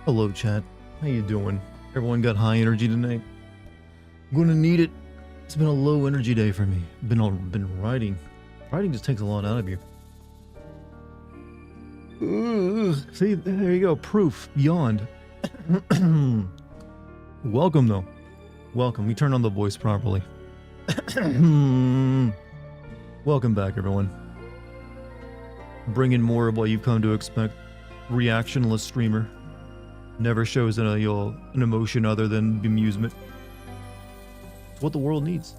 Hello, chat. How you doing? Everyone got high energy tonight? I'm gonna need it. It's been a low energy day for me. Been writing. Writing just takes a lot out of you. Ugh. See, there you go. Proof. Yawned. Welcome, though. Welcome. We turned on the voice properly. Welcome back, everyone. Bringing more of what you've come to expect. Reactionless streamer. Never shows an emotion other than amusement. It's what the world needs.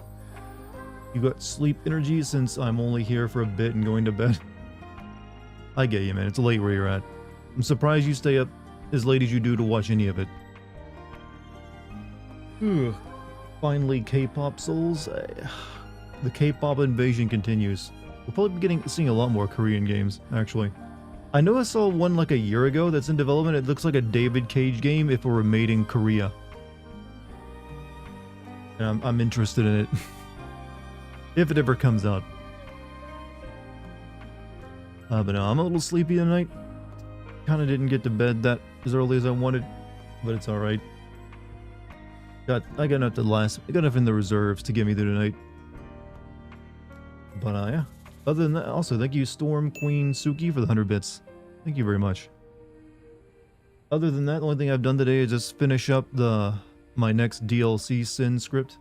You got sleep energy since I'm only here for a bit and going to bed. I get you, man. It's late where you're at. I'm surprised you stay up as late as you do to watch any of it. Ugh. Finally, K-pop souls. The K-pop invasion continues. We'll probably be seeing a lot more Korean games, actually. I know I saw one like a year ago that's in development. It looks like a David Cage game if it were made in Korea. And I'm interested in it. If it ever comes out. But no, I'm a little sleepy tonight. Kinda didn't get to bed that as early as I wanted. But it's alright. I got enough in the reserves to get me through tonight. But yeah. Other than that, also, thank you Storm Queen Suki for the 100 bits. Thank you very much. Other than that, the only thing I've done today is just finish up my next DLC Sin script.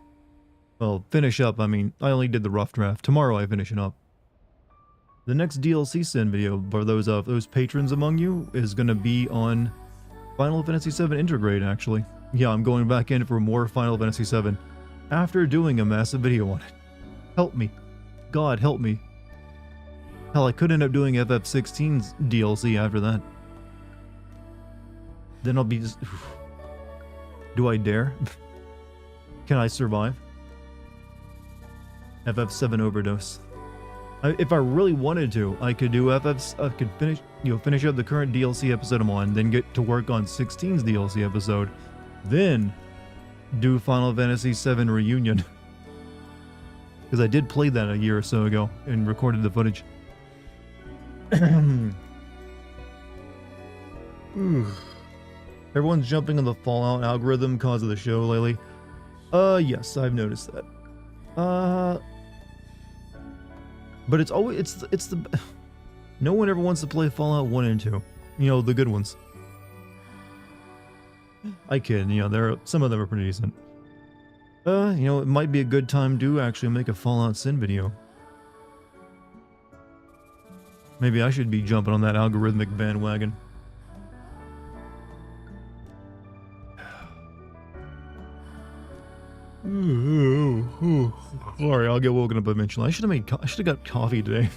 Well, finish up, I mean, I only did the rough draft. Tomorrow I finish it up. The next DLC Sin video, for those patrons among you, is going to be on Final Fantasy VII Intergrade, actually. Yeah, I'm going back in for more Final Fantasy VII after doing a massive video on it. Help me. God, help me. Hell, I could end up doing FF16's DLC after that. Then I'll be just... Do I dare? Can I survive? FF7 overdose. If I really wanted to, I could do I could finish up the current DLC episode I'm on, then get to work on 16's DLC episode, then do Final Fantasy VII Reunion. Because I did play that a year or so ago and recorded the footage. Everyone's jumping on the Fallout algorithm cause of the show lately. Yes, I've noticed that. But it's always it's the no one ever wants to play Fallout 1 and 2. You know, the good ones. I kid, you know, some of them are pretty decent. You know, it might be a good time to actually make a Fallout Sin video. Maybe I should be jumping on that algorithmic bandwagon. Sorry, I'll get woken up eventually. I should have got coffee today.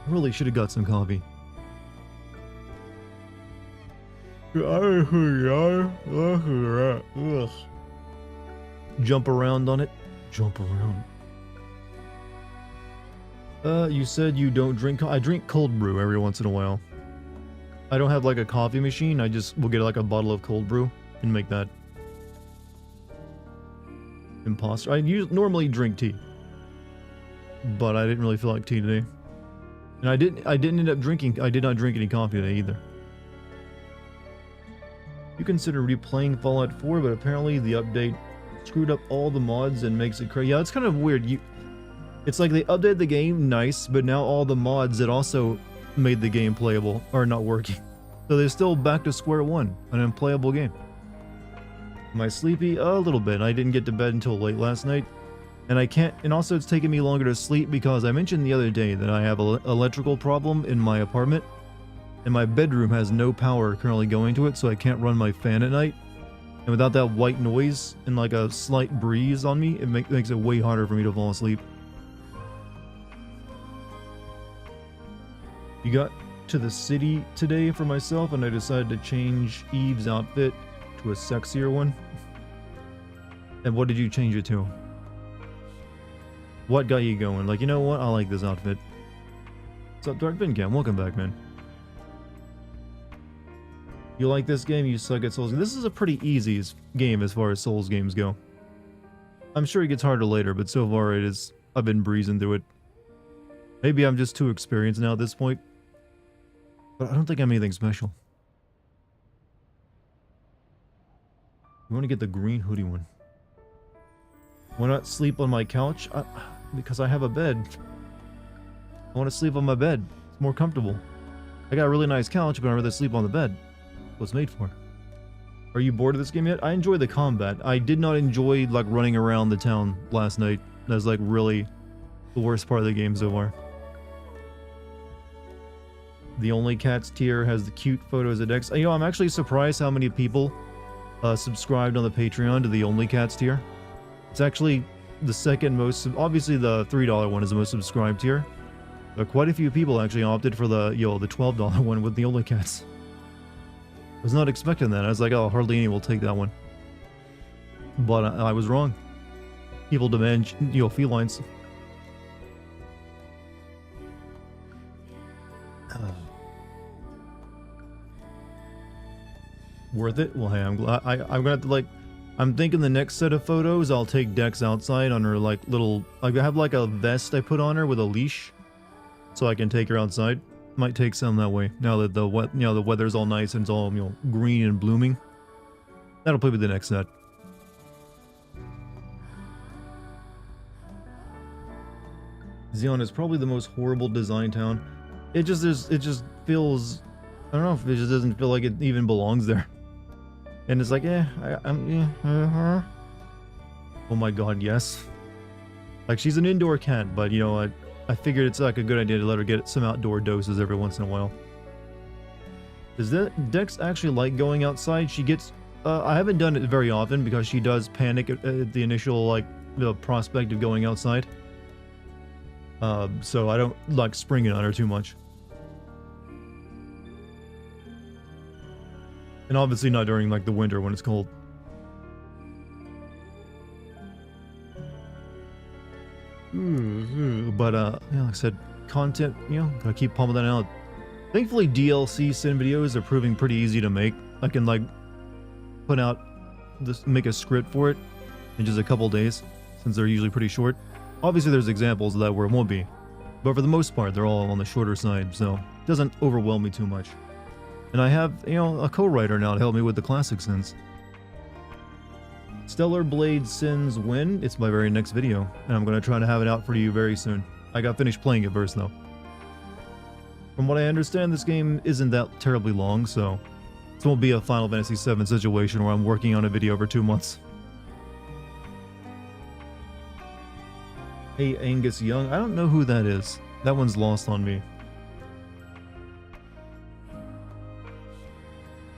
I really should have got some coffee. Ugh. Jump around on it. Jump around. You said you don't drink I drink cold brew every once in a while. I don't have like a coffee machine, I just will get like a bottle of cold brew and make that. Imposter. I normally drink tea. But I didn't really feel like tea today. And I didn't end up drinking, I did not drink any coffee today either. You consider replaying Fallout 4, but apparently the update screwed up all the mods and makes it crazy. Yeah, it's kind of weird. It's like they updated the game, nice, but now all the mods that also made the game playable are not working. So they're still back to square one, an unplayable game. Am I sleepy? A little bit. I didn't get to bed until late last night. And also it's taking me longer to sleep because I mentioned the other day that I have an electrical problem in my apartment. And my bedroom has no power currently going to it, so I can't run my fan at night. And without that white noise and like a slight breeze on me, it makes it way harder for me to fall asleep. You got to the city today for myself and I decided to change Eve's outfit to a sexier one. And what did you change it to? What got you going? Like, you know what? I like this outfit. What's up, Dark Vincam? Welcome back, man. You like this game? You suck at Souls. This is a pretty easy game as far as Souls games go. I'm sure it gets harder later, but so far I've been breezing through it. Maybe I'm just too experienced now at this point. But I don't think I'm anything special. You want to get the green hoodie one. Why not sleep on my couch? Because I have a bed. I want to sleep on my bed. It's more comfortable. I got a really nice couch, but I'd rather sleep on the bed. That's what it's made for. Are you bored of this game yet? I enjoy the combat. I did not enjoy, like, running around the town last night. That's, like, really the worst part of the game so far. The Only Cats tier has the cute photos of Dex. You know, I'm actually surprised how many people subscribed on the Patreon to the Only Cats tier. It's actually the second most... Obviously, the $3 one is the most subscribed tier. But quite a few people actually opted for the, the $12 one with the Only Cats. I was not expecting that. I was like, oh, hardly any will take that one. But I was wrong. People demand, felines. Worth it? Well, hey, I'm glad. I'm gonna have to, like, I'm thinking the next set of photos, I'll take Dex outside on her, like, little, like, I have, like, a vest I put on her with a leash, so I can take her outside. Might take some that way, now that the weather's all nice and it's all, green and blooming. That'll probably be the next set. Zion is probably the most horrible design town. It just feels, I don't know, if it just doesn't feel like it even belongs there. And it's like, oh my god, yes. Like, she's an indoor cat, but I figured it's like a good idea to let her get some outdoor doses every once in a while. Does Dex actually like going outside? She gets, I haven't done it very often because she does panic at the initial, like, the prospect of going outside. So I don't like springing on her too much. And obviously not during, like, the winter when it's cold. But, yeah, like I said, content, gotta keep pumping that out. Thankfully, DLC sim videos are proving pretty easy to make. I can, like, make a script for it in just a couple days, since they're usually pretty short. Obviously, there's examples of that where it won't be. But for the most part, they're all on the shorter side, so it doesn't overwhelm me too much. And I have, a co-writer now to help me with the classic sins. Stellar Blade Sins Win. It's my very next video, and I'm going to try to have it out for you very soon. I got finished playing it first, though. From what I understand, this game isn't that terribly long, so this won't be a Final Fantasy VII situation where I'm working on a video for 2 months. Hey, Angus Young. I don't know who that is. That one's lost on me.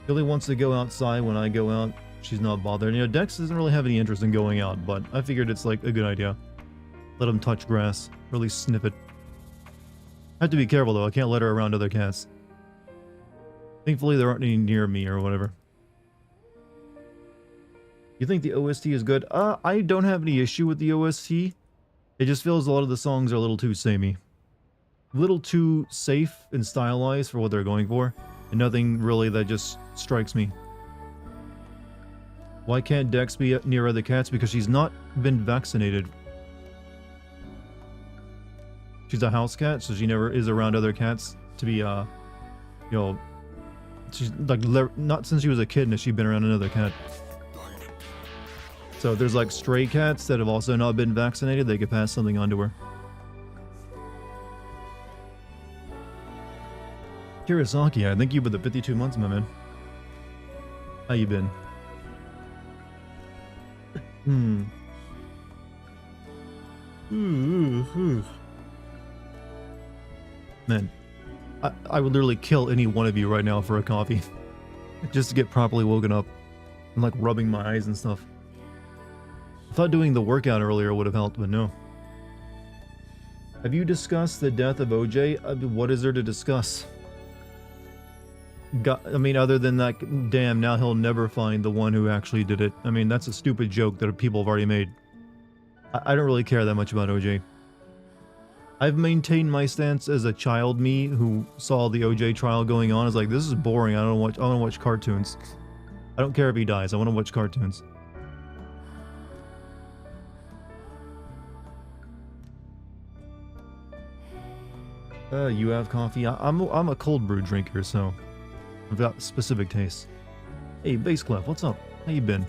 Billy wants to go outside when I go out. She's not bothered. Dex doesn't really have any interest in going out, but I figured it's like a good idea. Let him touch grass. Really sniff it. I have to be careful though. I can't let her around other cats. Thankfully there aren't any near me or whatever. You think the OST is good? I don't have any issue with the OST. It just feels a lot of the songs are a little too samey. A little too safe and stylized for what they're going for. And nothing really that just strikes me. Why can't Dex be near other cats? Because she's not been vaccinated. She's a house cat, so she never is around other cats to be, she's like, not since she was a kid has she been around another cat. So if there's like stray cats that have also not been vaccinated, they could pass something on to her. Kirasaki, I thank you for the 52 months, my man. How you been? Man, I would literally kill any one of you right now for a coffee. Just to get properly woken up. And like rubbing my eyes and stuff. I thought doing the workout earlier would have helped, but no. Have you discussed the death of OJ? What is there to discuss? I mean, other than that, damn, now he'll never find the one who actually did it. I mean, that's a stupid joke that people have already made. I don't really care that much about OJ. I've maintained my stance as a child me who saw the OJ trial going on. Is like, this is boring. I don't want to watch cartoons. I don't care if he dies. I want to watch cartoons. You have coffee? I'm a cold brew drinker, so I've got specific tastes. Hey, Bass Clef, what's up? How you been?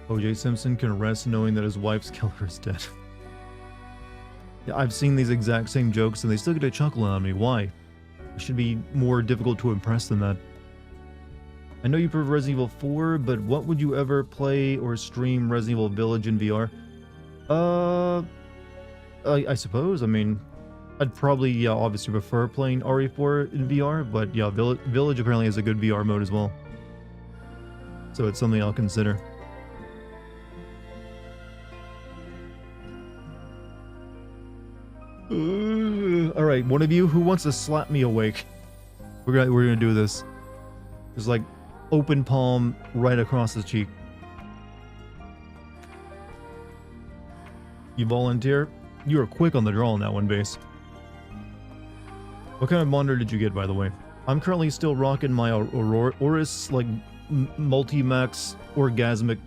O.J. Simpson can rest knowing that his wife's killer is dead. Yeah, I've seen these exact same jokes and they still get a chuckle out of me. Why? It should be more difficult to impress than that. I know you prefer Resident Evil 4, but what would you ever play or stream Resident Evil Village in VR? I suppose. I mean, I'd probably, yeah, obviously prefer playing RE4 in VR, but yeah, Village apparently has a good VR mode as well. So it's something I'll consider. All right, one of you who wants to slap me awake. We're gonna do this. Just like open palm right across the cheek. You volunteer? You were quick on the draw on that one, Base. What kind of monitor did you get, by the way? I'm currently still rocking my Oris like multi-max orgasmic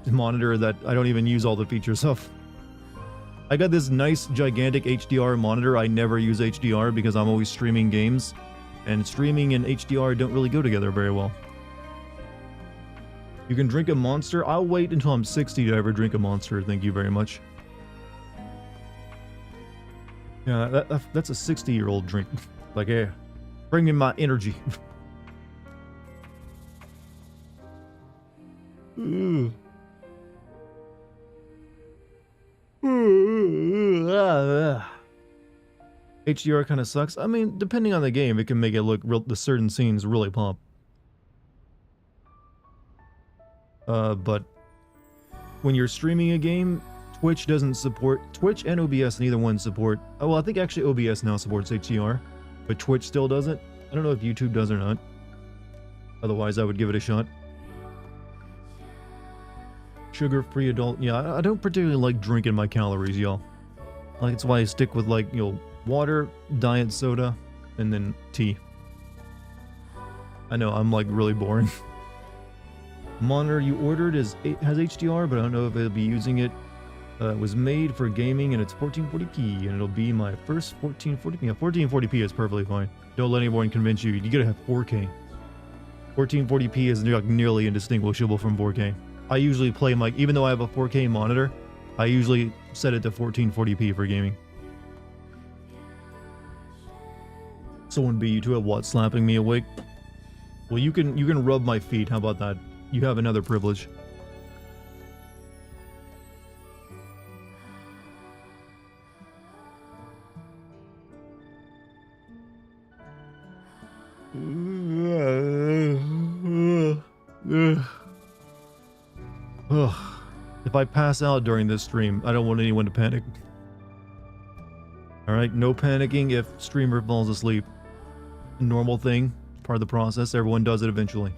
monitor that I don't even use all the features of. I got this nice gigantic HDR monitor. I never use HDR because I'm always streaming games, and streaming and HDR don't really go together very well. You can drink a Monster? I'll wait until I'm 60 to ever drink a Monster, thank you very much. Yeah, that's a 60-year-old drink. Like, hey, bring me my energy. HDR kind of sucks. I mean, depending on the game, it can make it look the certain scenes really pop. But when you're streaming a game, Twitch doesn't support... Twitch and OBS, neither one support... Oh, well, I think actually OBS now supports HDR, but Twitch still doesn't. I don't know if YouTube does or not. Otherwise, I would give it a shot. Sugar-free adult... Yeah, I don't particularly like drinking my calories, y'all. Like, that's why I stick with, like, you know, water, diet soda, and then tea. I know, I'm, like, really boring. Monitor you ordered has HDR, but I don't know if it'll be using it. It was made for gaming and it's 1440p, and it'll be my first 1440p. Yeah, 1440p is perfectly fine. Don't let anyone convince you. You gotta have 4K. 1440p is like nearly indistinguishable from 4K. I usually play like, even though I have a 4K monitor, I usually set it to 1440p for gaming. Someone beat you to it, what, slapping me awake? Well, you can rub my feet, how about that? You have another privilege. If I pass out during this stream, I don't want anyone to panic. Alright, no panicking if streamer falls asleep. Normal thing, part of the process, everyone does it eventually.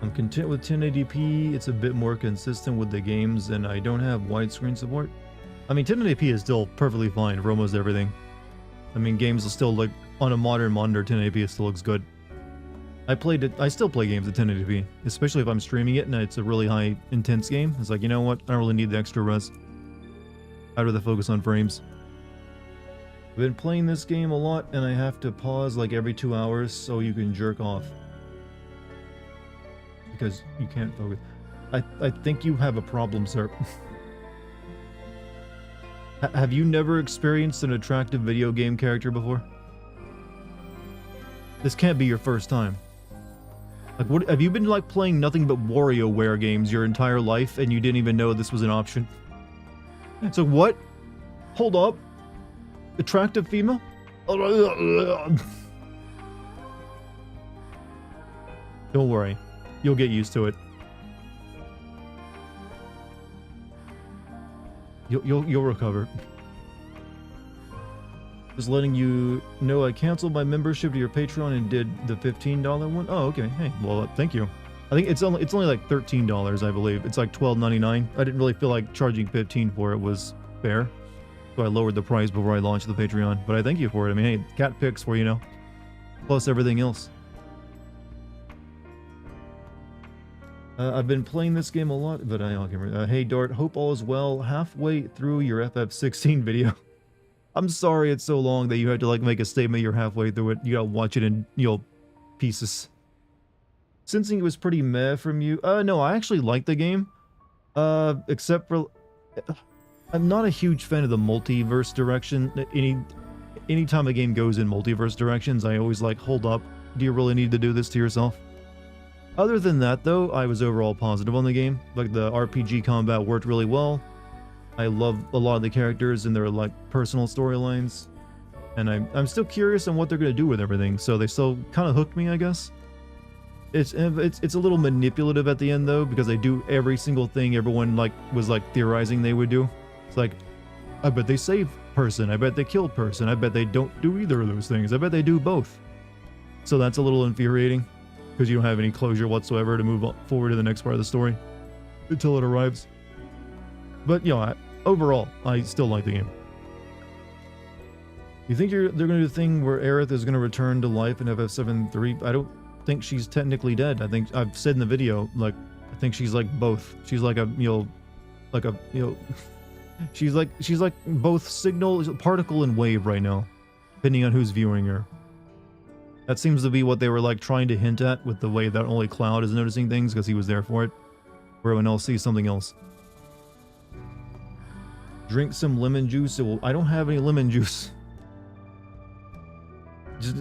I'm content with 1080p, it's a bit more consistent with the games, and I don't have widescreen support. I mean, 1080p is still perfectly fine for almost everything. I mean, games will still look, on a modern monitor, 1080p still looks good. I still play games at 1080p, especially if I'm streaming it and it's a really high, intense game. It's like, you know what, I don't really need the extra res. I'd rather focus on frames. I've been playing this game a lot, and I have to pause like every 2 hours so you can jerk off. Because you can't focus. I think you have a problem, sir. Have you never experienced an attractive video game character before? This can't be your first time. Like, what, have you been like playing nothing but WarioWare games your entire life and you didn't even know this was an option? So what? Hold up. Attractive female? Don't worry. You'll get used to it. You'll recover. Just letting you know I canceled my membership to your Patreon and did the $15 one. Oh, okay. Hey, well, thank you. I think it's only like $13, I believe. It's like $12.99. I didn't really feel like charging $15 for it was fair, so I lowered the price before I launched the Patreon. But I thank you for it. I mean, hey, cat pics for you know, plus everything else. I've been playing this game a lot, but I don't remember. Hey Dart, hope all is well. Halfway through your FF16 video. I'm sorry it's so long that you had to like make a statement. You're halfway through it. You gotta watch it in, pieces. Sensing it was pretty meh from you. No, I actually like the game. Except for, I'm not a huge fan of the multiverse direction. Anytime a game goes in multiverse directions, I always like, hold up. Do you really need to do this to yourself? Other than that, though, I was overall positive on the game. Like, the RPG combat worked really well. I love a lot of the characters and their, like, personal storylines. And I'm still curious on what they're going to do with everything, so they still kind of hooked me, I guess. It's a little manipulative at the end, though, because they do every single thing everyone, like, was, like, theorizing they would do. It's like, I bet they save person, I bet they kill person, I bet they don't do either of those things, I bet they do both. So that's a little infuriating, because you don't have any closure whatsoever to move forward to the next part of the story until it arrives. But, overall, I still like the game. You think they're going to do the thing where Aerith is going to return to life in FF7-3? I don't think she's technically dead. I think I've said in the video, like, I think she's like both. She's like a, she's like both signal, particle, and wave right now, depending on who's viewing her. That seems to be what they were like trying to hint at with the way that only Cloud is noticing things because he was there for it. Everyone else sees something else. Drink some lemon juice. I don't have any lemon juice. Just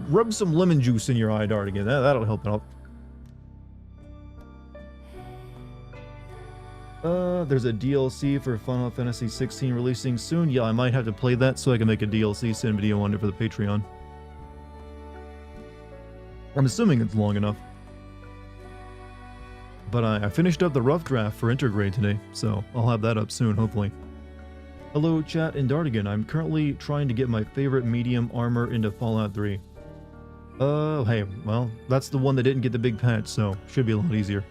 rub some lemon juice in your eye, Dartigan. That'll help it out. There's a DLC for Final Fantasy 16 releasing soon. Yeah, I might have to play that so I can make a DLC send video on it for the Patreon. I'm assuming it's long enough. But I finished up the rough draft for Intergrade today, so I'll have that up soon, hopefully. Hello, chat and Dartigan. I'm currently trying to get my favorite medium armor into Fallout 3. Hey, well, that's the one that didn't get the big patch, so should be a lot easier.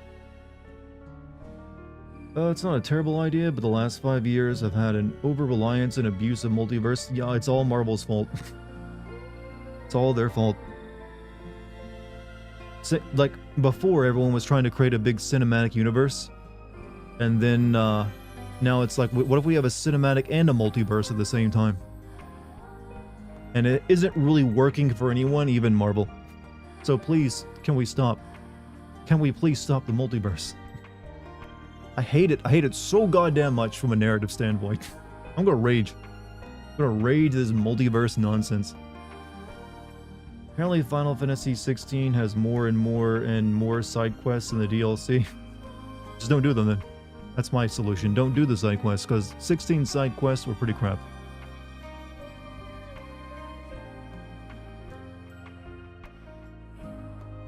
It's not a terrible idea, but the last 5 years I've had an over-reliance and abuse of multiverse. Yeah, it's all Marvel's fault. It's all their fault. Like, before, everyone was trying to create a big cinematic universe, and then, now it's like, what if we have a cinematic and a multiverse at the same time? And it isn't really working for anyone, even Marvel. So please, can we stop? Can we please stop the multiverse? I hate it. I hate it so goddamn much from a narrative standpoint. I'm gonna rage. I'm gonna rage this multiverse nonsense. Apparently Final Fantasy 16 has more and more side quests in the DLC. Just don't do them then. That's my solution. Don't do the side quests, because 16 side quests were pretty crap.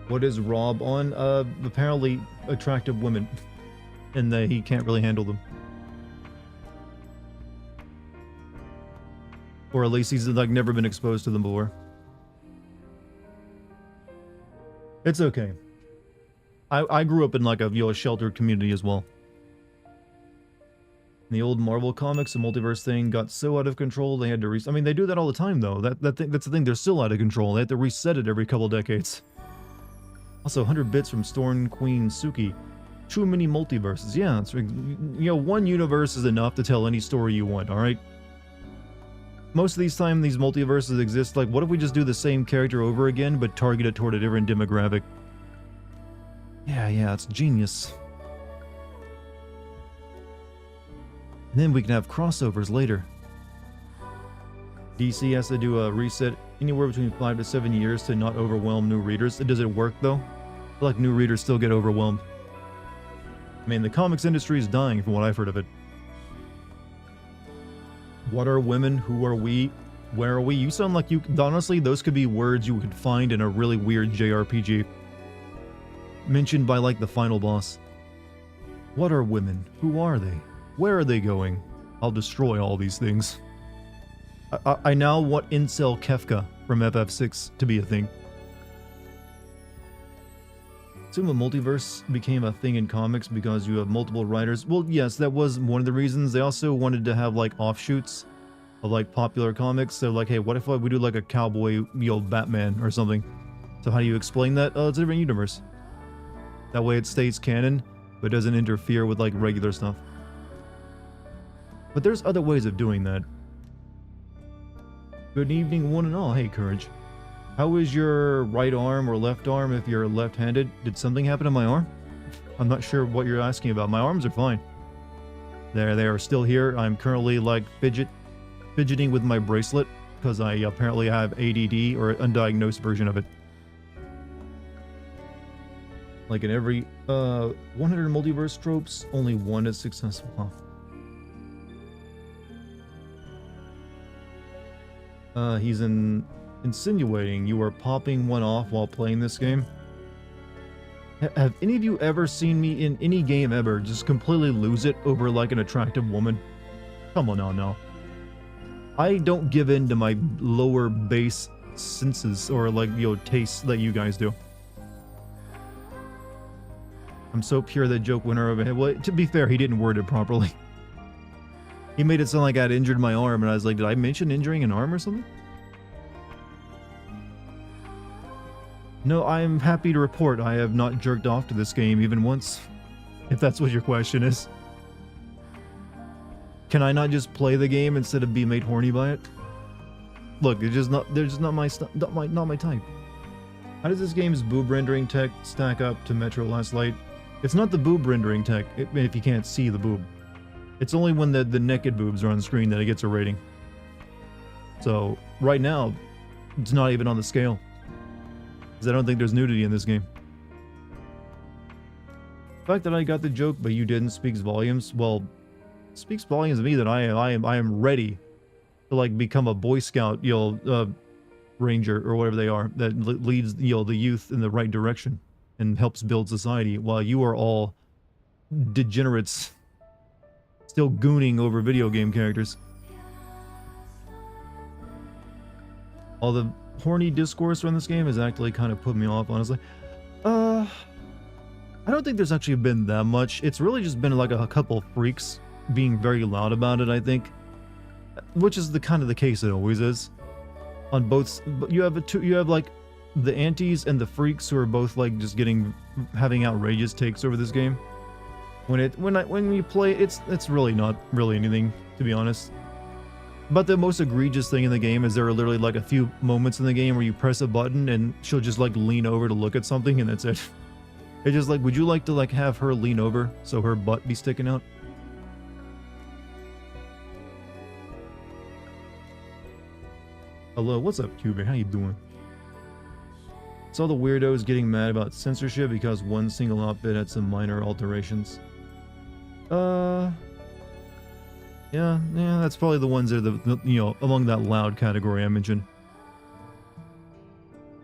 What is Rob on? Apparently attractive women. And he can't really handle them. Or at least he's like never been exposed to them before. It's okay. I grew up in like a sheltered community as well. In the old Marvel comics, the multiverse thing got so out of control they had to I mean, they do that all the time though. That's the thing. They're still out of control. They have to reset it every couple decades. Also, 100 bits from Storm Queen Suki. Too many multiverses. Yeah, it's, one universe is enough to tell any story you want. All right. Most of these multiverses exist. Like, what if we just do the same character over again, but target it toward a different demographic? Yeah, it's genius. And then we can have crossovers later. DC has to do a reset anywhere between 5 to 7 years to not overwhelm new readers. Does it work though? I feel like new readers still get overwhelmed. I mean, the comics industry is dying from what I've heard of it. What are women? Who are we? Where are we? You sound like you... Honestly, those could be words you could find in a really weird JRPG. Mentioned by, like, the final boss. What are women? Who are they? Where are they going? I'll destroy all these things. I now want Incel Kefka from FF6 to be a thing. Assume a multiverse became a thing in comics because you have multiple writers. Well, yes, that was one of the reasons. They also wanted to have, like, offshoots of, like, popular comics. So, like, hey, what if we do, like, a cowboy, Batman or something? So how do you explain that? Oh, it's a different universe. That way it stays canon, but doesn't interfere with, like, regular stuff. But there's other ways of doing that. Good evening, one and all. Hey, Courage. How is your right arm or left arm if you're left-handed? Did something happen to my arm? I'm not sure what you're asking about. My arms are fine. They are still here. I'm currently like fidgeting with my bracelet because I apparently have ADD or an undiagnosed version of it. Like in every 100 multiverse tropes, only one is successful. He's insinuating you are popping one off while playing this game. Have any of you ever seen me in any game ever just completely lose it over like an attractive woman? Come on now. I don't give in to my lower base senses or like, tastes that you guys do. I'm so pure that joke went over my head. Well, to be fair, he didn't word it properly. He made it sound like I'd injured my arm, and I was like, did I mention injuring an arm or something? No, I'm happy to report I have not jerked off to this game even once, if that's what your question is. Can I not just play the game instead of be made horny by it? Look, they're just not my type. How does this game's boob rendering tech stack up to Metro Last Light? It's not the boob rendering tech, if you can't see the boob. It's only when the naked boobs are on the screen that it gets a rating. So, right now, it's not even on the scale. Because I don't think there's nudity in this game. The fact that I got the joke, but you didn't, speaks volumes. Well, it speaks volumes to me that I am ready to, like, become a Boy Scout, ranger, or whatever they are, that leads, the youth in the right direction and helps build society, while you are all degenerates still gooning over video game characters. All the horny discourse on this game has actually kind of put me off, honestly. I don't think there's actually been that much. It's really just been like a couple freaks being very loud about it, I think. Which is the kind of the case it always is. On both, you have like the antis and the freaks who are both like just having outrageous takes over this game. When you play it, it's really not really anything, to be honest. But the most egregious thing in the game is there are literally like a few moments in the game where you press a button and she'll just like lean over to look at something, and that's it. It's just like, would you like to like have her lean over so her butt be sticking out? Hello, what's up, Cuban? How you doing? Saw the weirdos getting mad about censorship because one single outfit had some minor alterations. Yeah, that's probably the ones that are among that loud category I mentioned.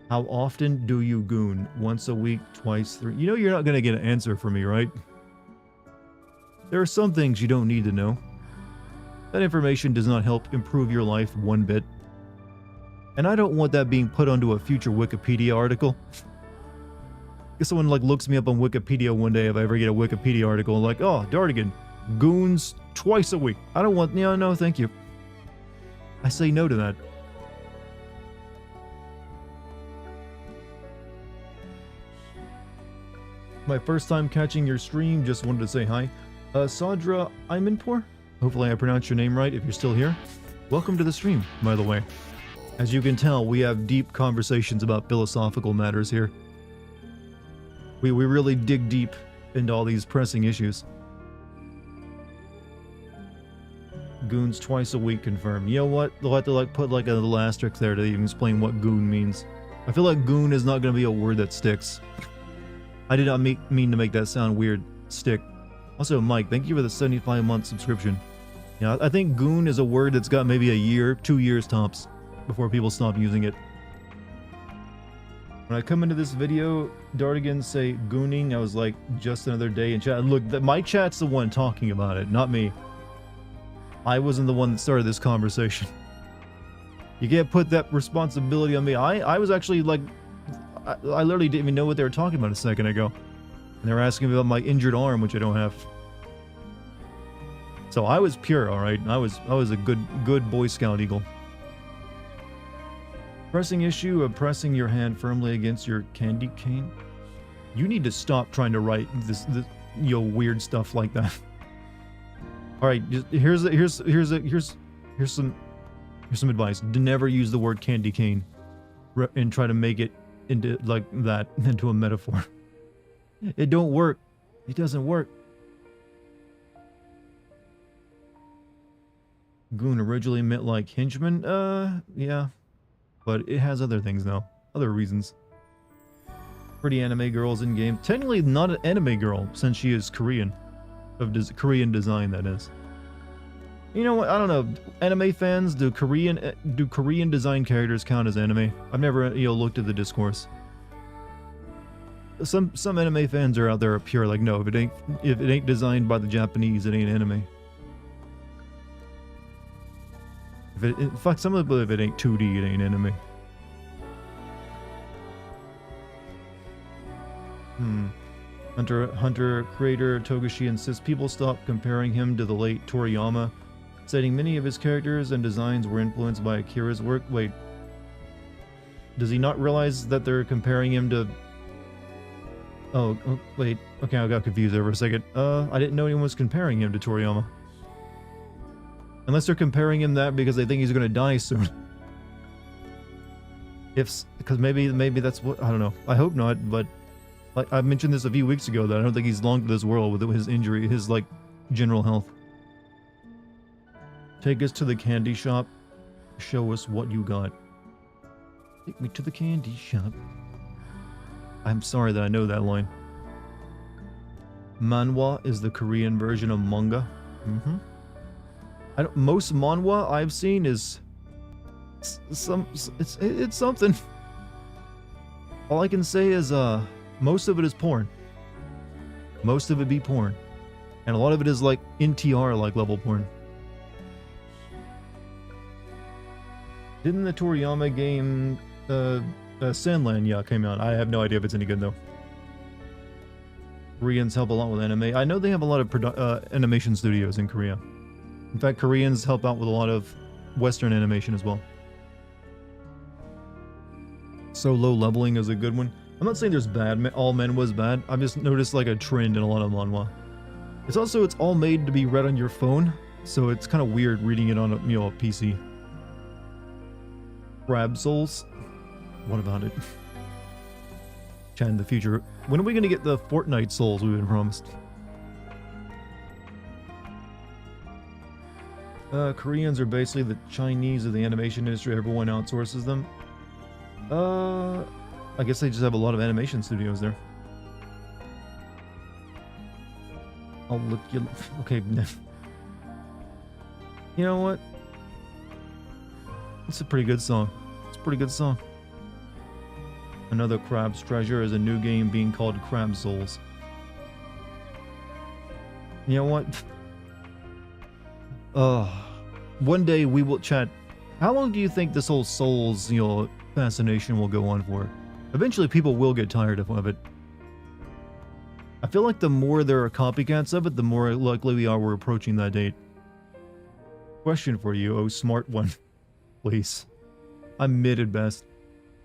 How often do you goon? Once a week, twice, three? You know you're not gonna get an answer from me, right? There are some things you don't need to know. That information does not help improve your life one bit. And I don't want that being put onto a future Wikipedia article. If someone like looks me up on Wikipedia one day, if I ever get a Wikipedia article, like, oh, Dartigan goons twice a week. I don't want, no, thank you. I say no to that. My first time catching your stream, just wanted to say hi. Sadra Imanpour? Hopefully I pronounced your name right if you're still here. Welcome to the stream, by the way. As you can tell, we have deep conversations about philosophical matters here. We really dig deep into all these pressing issues. Goons twice a week confirmed. You know what? They'll have to like put like a little asterisk there to even explain what goon means. I feel like goon is not going to be a word that sticks. I did not mean to make that sound weird. Stick. Also, Mike, thank you for the 75-month subscription. Yeah, I think goon is a word that's got maybe a year, 2 years tops, before people stop using it. When I come into this video, Dartigan say gooning, I was like, just another day in chat. Look, my chat's the one talking about it, not me. I wasn't the one that started this conversation. You can't put that responsibility on me. I was actually like, I literally didn't even know what they were talking about a second ago. And they were asking me about my injured arm, which I don't have. So I was pure, alright? I was a good Boy Scout Eagle. Pressing issue of pressing your hand firmly against your candy cane. You need to stop trying to write this weird stuff like that. All right, just here's some Here's some advice. Never use the word candy cane and try to make it into like that, into a metaphor. It don't work. It doesn't work. Goon originally meant like henchman, yeah. But it has other things now. Other reasons. Pretty anime girls in game. Technically not an anime girl, since she is Korean. Of Korean design, that is. You know what, I don't know. Anime fans, do Korean design characters count as anime? I've never, looked at the discourse. Some anime fans are out there are pure like, no, if it ain't designed by the Japanese, it ain't anime. In fact, some of them believe it ain't 2D, it ain't anime. Hunter creator Togashi insists people stop comparing him to the late Toriyama, stating many of his characters and designs were influenced by Akira's work. Wait, does he not realize that they're comparing him to... Oh, wait, okay, I got confused there for a second. I didn't know anyone was comparing him to Toriyama. Unless they're comparing him that because they think he's gonna die soon. Because maybe that's what, I don't know. I hope not, but like I mentioned this a few weeks ago that I don't think he's long to this world with his injury, his like general health. Take us to the candy shop. Show us what you got. Take me to the candy shop. I'm sorry that I know that line. Manhwa is the Korean version of manga. Most manhwa I've seen is it's something. All I can say is most of it is porn. Most of it be porn, and a lot of it is like NTR like level porn. Didn't the Toriyama game Sandland came out? I have no idea if it's any good though. Koreans help a lot with anime. I know they have a lot of animation studios in Korea. In fact, Koreans help out with a lot of Western animation as well. Solo leveling is a good one. I'm not saying there's bad, all manhwa bad. I've just noticed like a trend in a lot of manhwa. It's all made to be read on your phone, so it's kind of weird reading it on a, a PC. Crab Souls? What about it? Chat in the future. When are we gonna get the Fortnite Souls we've been promised? Koreans are basically the Chinese of the animation industry. Everyone outsources them. I guess they just have a lot of animation studios there. I'll look you. Okay. You know what? It's a pretty good song. It's a pretty good song. Another Crab's Treasure is a new game being called Crab Souls. You know what? One day we will chat. How long do you think this whole Souls, fascination will go on for? Eventually people will get tired of it. I feel like the more there are copycats of it, the more likely we are we're approaching that date. Question for you, oh smart one. Please. I'm mid at best.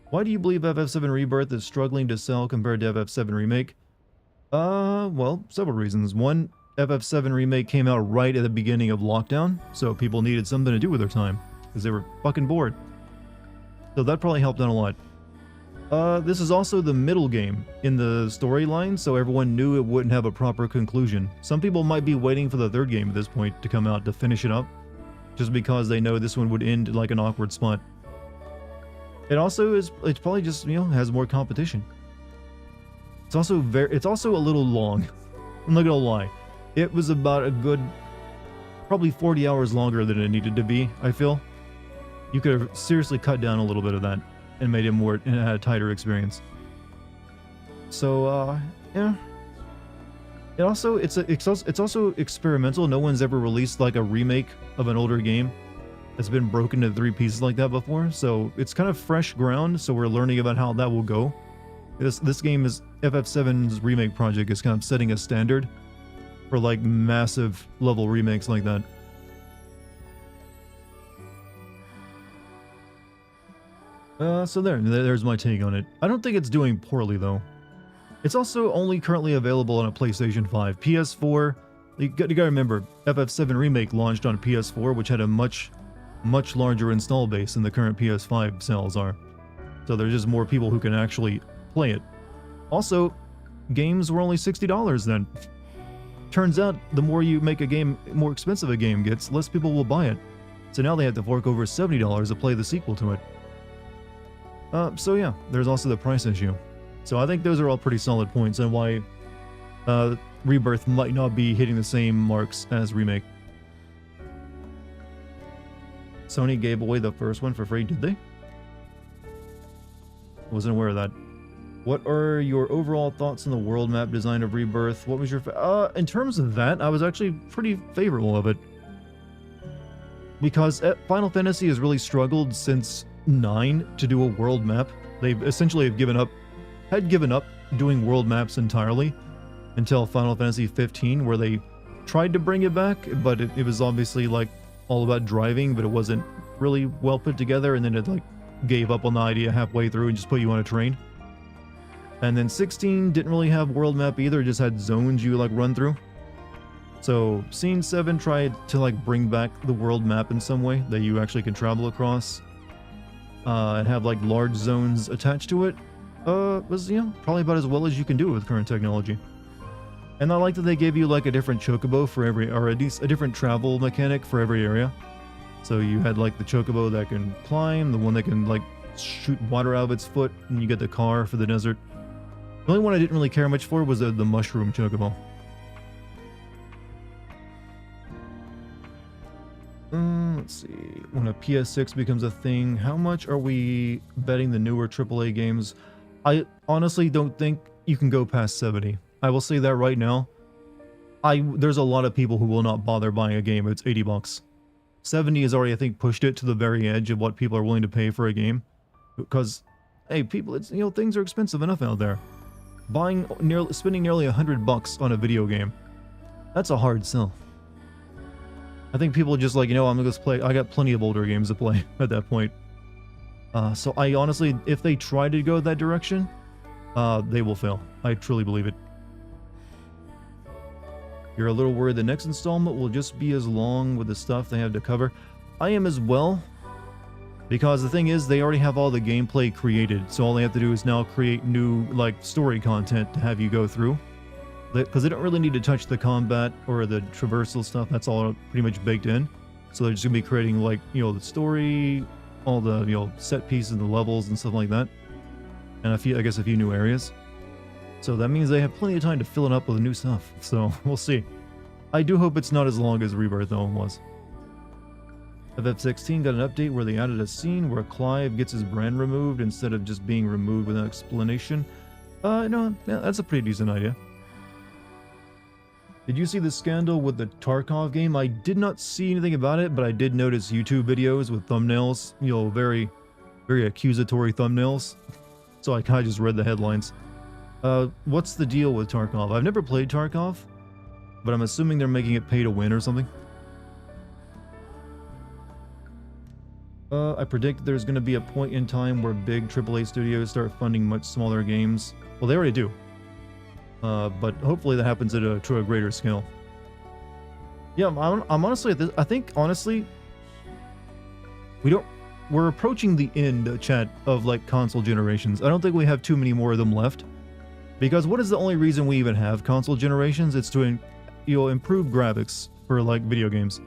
Why do you believe FF7 Rebirth is struggling to sell compared to FF7 Remake? Well, several reasons. One, FF7 Remake came out right at the beginning of lockdown, so people needed something to do with their time, because they were fucking bored. So that probably helped out a lot. This is also the middle game in the storyline, so everyone knew it wouldn't have a proper conclusion. Some people might be waiting for the third game at this point to come out to finish it up, just because they know this one would end like an awkward spot. It also is, it's probably just, has more competition. It's also a little long. I'm not gonna lie. It was about a good, probably 40 hours longer than it needed to be, I feel. You could have seriously cut down a little bit of that and made it more, and had a tighter experience. So, yeah. It's also experimental. No one's ever released like a remake of an older game that's been broken into 3 pieces like that before. So it's kind of fresh ground. So we're learning about how that will go. This game is FF7's remake project is kind of setting a standard for like massive level remakes like that. So there's my take on it. I don't think it's doing poorly though. It's also only currently available on a PlayStation 5. PS4, you gotta remember, FF7 Remake launched on PS4, which had a much much larger install base than the current PS5 sales are. So there's just more people who can actually play it. Also, games were only $60 then. Turns out the more you make a game, more expensive a game gets, less people will buy it. So now they have to fork over $70 to play the sequel to it. So yeah, there's also the price issue. So I think those are all pretty solid points on why Rebirth might not be hitting the same marks as Remake. Sony gave away the first one for free, did they? Wasn't aware of that. What are your overall thoughts on the world map design of Rebirth? What was your... in terms of that, I was actually pretty favorable of it. Because Final Fantasy has really struggled since 9 to do a world map. They essentially have given up doing world maps entirely until Final Fantasy 15, where they tried to bring it back, but it was obviously like all about driving, but it wasn't really well put together, and then it like gave up on the idea halfway through and just put you on a train. And then 16 didn't really have world map either, it just had zones you like run through. So Scene 7 tried to like bring back the world map in some way that you actually can travel across and have like large zones attached to it. Was, you know, probably about as well as you can do it with current technology. And I like that they gave you like a different chocobo for every, or at least a different travel mechanic for every area. So you had like the chocobo that can climb, the one that can like shoot water out of its foot, and you get the car for the desert. The only one I didn't really care much for was the mushroom chocobo. Let's see. When a PS6 becomes a thing, how much are we betting the newer AAA games? I honestly don't think you can go past 70. I will say that right now. There's a lot of people who will not bother buying a game. It's 80 bucks. 70 has already, I think, pushed it to the very edge of what people are willing to pay for a game. Because, hey, people, it's, you know, things are expensive enough out there. Spending nearly 100 bucks on a video game, that's a hard sell. I think people are just like, you know, I'm gonna just play. I got plenty of older games to play at that point. So I honestly, if they try to go that direction, they will fail. I truly believe it. You're a little worried the next installment will just be as long with the stuff they have to cover. I am as well, because the thing is, they already have all the gameplay created, so all they have to do is now create new, like, story content to have you go through. Because they don't really need to touch the combat or the traversal stuff, that's all pretty much baked in. So they're just going to be creating, like, you know, the story, all the, you know, set pieces, the levels and stuff like that. And I guess a few new areas. So that means they have plenty of time to fill it up with new stuff. So we'll see. I do hope it's not as long as Rebirth though was. FF16 got an update where they added a scene where Clive gets his brand removed instead of just being removed without explanation. No, yeah, that's a pretty decent idea. Did you see the scandal with the Tarkov game? I did not see anything about it, but I did notice YouTube videos with thumbnails, you know, very, very accusatory thumbnails. So I kind of just read the headlines. What's the deal with Tarkov? I've never played Tarkov, but I'm assuming they're making it pay to win or something. I predict there's going to be a point in time where big AAA studios start funding much smaller games. Well, they already do. But hopefully that happens to a greater scale. Yeah, I'm honestly at this. I think honestly, we're approaching the end, chat, of like console generations. I don't think we have too many more of them left. Because what is the only reason we even have console generations? It's to, you know, improve graphics for like video games.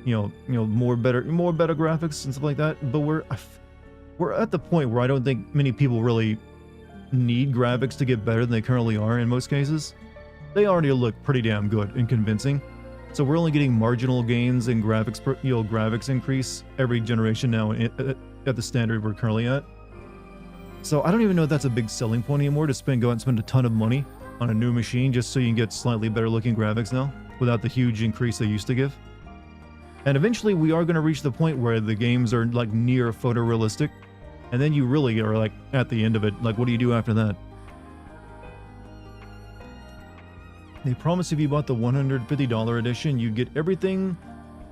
You know, more better graphics and stuff like that. But we're at the point where I don't think many people really need graphics to get better than they currently are in most cases. They already look pretty damn good and convincing. So we're only getting marginal gains in graphics, graphics increase every generation now at the standard we're currently at. So I don't even know if that's a big selling point anymore to go out and spend a ton of money on a new machine just so you can get slightly better looking graphics now without the huge increase they used to give. And eventually we are going to reach the point where the games are like near photorealistic, and then you really are like at the end of it. Like, what do you do after that? They promise if you bought the $150 edition, you'd get everything,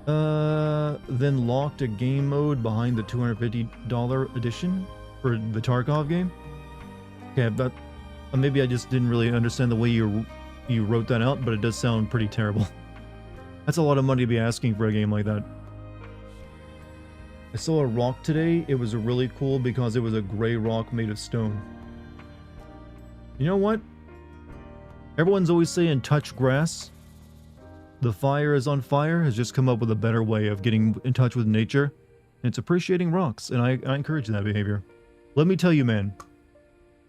then locked a game mode behind the $250 edition for the Tarkov game. Okay, but maybe I just didn't really understand the way you wrote that out, but it does sound pretty terrible. That's a lot of money to be asking for a game like that. I saw a rock today. It was really cool because it was a gray rock made of stone. You know what? Everyone's always saying touch grass. The fire is on fire has just come up with a better way of getting in touch with nature. And it's appreciating rocks, and I encourage that behavior. Let me tell you, man.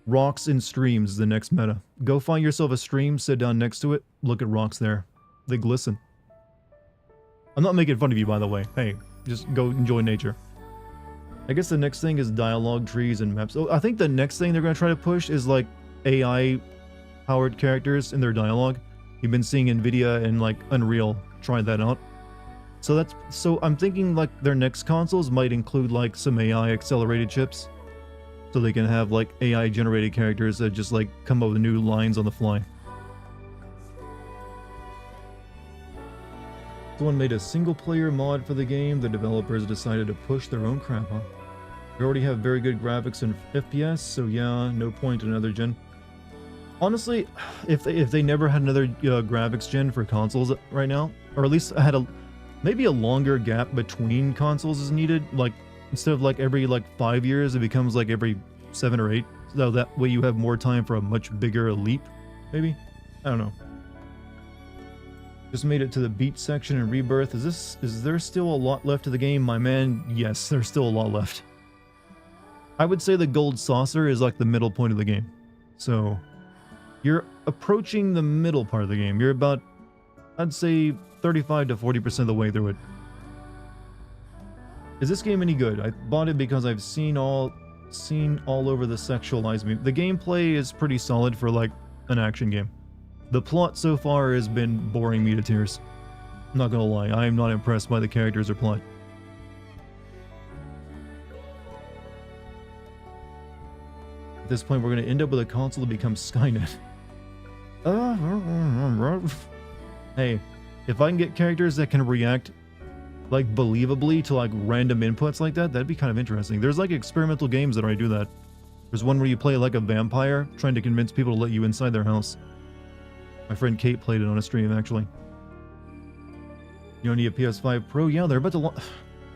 Rocks in streams is the next meta. Go find yourself a stream, sit down next to it, look at rocks there. They glisten. I'm not making fun of you, by the way. Hey, just go enjoy nature. I guess the next thing is dialogue trees and maps. Oh, I think the next thing they're going to try to push is like AI-powered characters in their dialogue. You've been seeing NVIDIA and like Unreal try that out. So I'm thinking like their next consoles might include like some AI accelerated chips. So they can have like AI generated characters that just like come up with new lines on the fly. Someone made a single player mod for the game. The developers decided to push their own crap, huh? We already have very good graphics and FPS, so yeah, no point in another gen. Honestly, if they never had another graphics gen for consoles right now, or at least had maybe a longer gap between consoles is needed, like instead of like every like 5 years, it becomes like every 7 or 8. So that way you have more time for a much bigger leap, maybe? I don't know. Just made it to the beach section in Rebirth. Is there still a lot left of the game? My man, yes, there's still a lot left. I would say the gold saucer is like the middle point of the game. So you're approaching the middle part of the game. You're about, I'd say, 35 to 40% of the way through it. Is this game any good? I bought it because I've seen all over the sexualized meme. The gameplay is pretty solid for like an action game. The plot so far has been boring me to tears. I'm not gonna lie, I am not impressed by the characters or plot. At this point, we're gonna end up with a console that becomes Skynet. Hey, if I can get characters that can react like believably to like random inputs like that, that'd be kind of interesting. There's like experimental games that already do that. There's one where you play like a vampire trying to convince people to let you inside their house. My friend Kate played it on a stream, actually. You don't need a PS5 Pro? Yeah, they're about to launch.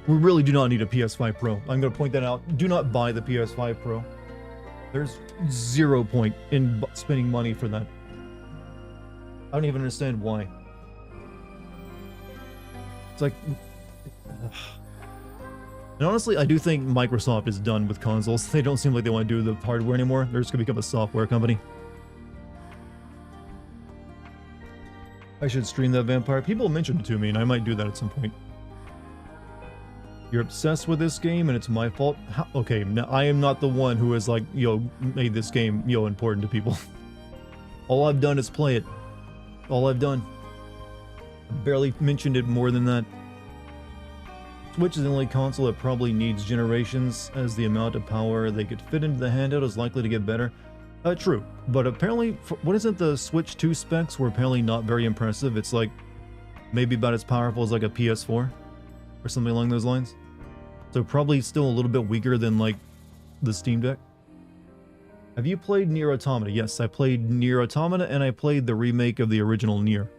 We really do not need a PS5 Pro. I'm going to point that out. Do not buy the PS5 Pro. There's 0 point in spending money for that. I don't even understand why. It's like... And honestly, I do think Microsoft is done with consoles. They don't seem like they want to do the hardware anymore. They're just going to become a software company. I should stream that vampire. People mentioned it to me, and I might do that at some point. You're obsessed with this game, and it's my fault? How? Okay, now I am not the one who has, like, made this game, important to people. All I've done is play it. All I've done. Barely mentioned it more than that. Switch is the only console that probably needs generations, as the amount of power they could fit into the handheld is likely to get better. True, but apparently, what is it, the Switch 2 specs were apparently not very impressive. It's like, maybe about as powerful as like a PS4, or something along those lines. So probably still a little bit weaker than like the Steam Deck. Have you played Nier Automata? Yes, I played Nier Automata, and I played the remake of the original Nier.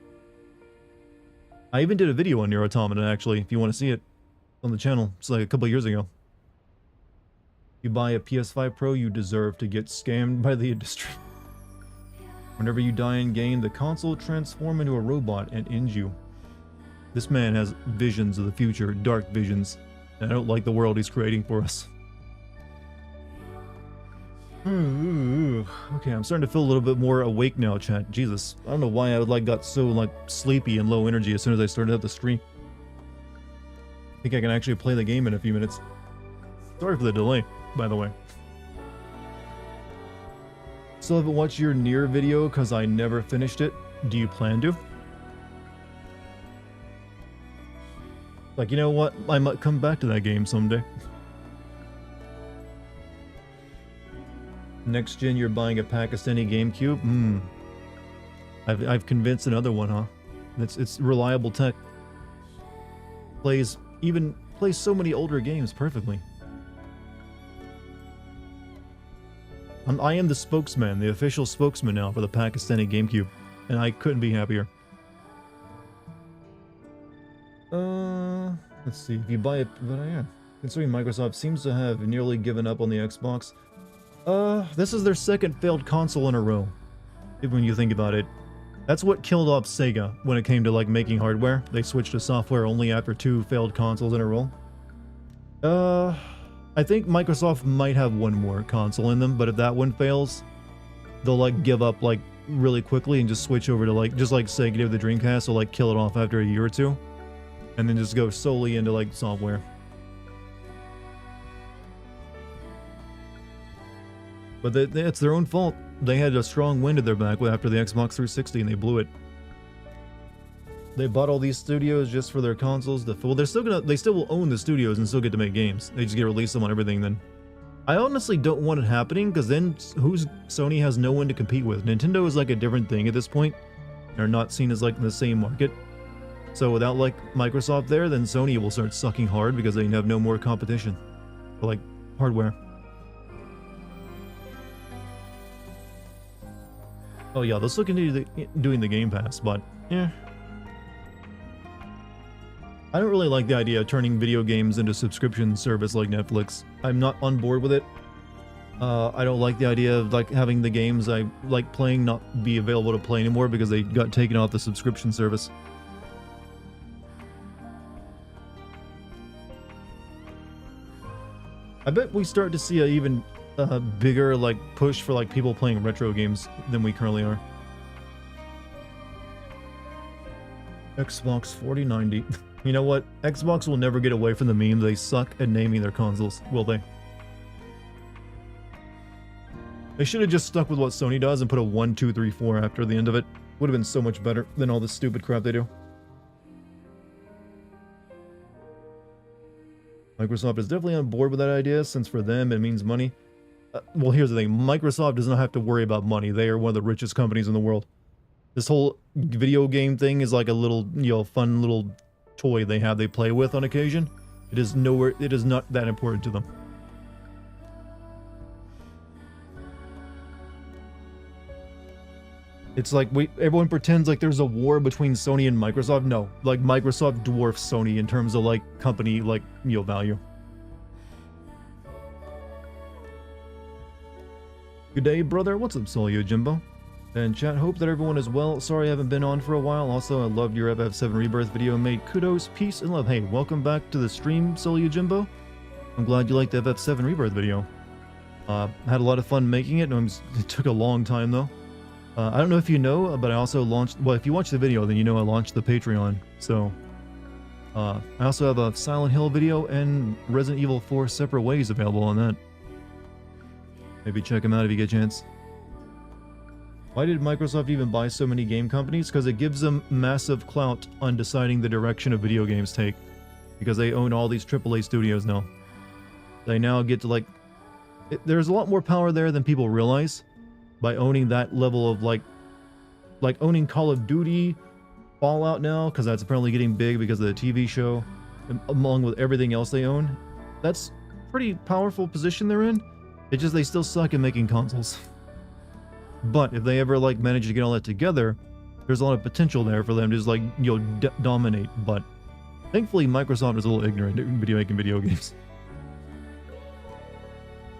I even did a video on Nier Automata, actually, if you want to see it, on the channel. It's like a couple years ago. You buy a PS5 Pro, you deserve to get scammed by the industry. Whenever you die in game, the console transforms into a robot and ends you. This man has visions of the future, dark visions, and I don't like the world he's creating for us. Okay, I'm starting to feel a little bit more awake now, chat. Jesus, I don't know why I got so sleepy and low energy as soon as I started up the stream. I think I can actually play the game in a few minutes. Sorry for the delay, by the way. Still haven't watched your Nier video because I never finished it. Do you plan to? Like, you know what? I might come back to that game someday. Next gen, you're buying a Pakistani GameCube? I've convinced another one, huh? It's reliable tech. Plays so many older games perfectly. I am the spokesman, the official spokesman now for the Pakistani GameCube, and I couldn't be happier. Let's see, if you buy it, but I am. Considering Microsoft seems to have nearly given up on the Xbox. This is their second failed console in a row. When you think about it. That's what killed off Sega when it came to like making hardware. They switched to software only after 2 failed consoles in a row. I think Microsoft might have one more console in them, but if that one fails, they'll like give up like really quickly and just switch over to like, just like Sega did with the Dreamcast, so like kill it off after a year or two. And then just go solely into like software. But it's their own fault. They had a strong wind at their back after the Xbox 360 and they blew it. They bought all these studios just for their consoles. Well, they still will own the studios and still get to make games. They just get to release them on everything then. I honestly don't want it happening because then Sony has no one to compete with. Nintendo is like a different thing at this point. They're not seen as like in the same market. So without like Microsoft there, then Sony will start sucking hard because they have no more competition for like hardware. Oh yeah, they'll still continue doing the Game Pass, but yeah. I don't really like the idea of turning video games into subscription service like Netflix. I'm not on board with it. I don't like the idea of like having the games I like playing not be available to play anymore because they got taken off the subscription service. I bet we start to see a even bigger like push for like people playing retro games than we currently are. Xbox 4090. You know what? Xbox will never get away from the meme. They suck at naming their consoles, will they? They should have just stuck with what Sony does and put a 1, 2, 3, 4 after the end of it. Would have been so much better than all this stupid crap they do. Microsoft is definitely on board with that idea, since for them it means money. Well, here's the thing. Microsoft does not have to worry about money. They are one of the richest companies in the world. This whole video game thing is like a little, fun little toy they play with on occasion. It is not that important to them. It's like everyone pretends like there's a war between Sony and Microsoft. No, like Microsoft dwarfs Sony in terms of like company value. Good day, brother. What's up, Solio Jimbo? And chat, hope that everyone is well. Sorry I haven't been on for a while. Also, I loved your FF7 Rebirth video. Made kudos, peace, and love. Hey, welcome back to the stream, Solio Jimbo. I'm glad you liked the FF7 Rebirth video. Had a lot of fun making it. It took a long time, though. I don't know if you know, but I also launched... Well, if you watch the video, then you know I launched the Patreon. So, I also have a Silent Hill video and Resident Evil 4 Separate Ways available on that. Maybe check them out if you get a chance. Why did Microsoft even buy so many game companies? Because it gives them massive clout on deciding the direction of video games take. Because they own all these AAA studios now. They now get to there's a lot more power there than people realize. By owning that level of like owning Call of Duty, Fallout now, because that's apparently getting big because of the TV show, along with everything else they own. That's a pretty powerful position they're in. It's just they still suck at making consoles. But if they ever manage to get all that together, there's a lot of potential there for them to just dominate. But thankfully Microsoft is a little ignorant at making video games.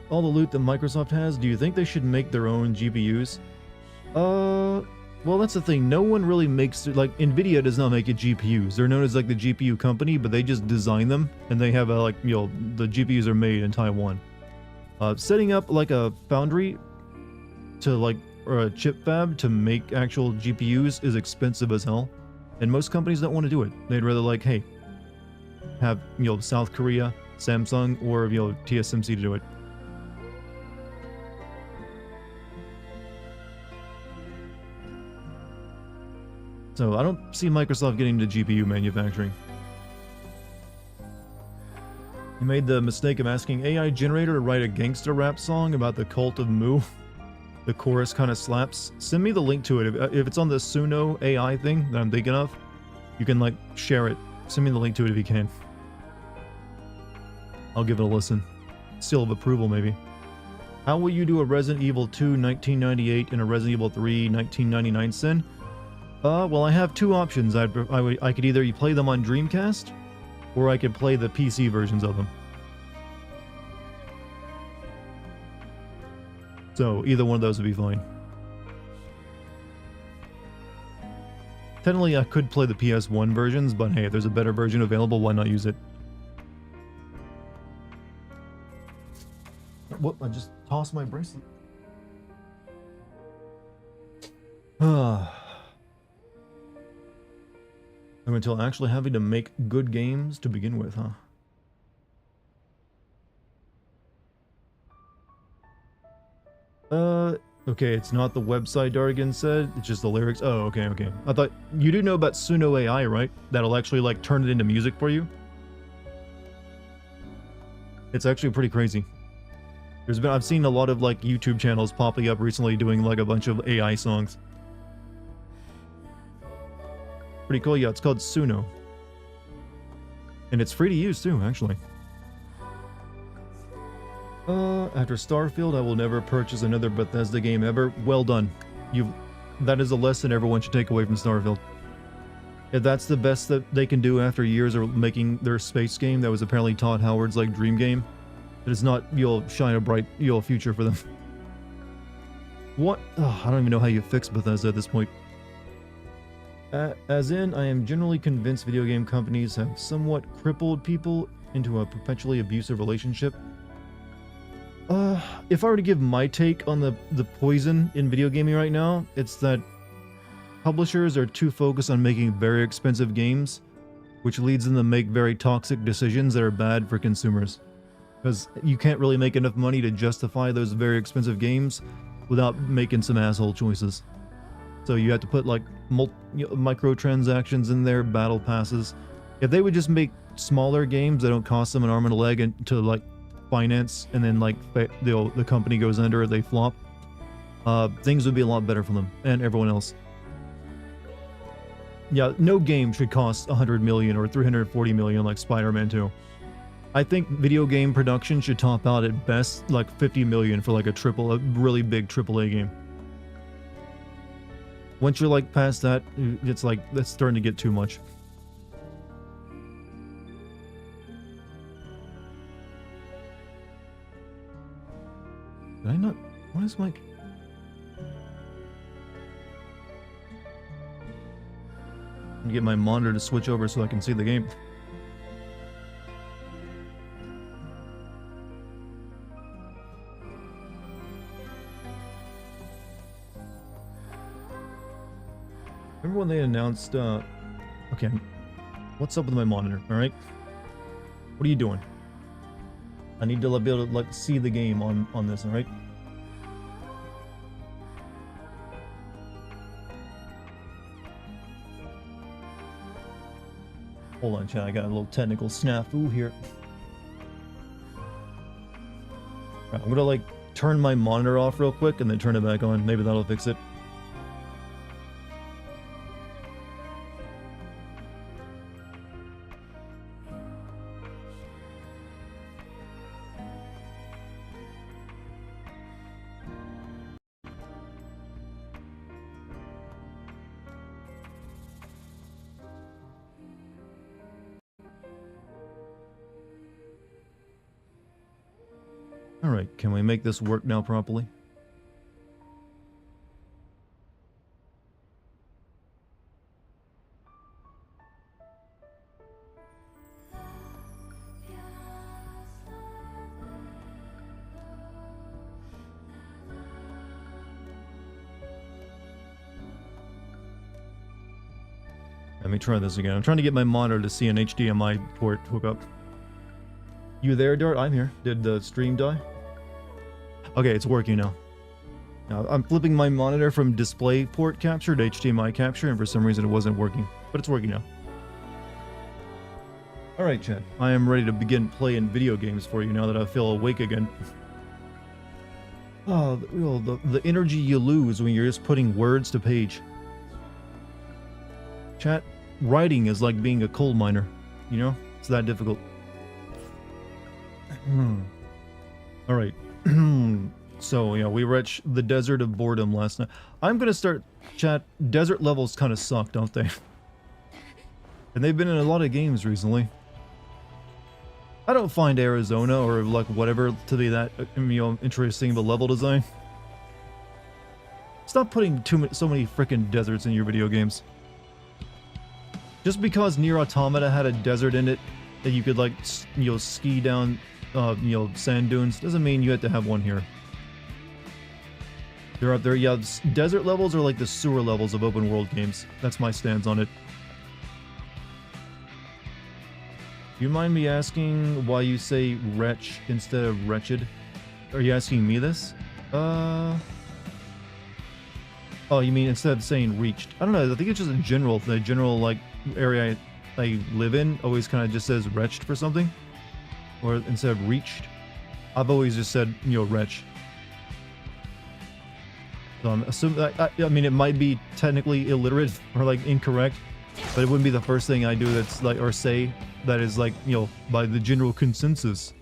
All the loot that Microsoft has, do you think they should make their own GPUs? Well, that's the thing. No one really makes... NVIDIA does not make GPUs. They're known as the GPU company, but they just design them, and they have the GPUs are made in Taiwan. Setting up a foundry to or a chip fab to make actual GPUs is expensive as hell, and most companies don't want to do it. They'd rather hey, have South Korea, Samsung, or TSMC to do it. So I don't see Microsoft getting into GPU manufacturing. You made the mistake of asking AI generator to write a gangster rap song about the cult of Mu. The chorus kind of slaps. Send me the link to it. If it's on the Suno AI thing that I'm thinking of, you can share it. Send me the link to it if you can. I'll give it a listen. Seal of approval maybe. How will you do a Resident Evil 2 1998 and a Resident Evil 3 1999 sin? Well, I have two options. I could either play them on Dreamcast, or I could play the PC versions of them. So either one of those would be fine. Technically, I could play the PS1 versions, but hey, if there's a better version available, why not use it? What? I just tossed my bracelet. Until actually having to make good games to begin with, huh? Okay, it's not the website Dartigan said, it's just the lyrics. Oh, okay, okay. I thought, you do know about Suno AI, right? That'll actually, like, turn it into music for you? It's actually pretty crazy. I've seen a lot of, like, YouTube channels popping up recently doing, like, a bunch of AI songs. Pretty cool, yeah, it's called Suno. And it's free to use, too, actually. After Starfield, I will never purchase another Bethesda game ever. Well done. That is a lesson everyone should take away from Starfield. If that's the best that they can do after years of making their space game that was apparently Todd Howard's, like, dream game, it is not, you'll shine a bright, future for them. What? Oh, I don't even know how you fix Bethesda at this point. As in, I am generally convinced video game companies have somewhat crippled people into a perpetually abusive relationship. If I were to give my take on the poison in video gaming right now, it's that publishers are too focused on making very expensive games, which leads them to make very toxic decisions that are bad for consumers. Because you can't really make enough money to justify those very expensive games without making some asshole choices. So you have to put like microtransactions in there, battle passes. If they would just make smaller games that don't cost them an arm and a leg and to like finance, and then like the company goes under or they flop, things would be a lot better for them and everyone else. Yeah, no game should cost 100 million or 340 million like Spider-Man 2. I think video game production should top out at best like 50 million for like a really big AAA game. Once you're like past that, it's like, that's starting to get too much. Did I not? What is my... I'm gonna get my monitor to switch over so I can see the game. Remember when they announced, okay, what's up with my monitor, alright? What are you doing? I need to be able to like see the game on this, alright? Hold on, chat, I got a little technical snafu here. Right, I'm gonna like turn my monitor off real quick and then turn it back on. Maybe that'll fix it. Alright, can we make this work now properly? Let me try this again. I'm trying to get my monitor to see an HDMI port hook up. You there, Dart? I'm here. Did the stream die? Okay, it's working now. Now, I'm flipping my monitor from display port capture to HDMI capture, and for some reason it wasn't working. But it's working now. Alright, chat. I am ready to begin playing video games for you now that I feel awake again. Oh, the energy you lose when you're just putting words to page. Chat, writing is like being a coal miner. You know? It's that difficult. Alright. So, yeah, we reached the desert of boredom last night. I'm gonna start... Chat, desert levels kind of suck, don't they? And they've been in a lot of games recently. I don't find Arizona or, like, whatever to be that, you know, interesting of a level design. Stop putting so many freaking deserts in your video games. Just because Nier Automata had a desert in it that you could like, you know, ski down, you know, sand dunes, doesn't mean you have to have one here. They're up there. Yeah, desert levels are like the sewer levels of open world games. That's my stance on it. Do you mind me asking why you say wretch instead of wretched? Are you asking me this? Oh, you mean instead of saying reached? I don't know. I think it's just in general. The general like area I live in always kind of just says wretched for something, or instead of reached. I've always just said, you know, wretch. So I'm assuming. I mean, it might be technically illiterate or like incorrect, but it wouldn't be the first thing I do that's like or say that is like, you know, by the general consensus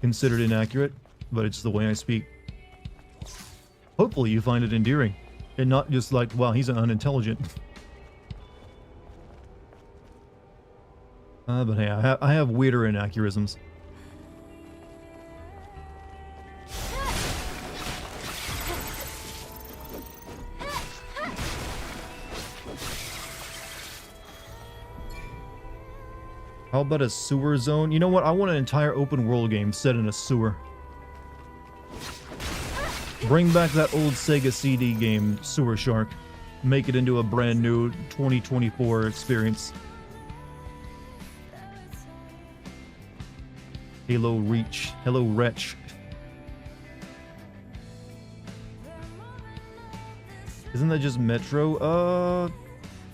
considered inaccurate. But it's the way I speak. Hopefully, you find it endearing. And not just like, wow, he's unintelligent. But hey, I have weirder inaccuracisms. How about a sewer zone? You know what? I want an entire open world game set in a sewer. Bring back that old Sega CD game, Sewer Shark. Make it into a brand new 2024 experience. Halo Reach. Hello Wretch. Isn't that just Metro? Well,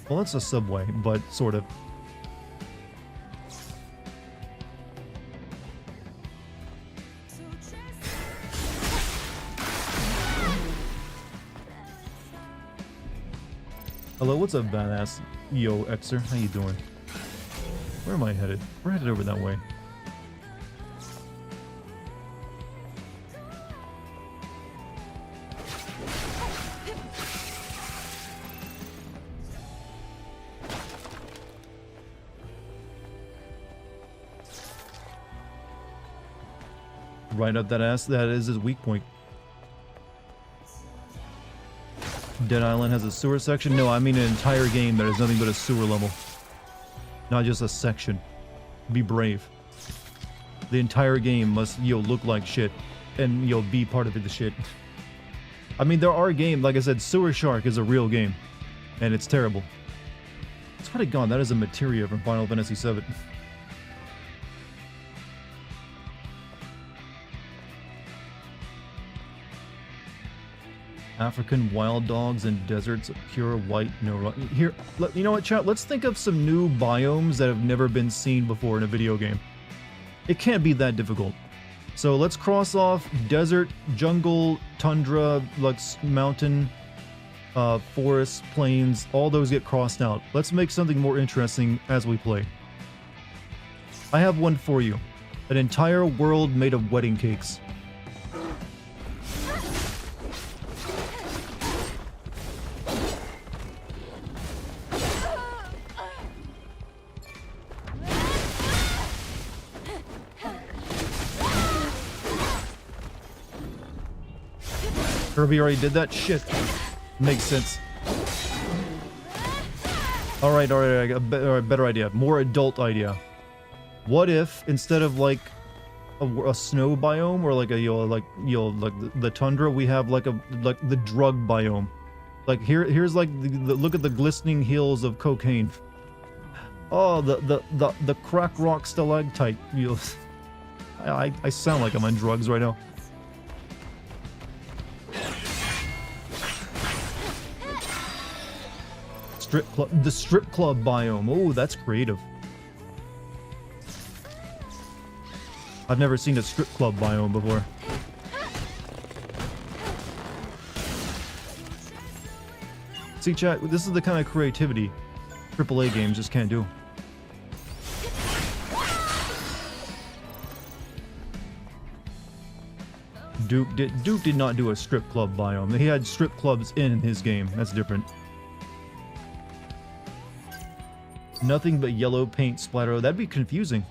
that's a subway, but sort of. Hello, what's up, badass? Yo, Xer, how you doing? Where am I headed? We're headed over that way. Right up that ass, that is his weak point. Dead Island has a sewer section? No, I mean an entire game that is nothing but a sewer level. Not just a section. Be brave. The entire game must, you know, look like shit. And, you know, be part of it, the shit. I mean, there are games, like I said, Sewer Shark is a real game. And it's terrible. Swear to God, that is a materia from Final Fantasy VII. African wild dogs and deserts of pure white no. Here, you know what, chat? Let's think of some new biomes that have never been seen before in a video game. It can't be that difficult. So let's cross off desert, jungle, tundra, mountain, forest, plains. All those get crossed out. Let's make something more interesting as we play. I have one for you. An entire world made of wedding cakes. Kirby already did that? Shit. Makes sense. Alright, I got a better idea. More adult idea. What if, instead of like a snow biome or like a, like the tundra, we have like the drug biome. Like here's like the look at the glistening hills of cocaine. Oh, the crack rock stalactite. I sound like I'm on drugs right now. The strip club biome. Oh, that's creative. I've never seen a strip club biome before. See, chat, this is the kind of creativity AAA games just can't do. Duke did not do a strip club biome. He had strip clubs in his game. That's different. Nothing but yellow paint splatter. That'd be confusing.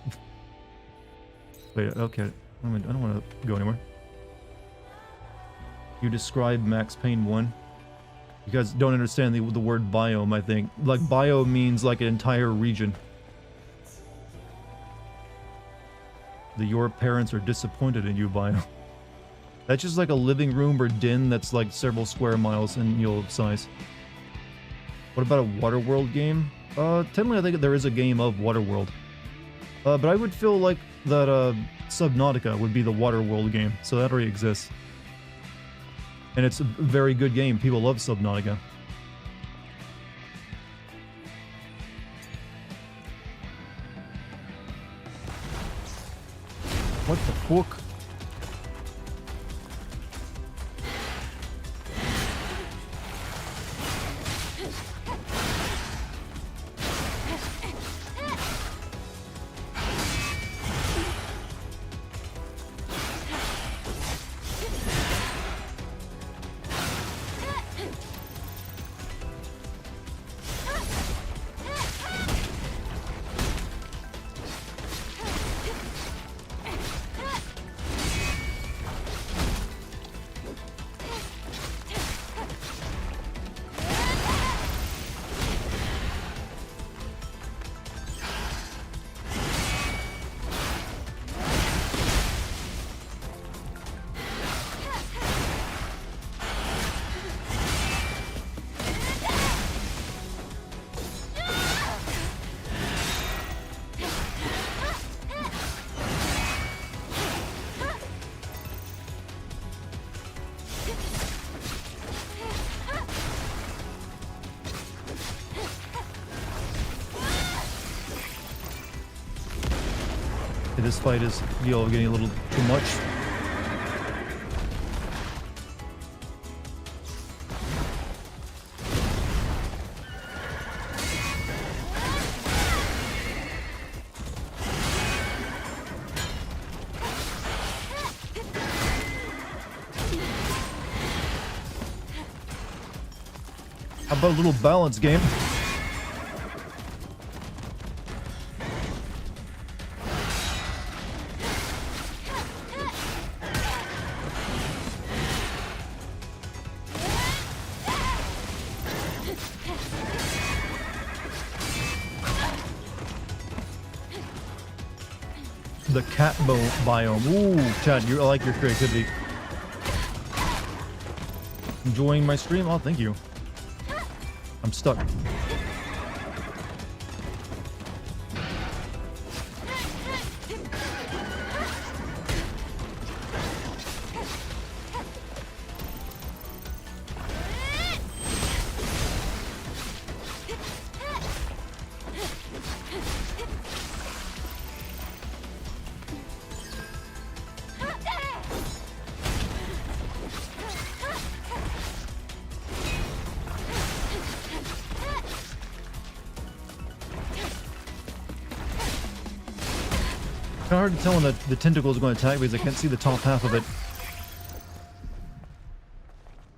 Wait, okay. I don't want to go anywhere. You describe Max Payne 1. You guys don't understand the word biome, I think. Like, bio means like an entire region. Your parents are disappointed in you biome. That's just like a living room or den that's like several square miles in size. What about a Waterworld game? Technically I think there is a game of Waterworld. But I would feel like that Subnautica would be the Waterworld game, so that already exists. And it's a very good game. People love Subnautica. What the fuck? This fight is, getting a little too much. How about a little balance game? The cat biome. Ooh, Chad, I like your creativity. Enjoying my stream? Oh, thank you. I'm stuck. It's hard to tell when the tentacle is going to attack because I can't see the top half of it.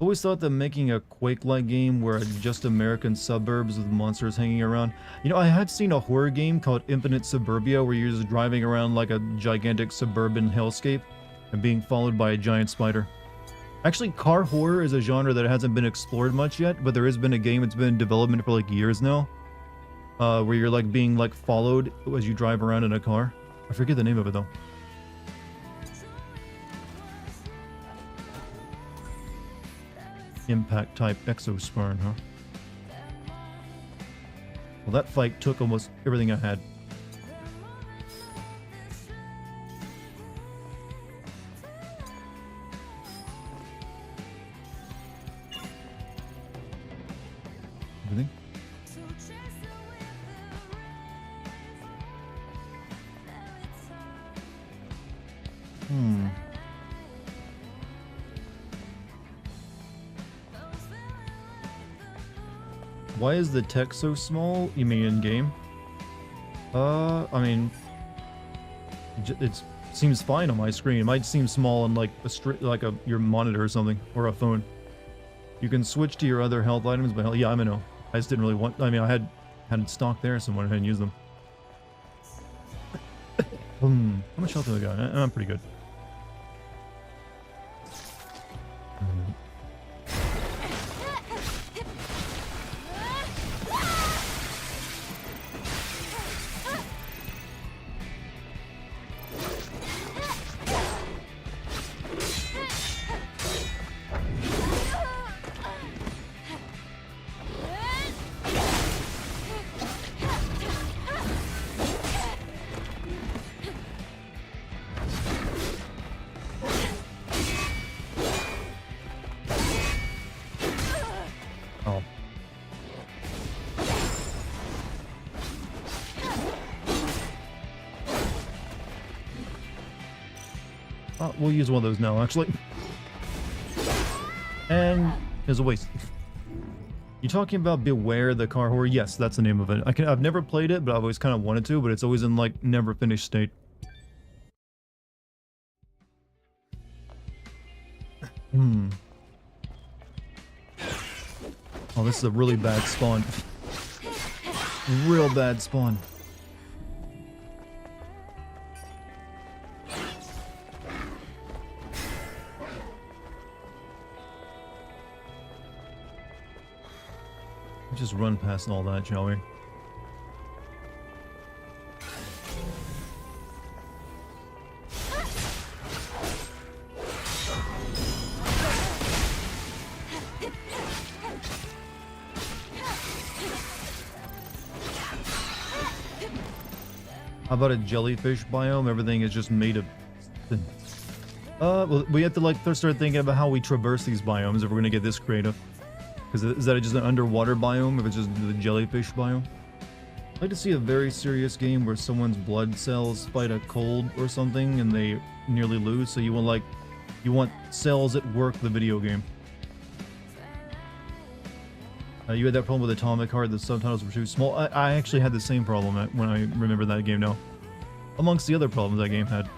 Always thought that making a Quake-like game where just American suburbs with monsters hanging around. You know, I had seen a horror game called Infinite Suburbia where you're just driving around like a gigantic suburban hellscape and being followed by a giant spider. Actually, car horror is a genre that hasn't been explored much yet, but there has been a game that's been in development for like years now, where you're like being like followed as you drive around in a car. I forget the name of it though. Impact type exospine, huh? Well, that fight took almost everything I had. Everything? Why is the text so small? You mean in game? I mean, it seems fine on my screen. It might seem small on like your monitor or something, or a phone. You can switch to your other health items, but yeah, I know. I just didn't really want. I mean, I had it stock there, so I went ahead and used them. How much health do I got? I'm pretty good. We'll use one of those now, actually. And there's a waste. You talking about Beware the Car Horror? Yes, that's the name of it. I've never played it, but I've always kind of wanted to, but it's always in like never finished state. Oh, this is a really bad spawn. Real bad spawn. Let's just run past all that, shall we? How about a jellyfish biome? Everything is just made of... well, we have to like start thinking about how we traverse these biomes if we're gonna get this creative. Because is that just an underwater biome if it's just the jellyfish biome? I'd like to see a very serious game where someone's blood cells fight a cold or something and they nearly lose. So you want cells that work the video game. You had that problem with Atomic Heart, the subtitles were too small. I actually had the same problem when I remember that game now. Amongst the other problems that game had.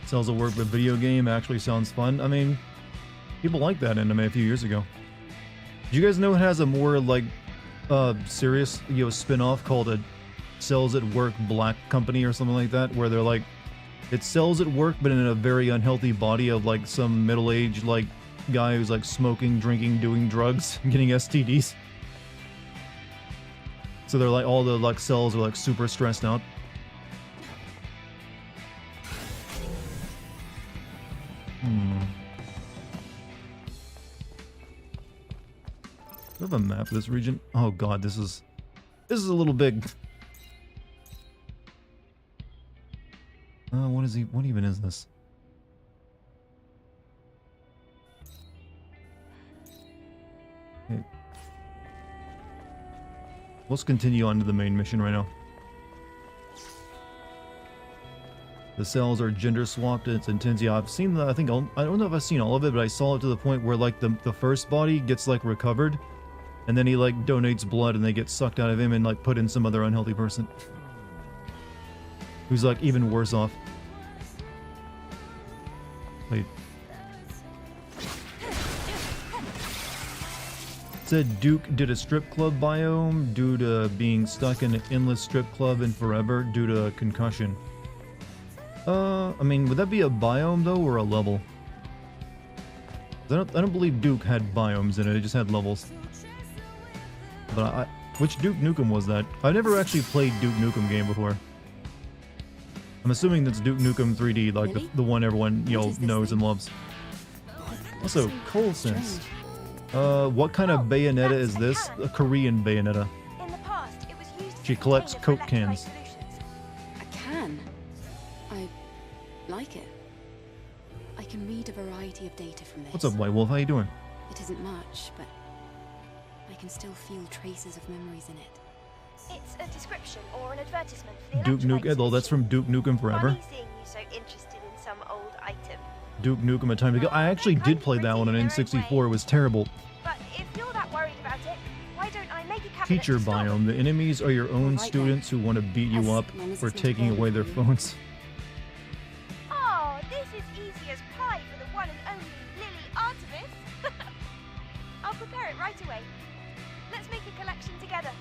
Cells that work with video game actually sounds fun. I mean, people like that anime a few years ago. Do you guys know it has a more like serious spin-off called a Cells at Work Black Company or something like that, where they're like, it's cells at work but in a very unhealthy body of like some middle-aged like guy who's like smoking, drinking, doing drugs, getting STDs. So they're like, all the like cells are like super stressed out. Do I have a map of this region? Oh god, this is a little big. What even is this? Okay. Let's continue on to the main mission right now. The cells are gender swapped and it's intense. Yeah, I've seen I don't know if I've seen all of it, but I saw it to the point where like the first body gets like recovered. And then he like donates blood and they get sucked out of him and like put in some other unhealthy person. Who's like even worse off. Wait. It said Duke did a strip club biome due to being stuck in an endless strip club and forever due to a concussion. I mean, would that be a biome though or a level? I don't believe Duke had biomes in it, it just had levels. But which Duke Nukem was that? I've never actually played Duke Nukem game before. I'm assuming that's Duke Nukem 3D, like the one everyone knows and loves. Also, Coal Sense. What kind of bayonetta is this? A Korean bayonetta. In the past, it was used She collects Coke cans. A can? I like it. I can read a variety of data from this. What's up, White Wolf? How you doing? It isn't much, but I can still feel traces of memories in it. It's a description or an advertisement for the Duke Nukem. Oh, that's from Duke Nukem Forever. Funny seeing you so interested in some old item. Duke Nukem a time ago. I actually did play that one on N64. It was terrible. But if you're that worried about it, why don't I make a cabinet Teacher to stop? biome. The enemies are your own students who want to beat you up for taking away their phones. Oh, this is easy as pie for the one and only Lily Artemis. I'll prepare it right away. Let's make a collection together.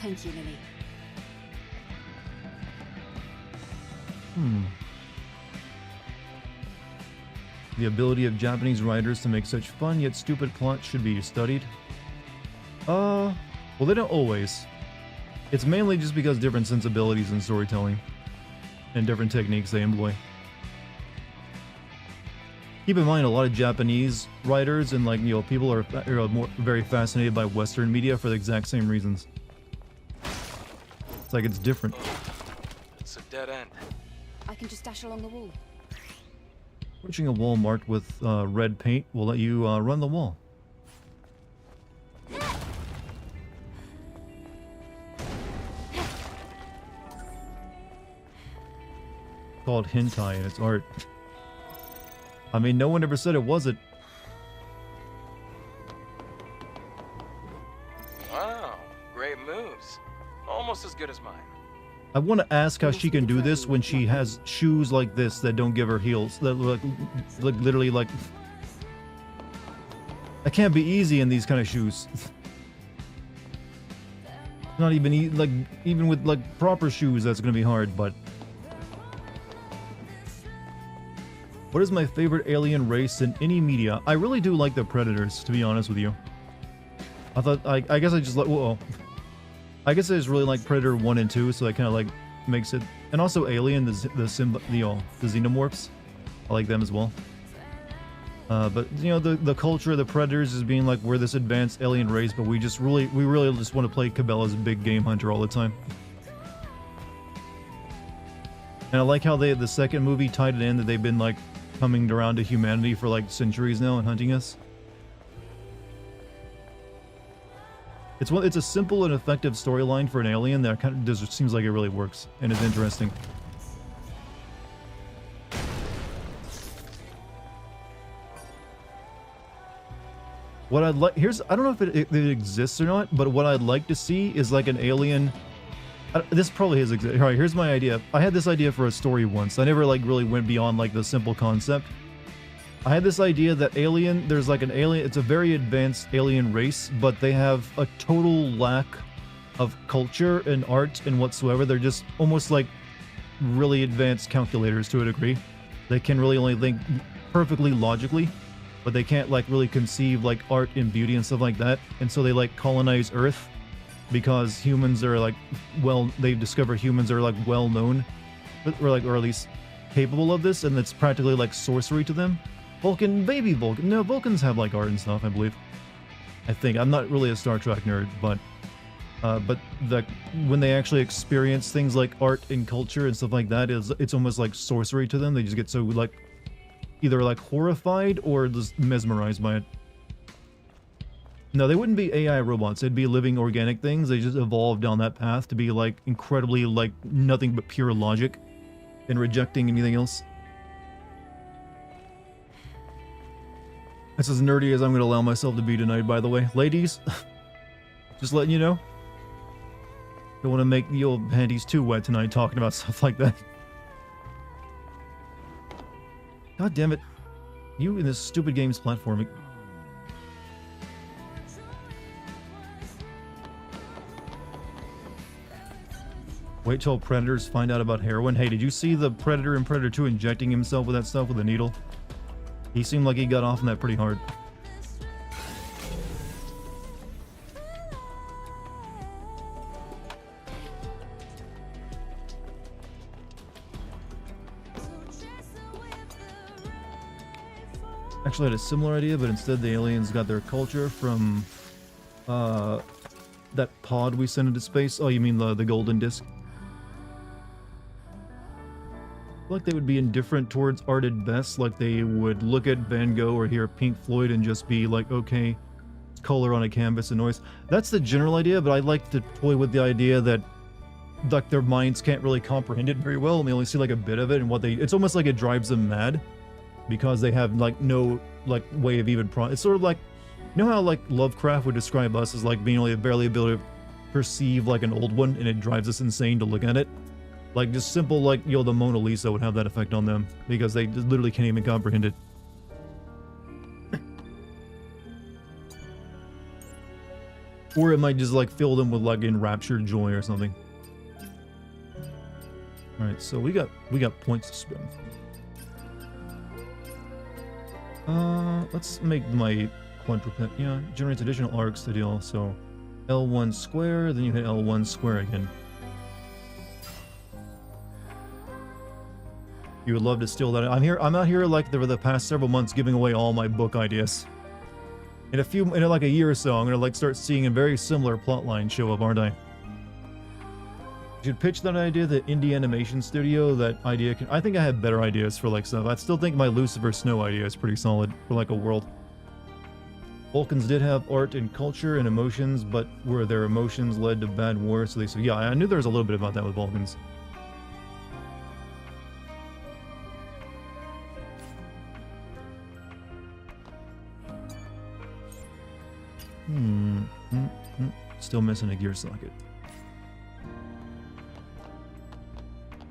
Thank you, Lily. The ability of Japanese writers to make such fun yet stupid plots should be studied. Well, they don't always. It's mainly just because different sensibilities in storytelling and different techniques they employ. Keep in mind, a lot of Japanese writers and like, you know, people are very fascinated by Western media for the exact same reasons. It's like it's different. It's a dead end. I can just dash along the wall. Approaching a wall marked with red paint will let you run the wall. Called hentai and it's art. I mean, no one ever said it wasn't. Wow, great moves. Almost as good as mine. I want to ask how she can do this when she has shoes like this that don't give her heels. That look literally like... That can't be easy in these kind of shoes. Not even like even with like proper shoes, that's gonna be hard. But what is my favorite alien race in any media? I really do like the Predators, to be honest with you. I guess I just like, whoa. I guess I just really like Predator 1 and 2, so that kind of like makes it, and also Alien, the Xenomorphs. I like them as well. But you know, the culture of the Predators is being like, we're this advanced alien race, but we really just want to play Cabela's big game hunter all the time. And I like how the second movie tied it in that they've been like coming around to humanity for like centuries now and hunting us. It's a simple and effective storyline for an alien that kind of just seems like it really works and is interesting. What I'd like, I don't know if it exists or not, but what I'd like to see is like an alien. This probably is. All right, here's my idea. I had this idea for a story once. I never like really went beyond like the simple concept. I had this idea that there's like an alien, it's a very advanced alien race, but they have a total lack of culture and art and whatsoever. They're just almost like really advanced calculators to a degree. They can really only think perfectly logically, but they can't like really conceive like art and beauty and stuff like that. And so they like colonize Earth because humans are like, well, they discover humans are like well known, or at least capable of this, and it's practically like sorcery to them. Baby Vulcan. No, Vulcans have like art and stuff, I believe. I think. I'm not really a Star Trek nerd, but when they actually experience things like art and culture and stuff like that, it's almost like sorcery to them. They just get so like either like horrified or just mesmerized by it. No, they wouldn't be AI robots. They'd be living organic things. They just evolved down that path to be like incredibly like nothing but pure logic and rejecting anything else. That's as nerdy as I'm going to allow myself to be tonight, by the way. Ladies, just letting you know. Don't want to make the old panties too wet tonight talking about stuff like that. God damn it. You in this stupid game's platforming. Wait till predators find out about heroin. Hey, did you see the Predator in Predator 2 injecting himself with that stuff with a needle? He seemed like he got off on that pretty hard. Actually, I had a similar idea, but instead the aliens got their culture from that pod we sent into space. Oh, you mean the golden disc? Like they would be indifferent towards art at best, like they would look at Van Gogh or hear Pink Floyd and just be like, okay, it's color on a canvas and noise. That's the general idea, but I like to toy with the idea that like their minds can't really comprehend it very well and they only see like a bit of it, and it's almost like it drives them mad because they have like no like way of even it's sort of like, you know how like Lovecraft would describe us as like being only barely able to perceive like an old one, and it drives us insane to look at it. Like, just simple, like, you know, the Mona Lisa would have that effect on them, because they just literally can't even comprehend it. Or it might just, like, fill them with, like, enraptured joy or something. Alright, so we got points to spend. Let's make my quadruped. Yeah, generates additional arcs to deal. So L1 square, then you hit L1 square again. You would love to steal that. I'm out here like for the past several months giving away all my book ideas. In like a year or so, I'm gonna like start seeing a very similar plotline show up, aren't I? You should pitch that idea to indie animation studio. That idea I think I have better ideas for like stuff. I still think my Lucifer Snow idea is pretty solid for like a world. Vulcans did have art and culture and emotions, but were their emotions led to bad wars? So yeah, I knew there was a little bit about that with Vulcans. Still missing a gear socket.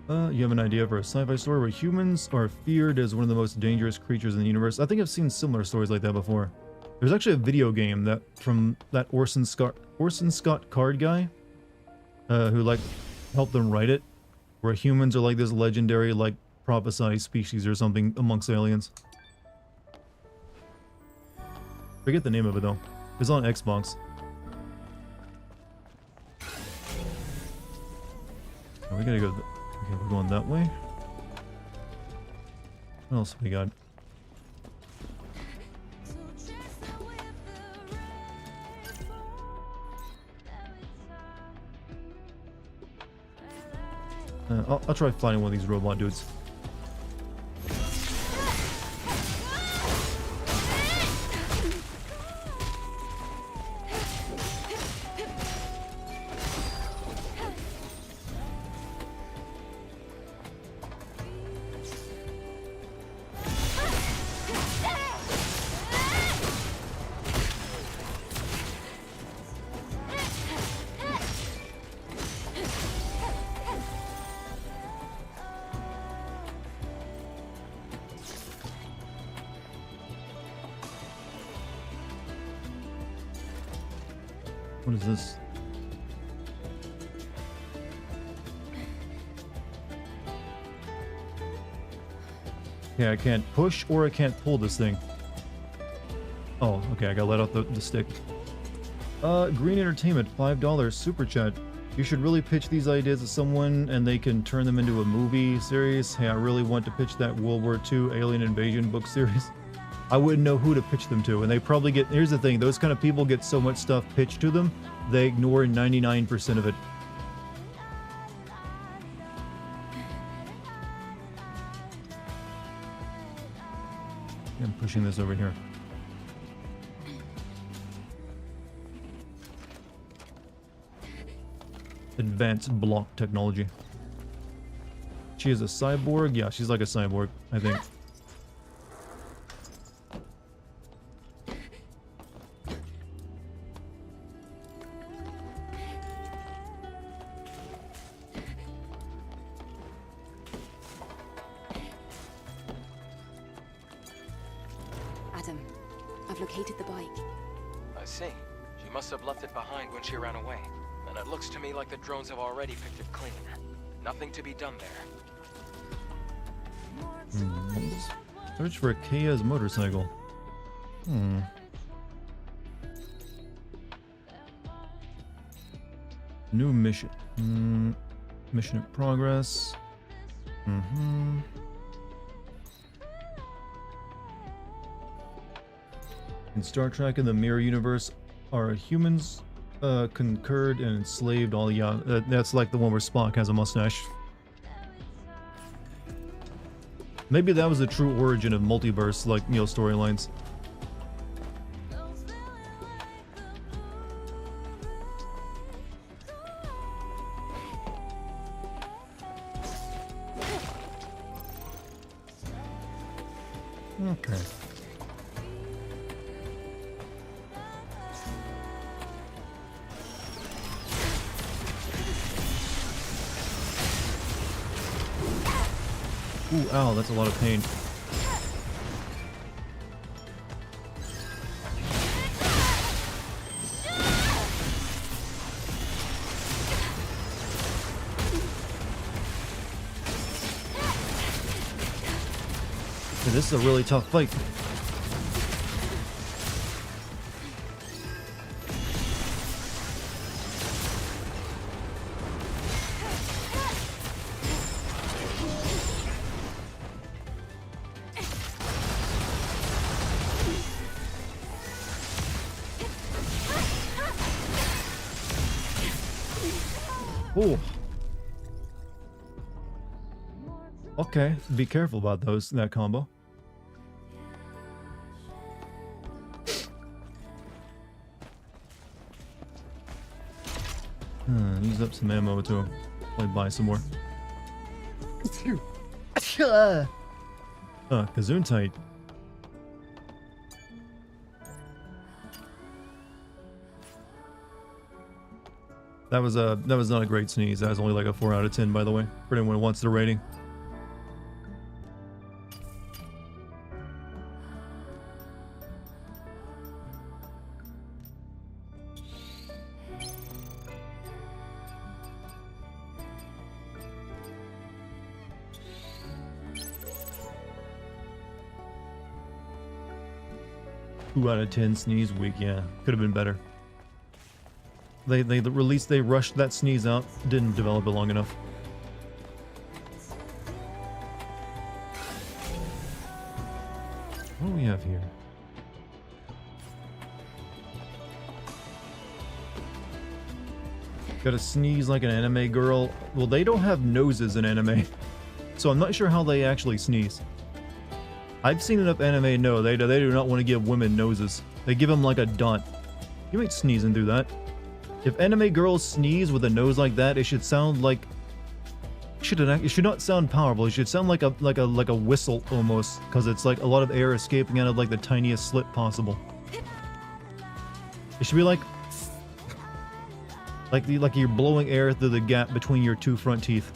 You have an idea for a sci-fi story where humans are feared as one of the most dangerous creatures in the universe? I think I've seen similar stories like that before. There's actually a video game that from that Orson Scott Card guy, who like helped them write it, where humans are like this legendary like prophesied species or something amongst aliens. Forget the name of it though. It's on Xbox. Oh, we gotta go. Okay, we're going that way. What else we got? I'll try flying one of these robot dudes. What is this? Okay, I can't push or I can't pull this thing. Oh, okay, I gotta let out the stick. Green Entertainment, $5 super chat. You should really pitch these ideas to someone and they can turn them into a movie series. Hey, I really want to pitch that World War II Alien Invasion book series. I wouldn't know who to pitch them to, and they probably get... Here's the thing, those kind of people get so much stuff pitched to them, they ignore 99% of it. I'm pushing this over here. Advanced block technology. She is a cyborg? Yeah, she's like a cyborg, I think. Adam, I've located the bike. I see. She must have left it behind when she ran away. And it looks to me like the drones have already picked it clean. Nothing to be done there. Search for Kaya's motorcycle. New mission. Mission in progress. In Star Trek in the Mirror Universe, are humans concurred and enslaved all... Yeah, that's like the one where Spock has a mustache. Maybe that was the true origin of multiverse, like, you know, storylines. Okay. Ooh, ow, that's a lot of pain. This is a really tough fight. Oh. Okay, be careful about that combo. Use up some ammo to buy some more. Gesundheit. That was not a great sneeze. That was only like a 4 out of 10, by the way, for anyone who wants the rating. Two out of 10 sneeze week, yeah. Could have been better. They rushed that sneeze out, didn't develop it long enough. What do we have here? Gotta sneeze like an anime girl. Well, they don't have noses in anime, so I'm not sure how they actually sneeze. I've seen enough anime, no, they do not want to give women noses. They give them like a dot. You ain't sneezing through that. If anime girls sneeze with a nose like that, it should sound like... It should not sound powerful, it should sound like a whistle almost, because it's like a lot of air escaping out of like the tiniest slit possible. It should be like you're blowing air through the gap between your two front teeth.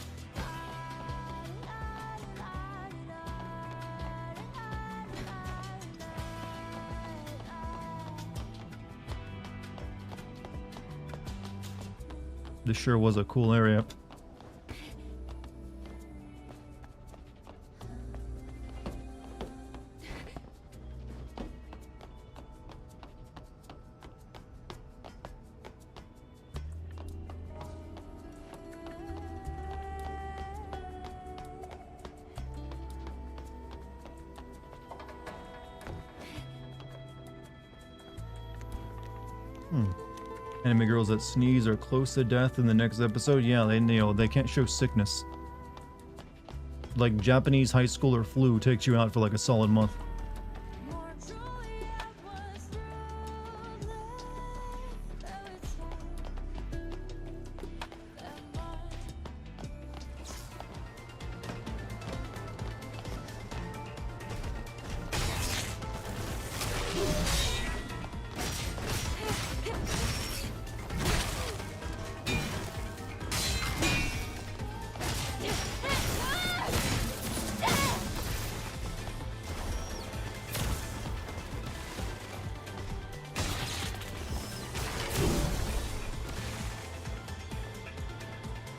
This sure was a cool area. Anime girls that sneeze are close to death in the next episode. Yeah, they can't show sickness. Like Japanese high schooler flu takes you out for like a solid month.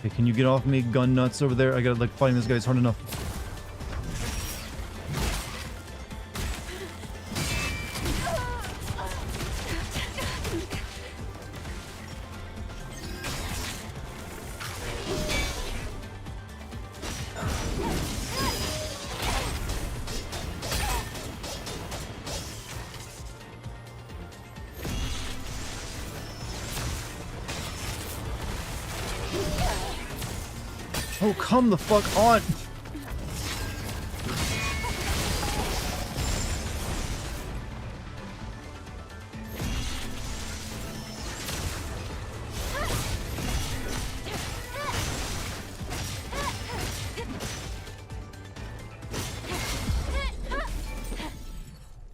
Okay, can you get off me, gun nuts over there? I gotta like find this guy's hard enough. Oh, come the fuck on!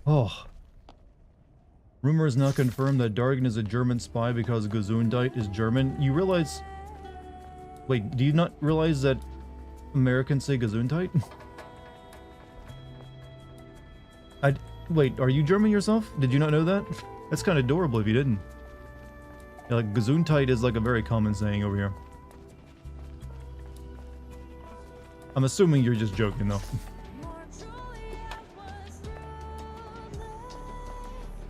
Oh. Rumor is now confirmed that Dartigan is a German spy because Gesundheit is German. You realize... Wait, do you not realize that Americans say Gesundheit? Wait, are you German yourself? Did you not know that? That's kind of adorable if you didn't. Yeah, like, Gesundheit is like a very common saying over here. I'm assuming you're just joking though.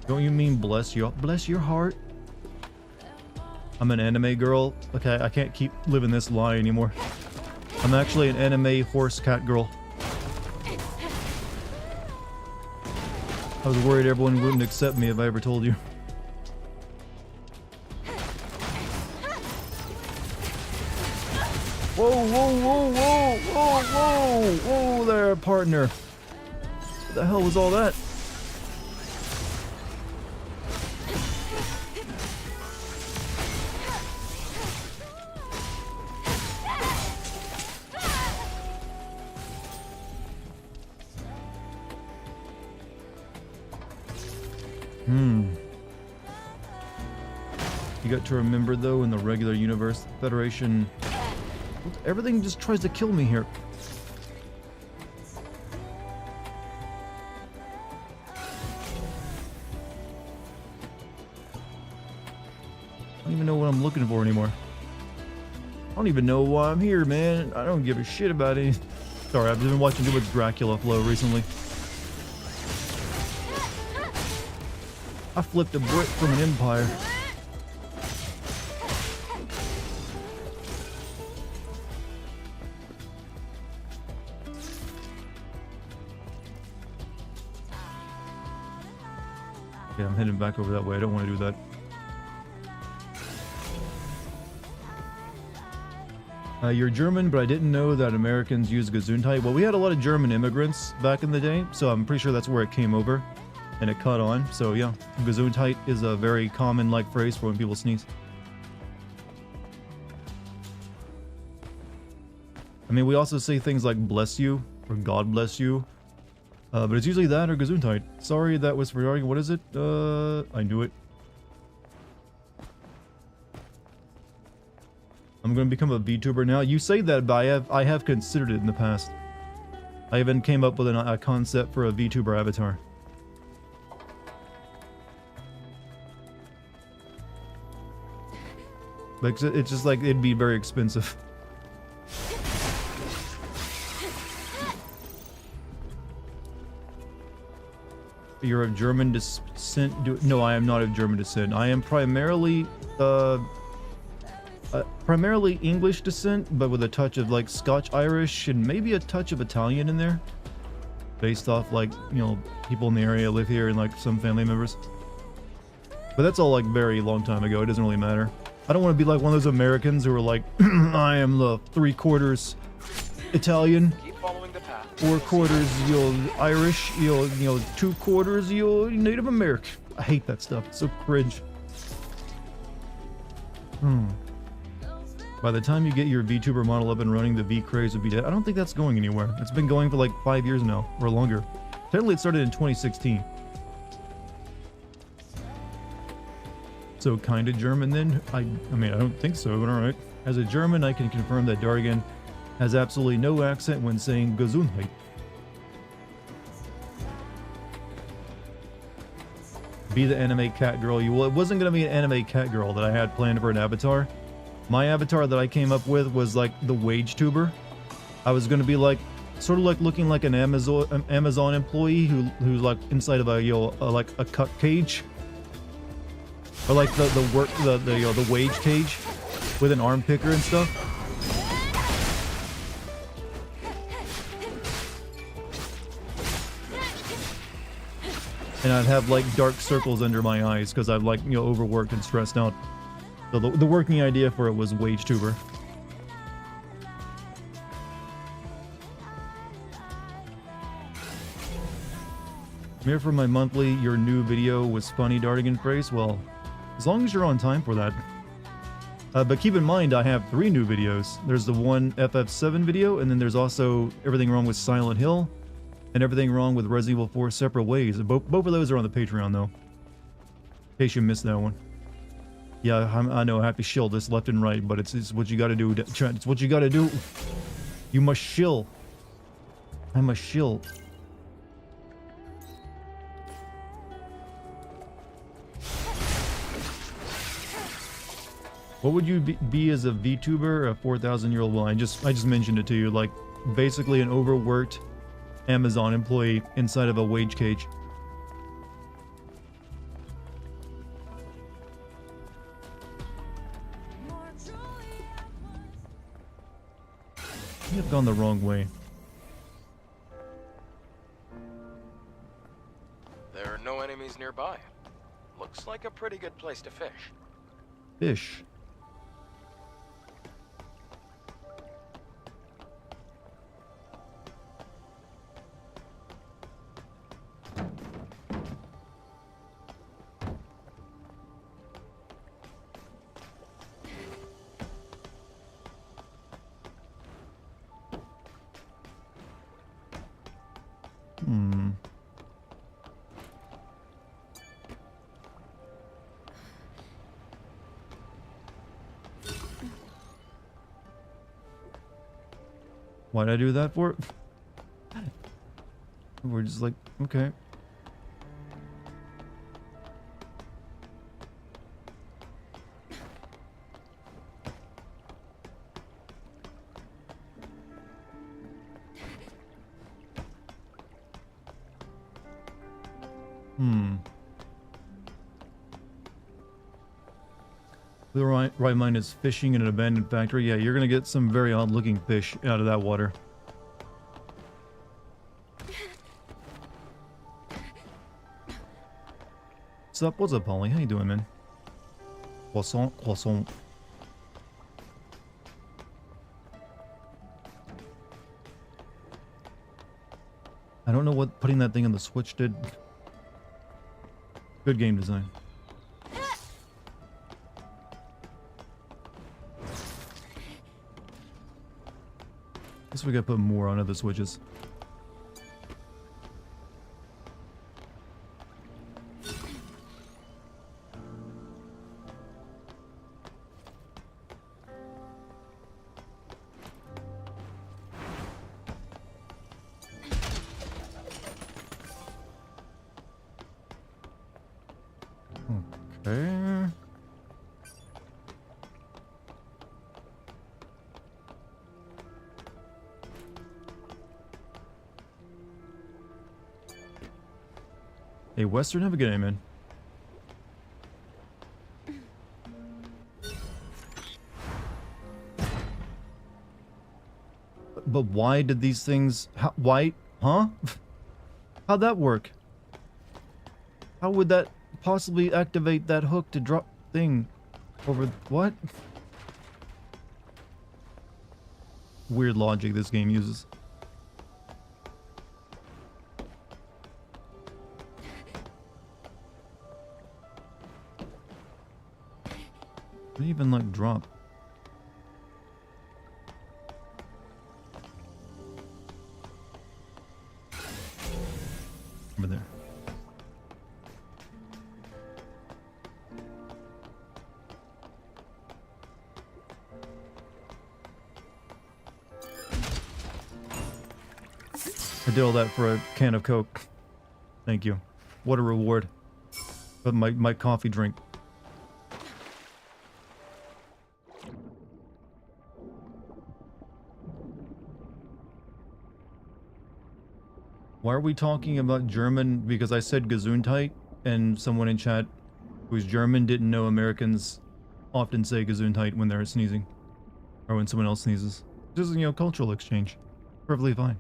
Don't you mean bless your heart? I'm an anime girl. Okay, I can't keep living this lie anymore. I'm actually an anime horse cat girl. I was worried everyone wouldn't accept me if I ever told you. Whoa, whoa, whoa, whoa, whoa, whoa, whoa there, partner. What the hell was all that? You got to remember though, in the regular universe, the Federation, everything just tries to kill me here. I don't even know what I'm looking for anymore. I don't even know why I'm here, man. I don't give a shit about it. Sorry, I've been watching too much Dracula Flow recently. I flipped a brick from an empire. Yeah, I'm heading back over that way. I don't want to do that. You're German, but I didn't know that Americans use Gesundheit. Well, we had a lot of German immigrants back in the day, so I'm pretty sure that's where it came over, and it caught on. So yeah, Gesundheit is a very common phrase for when people sneeze. I mean, we also say things like bless you or God bless you, but it's usually that or Gesundheit. Sorry, that was for Dartigan. What is it? I knew it. I'm going to become a VTuber now. You say that, but I have considered it in the past. I even came up with a concept for a VTuber avatar. Like, it's just like, it'd be very expensive. You're of German descent? No, I am not of German descent. I am primarily English descent, but with a touch of Scotch-Irish and maybe a touch of Italian in there. Based off people in the area live here and some family members. But that's all very long time ago. It doesn't really matter. I don't want to be like one of those Americans who are like, I am the 3/4 Italian, Keep following the path. 4/4 Irish, 2/4 Native American. I hate that stuff. It's so cringe. By the time you get your VTuber model up and running, the V craze would be dead. I don't think that's going anywhere. It's been going for 5 years now, or longer. Technically, it started in 2016. So kind of German then? I mean, I don't think so, but alright. As a German, I can confirm that Dartigan has absolutely no accent when saying Gesundheit. Be the anime cat girl. Well, it wasn't going to be an anime cat girl that I had planned for an avatar. My avatar that I came up with was the wage tuber. I was going to be sort of looking like an Amazon employee who's inside of a a cuck cage. Or the wage cage with an arm picker and stuff. And I'd have dark circles under my eyes because I've overworked and stressed out. So the working idea for it was wage tuber. I'm here for my monthly your new video was funny Dartigan phrase. Well, as long as you're on time for that. But keep in mind, I have 3 new videos. There's the one FF7 video, and then there's also everything wrong with Silent Hill, and everything wrong with Resident Evil 4 Separate Ways. Both of those are on the Patreon, though. In case you missed that one. Yeah, I know I have to shill this left and right, but it's what you gotta do. It's what you gotta do. You must shill. I must shill. What would you be as a VTuber, a 4,000-year-old woman? I just mentioned it to you, basically an overworked Amazon employee inside of a wage cage. You have gone the wrong way. There are no enemies nearby. Looks like a pretty good place to fish. Fish. Why'd I do that for? We're just like, okay. The right mind is fishing in an abandoned factory. Yeah, you're gonna get some very odd looking fish out of that water. What's up, Polly? How you doing, man? Croissant, croissant. I don't know what putting that thing on the Switch did. Good game design. Guess we gotta put more on other switches. Okay. Hey, Western, have a good day, man. But why did these things... why? Huh? How'd that work? How would that possibly activate that hook to drop thing over... What? Weird logic this game uses. What do you even, like, drop? Over there. I did all that for a can of Coke. Thank you. What a reward. But my coffee drink. Why are we talking about German? Because I said Gesundheit, and someone in chat who's German didn't know Americans often say Gesundheit when they're sneezing. Or when someone else sneezes. Just, you know, cultural exchange. Perfectly fine.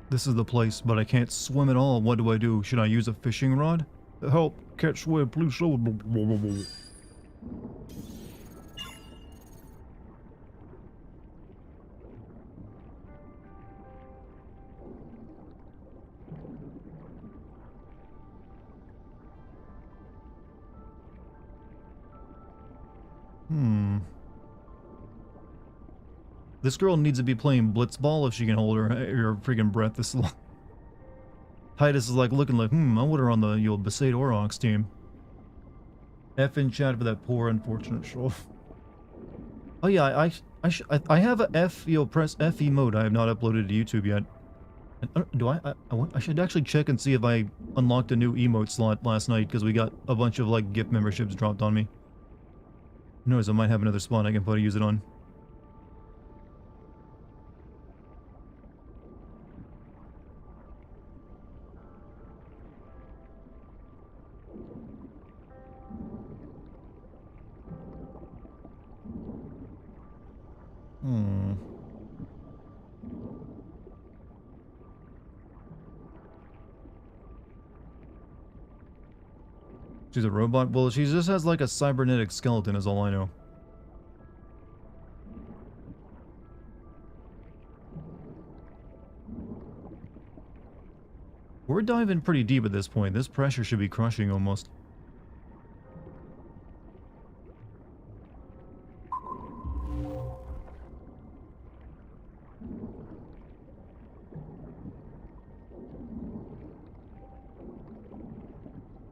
This is the place, but I can't swim at all. What do I do? Should I use a fishing rod? Help! Can't swim, please show. This girl needs to be playing blitzball if she can hold her freaking breath this long. Titus is like looking like, I want her on the old Besaid Aurochs team. F in chat for that poor unfortunate show. Oh yeah, I have a F, press F emote I have not uploaded to YouTube yet. Do I should actually check and see if I unlocked a new emote slot last night because we got a bunch of like gift memberships dropped on me. Who knows, I might have another spot I can use it on. She's a robot? Well, she just has like a cybernetic skeleton is all I know. We're diving pretty deep at this point. This pressure should be crushing almost.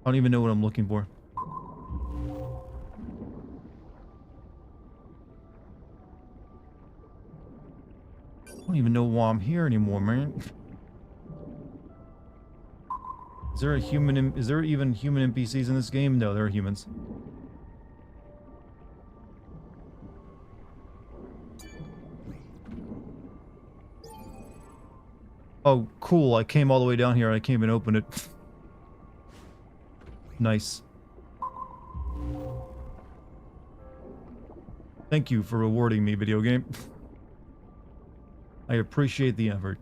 I don't even know what I'm looking for. I don't even know why I'm here anymore, man. Is there a human? Is there even human NPCs in this game? No, there are humans. Oh, cool. I came all the way down here. I can't even open it. Nice. Thank you for rewarding me, video game. I appreciate the effort.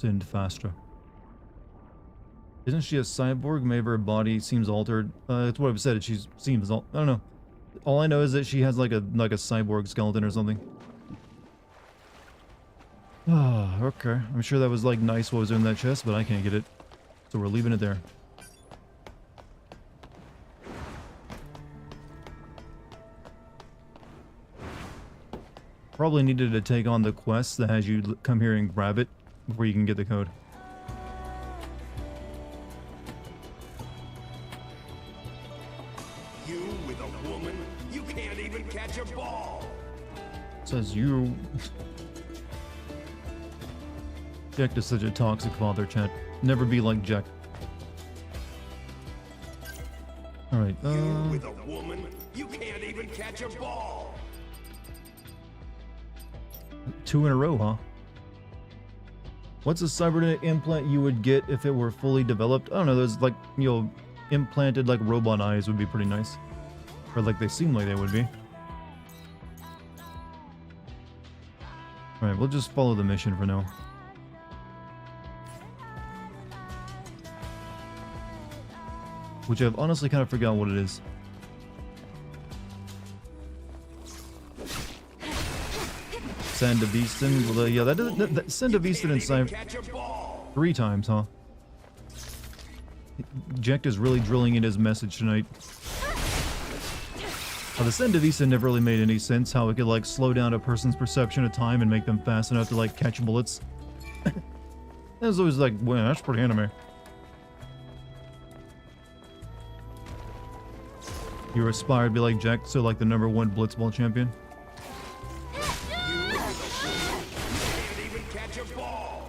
End faster. Isn't she a cyborg? Maybe her body seems altered. That's what I've said. She seems I don't know. All I know is that she has like a cyborg skeleton or something. Ah, okay. I'm sure that was like nice what was in that chest, but I can't get it. So we're leaving it there. Probably needed to take on the quest that has you come here and grab it before you can get the code. You with a woman? You can't even catch a ball. Says you. Jack is such a toxic father, chat. Never be like Jack. Alright, You with a woman? You can't even catch a ball. 2 in a row, huh? What's a cybernetic implant you would get if it were fully developed? I don't know, there's like, you know, implanted like robot eyes would be pretty nice. Or like they seem like they would be. Alright, we'll just follow the mission for now. Which I've honestly kind of forgot what it is. Sandevistan, well, yeah, that Sandevistan inside Catch a ball. 3 times, huh? Jack is really drilling in his message tonight. The Sandevistan never really made any sense, how it could like slow down a person's perception of time and make them fast enough to like catch bullets. That was always like, well, that's pretty anime. You aspire to be like Jack, so like the #1 blitzball champion. You with a woman? You can't even catch a ball.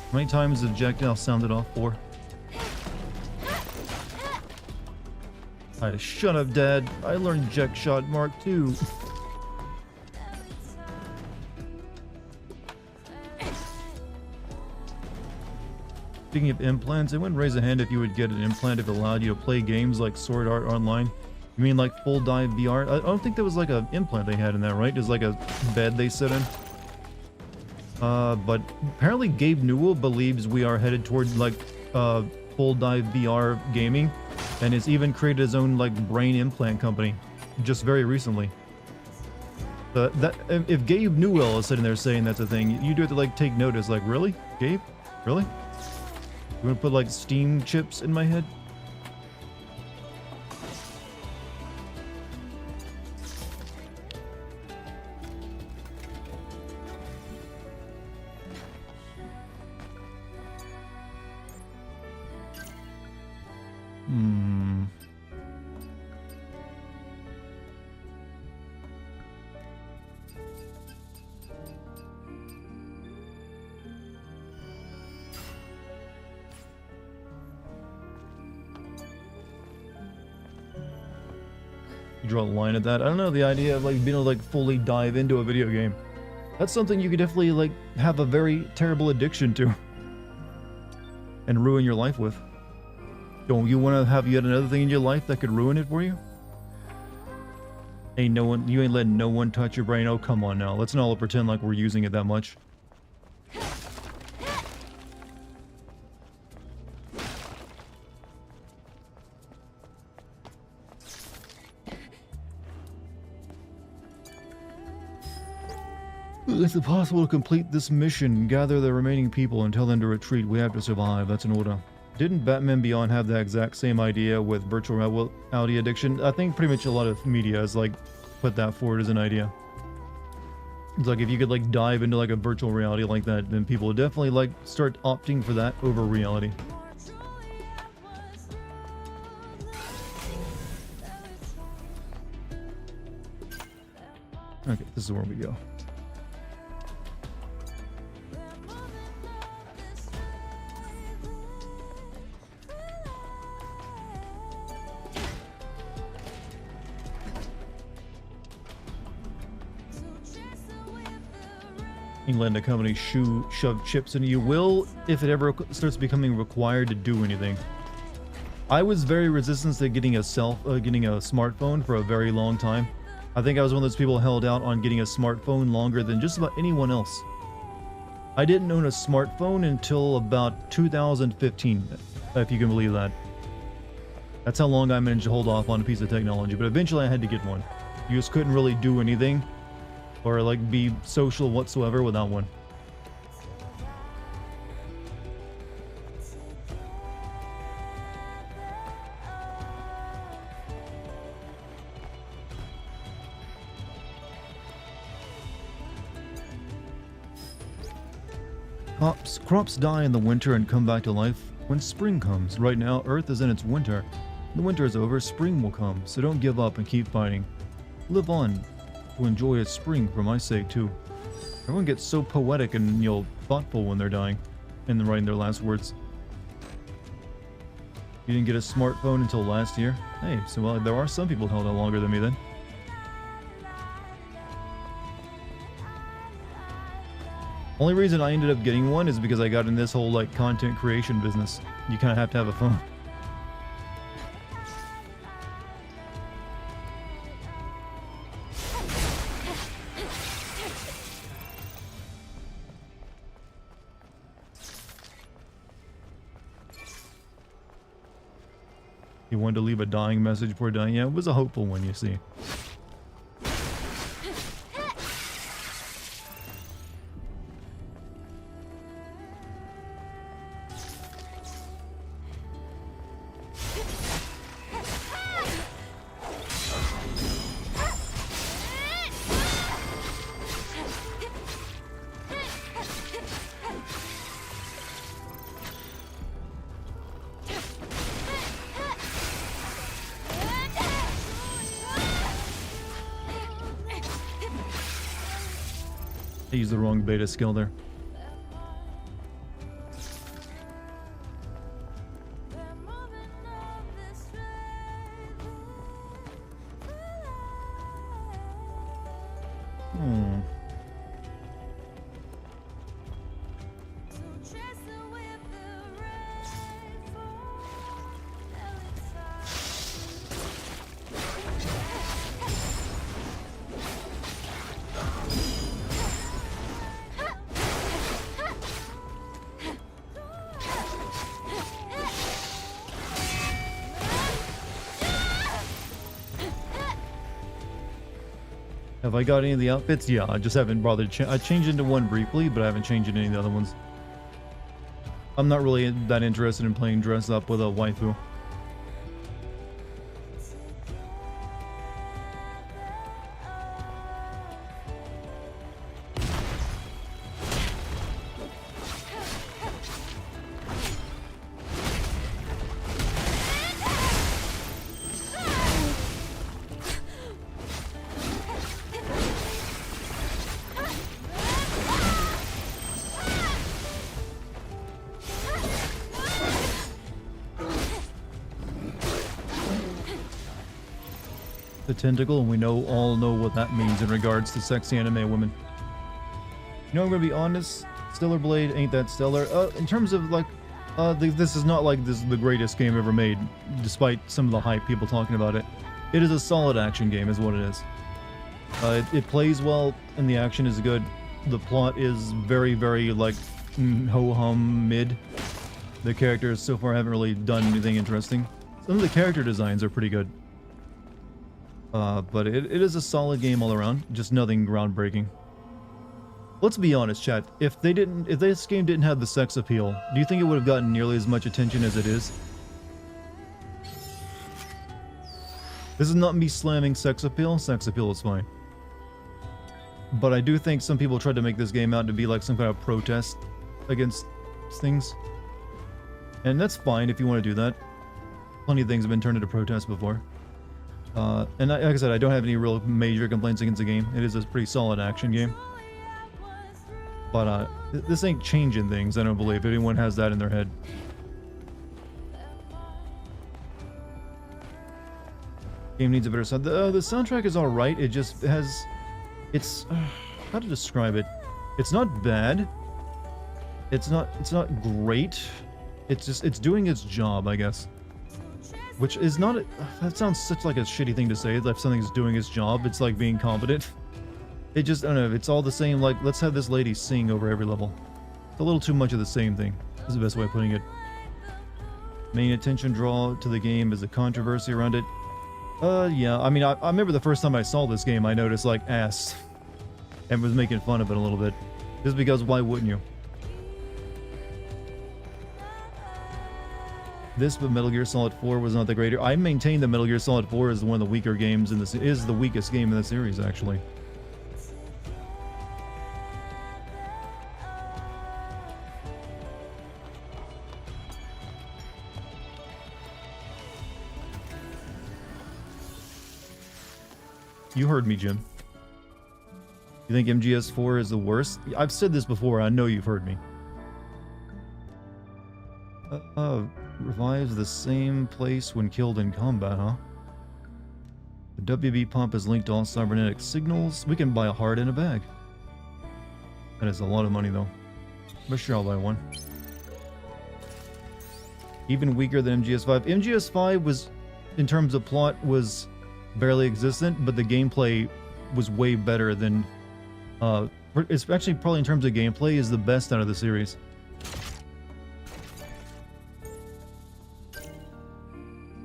How many times have Jack now sounded off for? Alright, shut up, Dad. I learned Jack Shot Mark II. Speaking of implants, anyone raise a hand if you would get an implant if it allowed you to play games like Sword Art Online? You mean like full dive VR? I don't think there was like an implant they had in that, right? There's like a bed they sit in. But apparently Gabe Newell believes we are headed toward like full dive VR gaming, and has even created his own like brain implant company just very recently. If Gabe Newell is sitting there saying that's a thing, you do have to like take notice. Like, really, Gabe? Really? You want to put like Steam chips in my head? You draw a line at that. I don't know, the idea of like being able to like fully dive into a video game. That's something you could definitely like have a very terrible addiction to. And ruin your life with. Don't you want to have yet another thing in your life that could ruin it for you? Ain't no one, you ain't letting no one touch your brain. Oh, come on now. Let's not all pretend like we're using it that much. Is it possible to complete this mission? Gather the remaining people and tell them to retreat. We have to survive. That's an order. Didn't Batman Beyond have the exact same idea with virtual reality addiction? I think pretty much a lot of media has like put that forward as an idea. It's like if you could like dive into like a virtual reality like that, then people would definitely like start opting for that over reality. Okay, this is where we go. Letting a company shove chips into you will if it ever starts becoming required to do anything. I was very resistant to getting a smartphone for a very long time. I think I was one of those people held out on getting a smartphone longer than just about anyone else. I didn't own a smartphone until about 2015, if you can believe that. That's how long I managed to hold off on a piece of technology, but eventually I had to get one. You just couldn't really do anything or like be social whatsoever without one. Crops die in the winter and come back to life when spring comes. Right now, Earth is in its winter. The winter is over, spring will come, so don't give up and keep fighting. Live on to enjoy a spring for my sake too. Everyone gets so poetic and, you know, thoughtful when they're dying and then writing their last words. You didn't get a smartphone until last year? Hey, so well, there are some people held out longer than me then. Only reason I ended up getting one is because I got in this whole like content creation business. You kind of have to have a phone. He wanted to leave a dying message before dying. Yeah, it was a hopeful one, you see. I used the wrong beta skill there. Have I got any of the outfits? Yeah, I just haven't bothered. I changed into one briefly, but I haven't changed into any of the other ones. I'm not really that interested in playing dress up with a waifu. The tentacle, and we all know what that means in regards to sexy anime women. You know, I'm gonna be honest, Stellar Blade ain't that stellar. In terms of like, this is not like this is the greatest game ever made, despite some of the hype people talking about it. It is a solid action game, is what it is. It plays well, and the action is good. The plot is very, very, like, ho-hum mid. The characters so far haven't really done anything interesting. Some of the character designs are pretty good. But it is a solid game all around, just nothing groundbreaking. Let's be honest, chat. If this game didn't have the sex appeal, do you think it would have gotten nearly as much attention as it is? This is not me slamming sex appeal. Sex appeal is fine. But I do think some people tried to make this game out to be like some kind of protest against things. And that's fine if you want to do that. Plenty of things have been turned into protests before. And like I said, I don't have any real major complaints against the game. It is a pretty solid action game. But this ain't changing things, I don't believe. If anyone has that in their head. Game needs a better sound. The soundtrack is alright. It just has... It's... how to describe it? It's not bad. It's not great. It's doing its job, I guess. Which is not... that sounds such like a shitty thing to say, that if something's doing its job, it's like being competent. It just, I don't know, it's all the same, like, let's have this lady sing over every level. It's a little too much of the same thing, is the best way of putting it. Main attention draw to the game is the controversy around it. Yeah, I mean, I remember the first time I saw this game, I noticed, like, ass. And was making fun of it a little bit. Just because, why wouldn't you? This, but Metal Gear Solid 4 was not the greater. I maintain that Metal Gear Solid 4 is one of the weaker games in this, is the weakest game in the series, actually. You heard me, Jim. You think MGS4 is the worst? I've said this before, I know you've heard me. Revives the same place when killed in combat, huh? The WB pump is linked to all cybernetic signals. We can buy a heart in a bag. That is a lot of money, though. But sure, I'll buy one. Even weaker than MGS5. MGS5 was, in terms of plot, was barely existent, but the gameplay was way better than... it's actually probably in terms of gameplay is the best out of the series.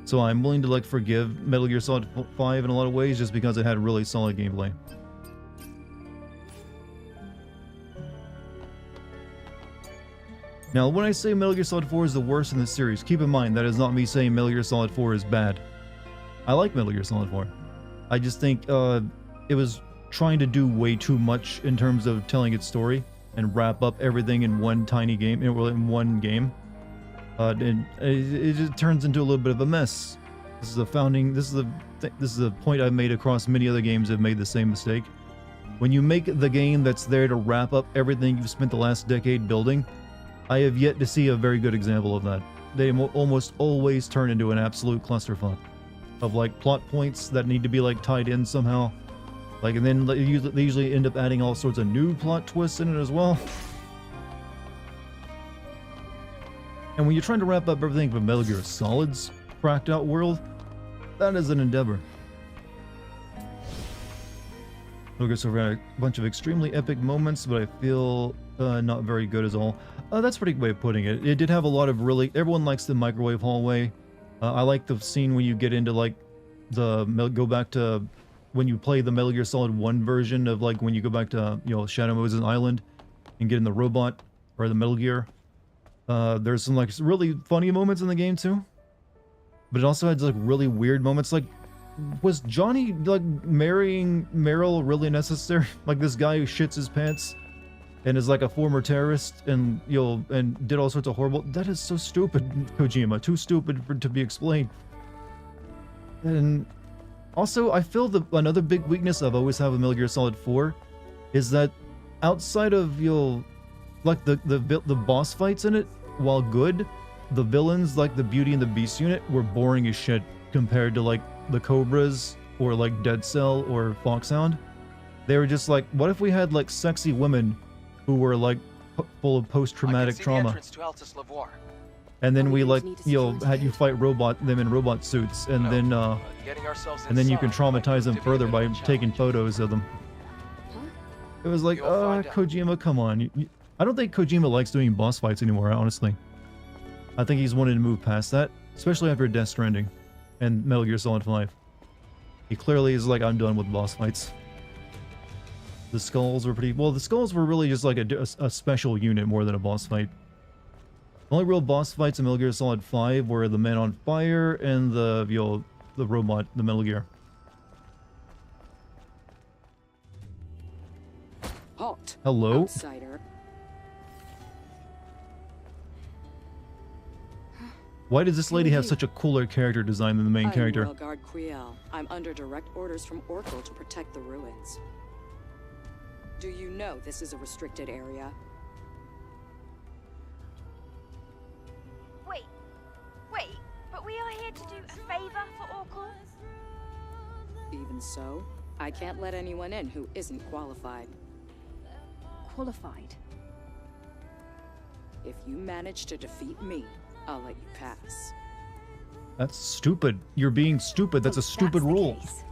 So I'm willing to like forgive Metal Gear Solid 5 in a lot of ways just because it had really solid gameplay. Now, when I say Metal Gear Solid 4 is the worst in the series, keep in mind that is not me saying Metal Gear Solid 4 is bad. I like Metal Gear Solid 4. I just think it was trying to do way too much in terms of telling its story and wrap up everything in one tiny game, in one game. And it just turns into a little bit of a mess. This is the point I've made across many other games that have made the same mistake. When you make the game that's there to wrap up everything you've spent the last decade building, I have yet to see a very good example of that. They almost always turn into an absolute clusterfuck of like plot points that need to be like tied in somehow. Like, and then they usually end up adding all sorts of new plot twists in it as well. And when you're trying to wrap up everything from Metal Gear Solid's cracked out world, that is an endeavor. Metal Gear Solid had a bunch of extremely epic moments, but I feel not very good as all. That's a pretty good way of putting it. It did have a lot of really... Everyone likes the microwave hallway. I like the scene when you get into like go back to when you play the Metal Gear Solid 1 version of like when you go back to, you know, Shadow Moses Island and get in the robot or the Metal Gear. There's some like really funny moments in the game too, but it also had like really weird moments. Like, was Johnny like marrying Meryl really necessary? Like this guy who shits his pants and is like a former terrorist and, you know, and did all sorts of horrible... That is so stupid, Kojima. Too stupid to be explained. And also, I feel that another big weakness I've always had with Metal Gear Solid 4 is that outside of, you know, like the boss fights in it, while good, the villains like the Beauty and the Beast unit were boring as shit compared to like the Cobras or like Dead Cell or Foxhound. They were just like, what if we had like sexy women who were like full of post-traumatic trauma? And then Are we going like, to need to you know, secure had you it? fight them in robot suits, and No, then getting ourselves and then you can inside might traumatize prove them to be a further bit by of a taking challenge. photos of them. Huh? It was like, You'll find out. Kojima, come on. I don't think Kojima likes doing boss fights anymore, honestly. I think he's wanted to move past that, especially after Death Stranding and Metal Gear Solid 5. He clearly is like, I'm done with boss fights. The skulls were pretty... Well, the skulls were really just like a special unit more than a boss fight. The only real boss fights in Metal Gear Solid 5 were the Men on Fire and the, you know, the robot, the Metal Gear. Halt. Hello? Outsider. Why does this Who lady are have you? such a cooler character design than the main I'm character? Royal Guard Kriel. I'm under direct orders from Oracle to protect the ruins. Do you know this is a restricted area? Wait, but we are here to do a favor for Oracle? Even so, I can't let anyone in who isn't qualified. Qualified. If you manage to defeat me, I'll let you pass. That's stupid. You're being stupid. That's a stupid That's the rule. case.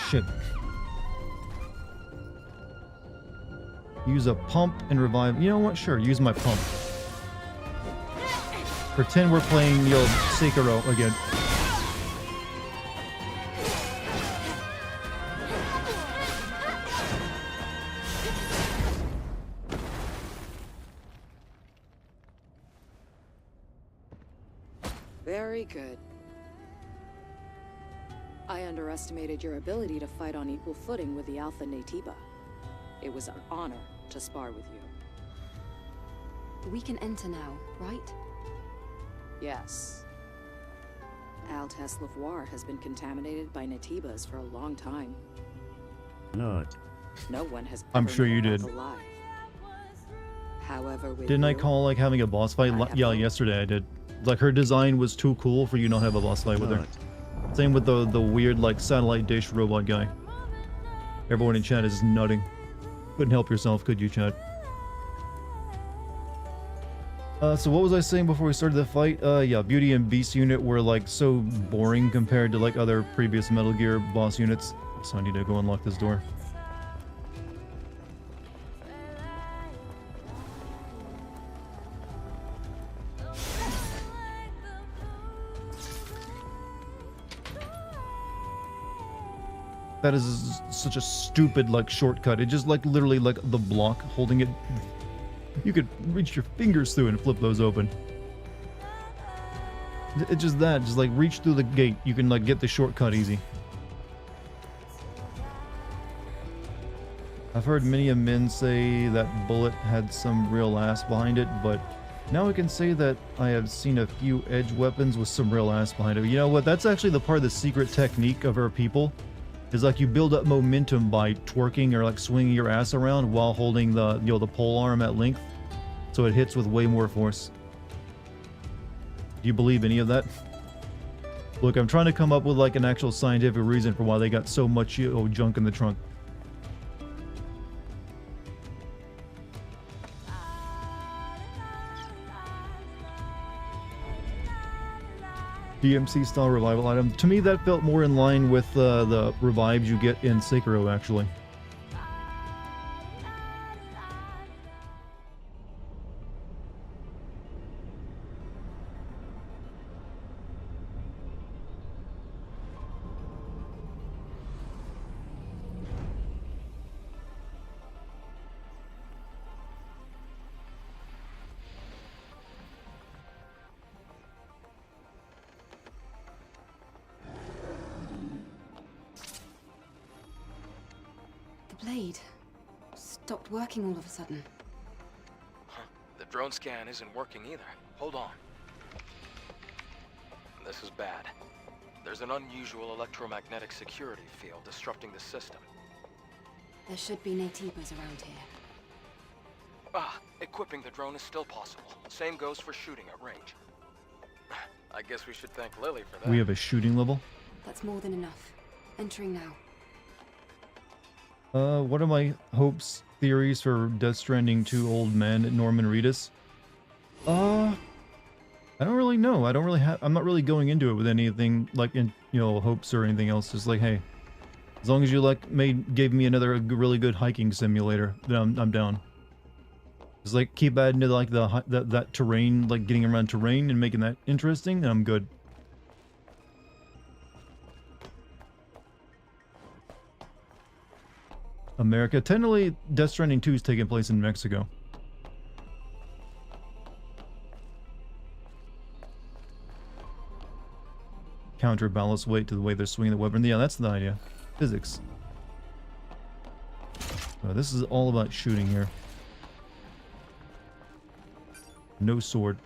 Shit. Use a pump and revive. You know what? Sure, use my pump. Pretend we're playing, you know, Sekiro again. Very good. I underestimated your ability to fight on equal footing with the Alpha Natiba. It was an honor to spar with you. We can enter now, right? Yes. Altas Lavoir has been contaminated by Natibas for a long time. Not. No one has I'm ever sure made you it out did. alive. However, with Didn't I you, call like having a boss fight? I have Yeah, hope. yesterday I did. Like her design was too cool for you not to have a boss fight with her. Not. Same with the weird like satellite dish robot guy. Everyone in chat is nutting. Couldn't help yourself, could you, chat? So what was I saying before we started the fight? Yeah, Beauty and Beast unit were like so boring compared to like other previous Metal Gear boss units. So I need to go unlock this door. That is such a stupid like shortcut. It just like literally like the block holding it. You could reach your fingers through and flip those open. It's just that, just like reach through the gate. You can like get the shortcut easy. I've heard many a men say that bullet had some real ass behind it, but now I can say that I have seen a few edge weapons with some real ass behind it. You know what? That's actually the part of the secret technique of our people. Is like you build up momentum by twerking or like swinging your ass around while holding the, you know, the pole arm at length, so it hits with way more force. Do you believe any of that? Look, I'm trying to come up with like an actual scientific reason for why they got so much, you know, junk in the trunk. DMC style revival item. To me, that felt more in line with the revives you get in Sekiro, actually. The blade stopped working all of a sudden. Huh. The drone scan isn't working either. Hold on. This is bad. There's an unusual electromagnetic security field disrupting the system. There should be Natibas around here. Ah, equipping the drone is still possible. Same goes for shooting at range. I guess we should thank Lily for that. We have a shooting level. That's more than enough. Entering now. What are my hopes, theories for Death Stranding 2 Old Man at Norman Reedus? I don't really know. I don't really have. I'm not really going into it with anything like hopes or anything else. Just like, hey, as long as you gave me another really good hiking simulator, then I'm down. Just like keep adding to like that terrain, like getting around terrain and making that interesting, and I'm good. America. Technically, Death Stranding 2 is taking place in Mexico. Counterbalance weight to the way they're swinging the weapon. Yeah, that's the idea. Physics. This is all about shooting here. No sword.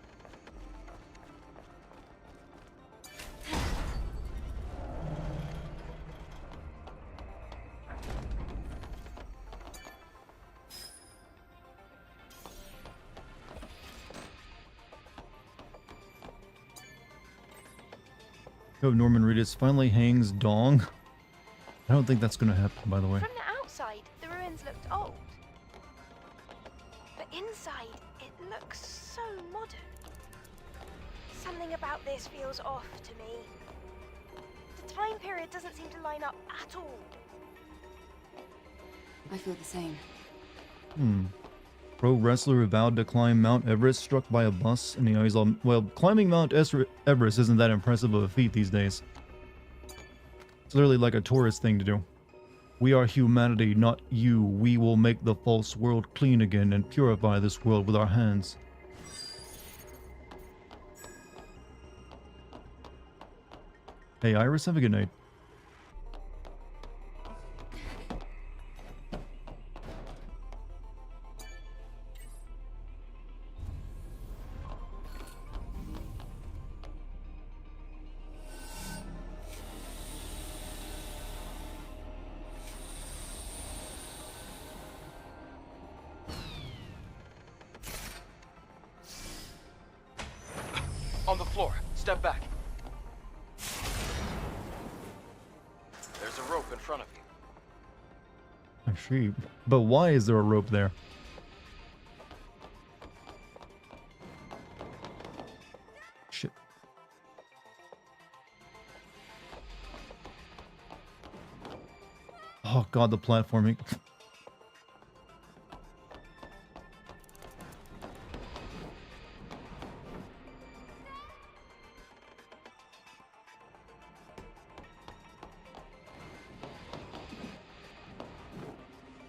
Oh, Norman Reedus finally hangs dong. I don't think that's going to happen, by the way. From the outside, the ruins looked old. But inside, it looks so modern. Something about this feels off to me. The time period doesn't seem to line up at all. I feel the same. Pro wrestler who vowed to climb Mount Everest struck by a bus in the eyes. Well, climbing Mount Everest isn't that impressive of a feat these days. It's literally like a tourist thing to do. We are humanity, not you. We will make the false world clean again and purify this world with our hands. Hey Iris, have a good night. On the floor. Step back. There's a rope in front of you. Actually, but why is there a rope there? Shit. Oh god, the platforming.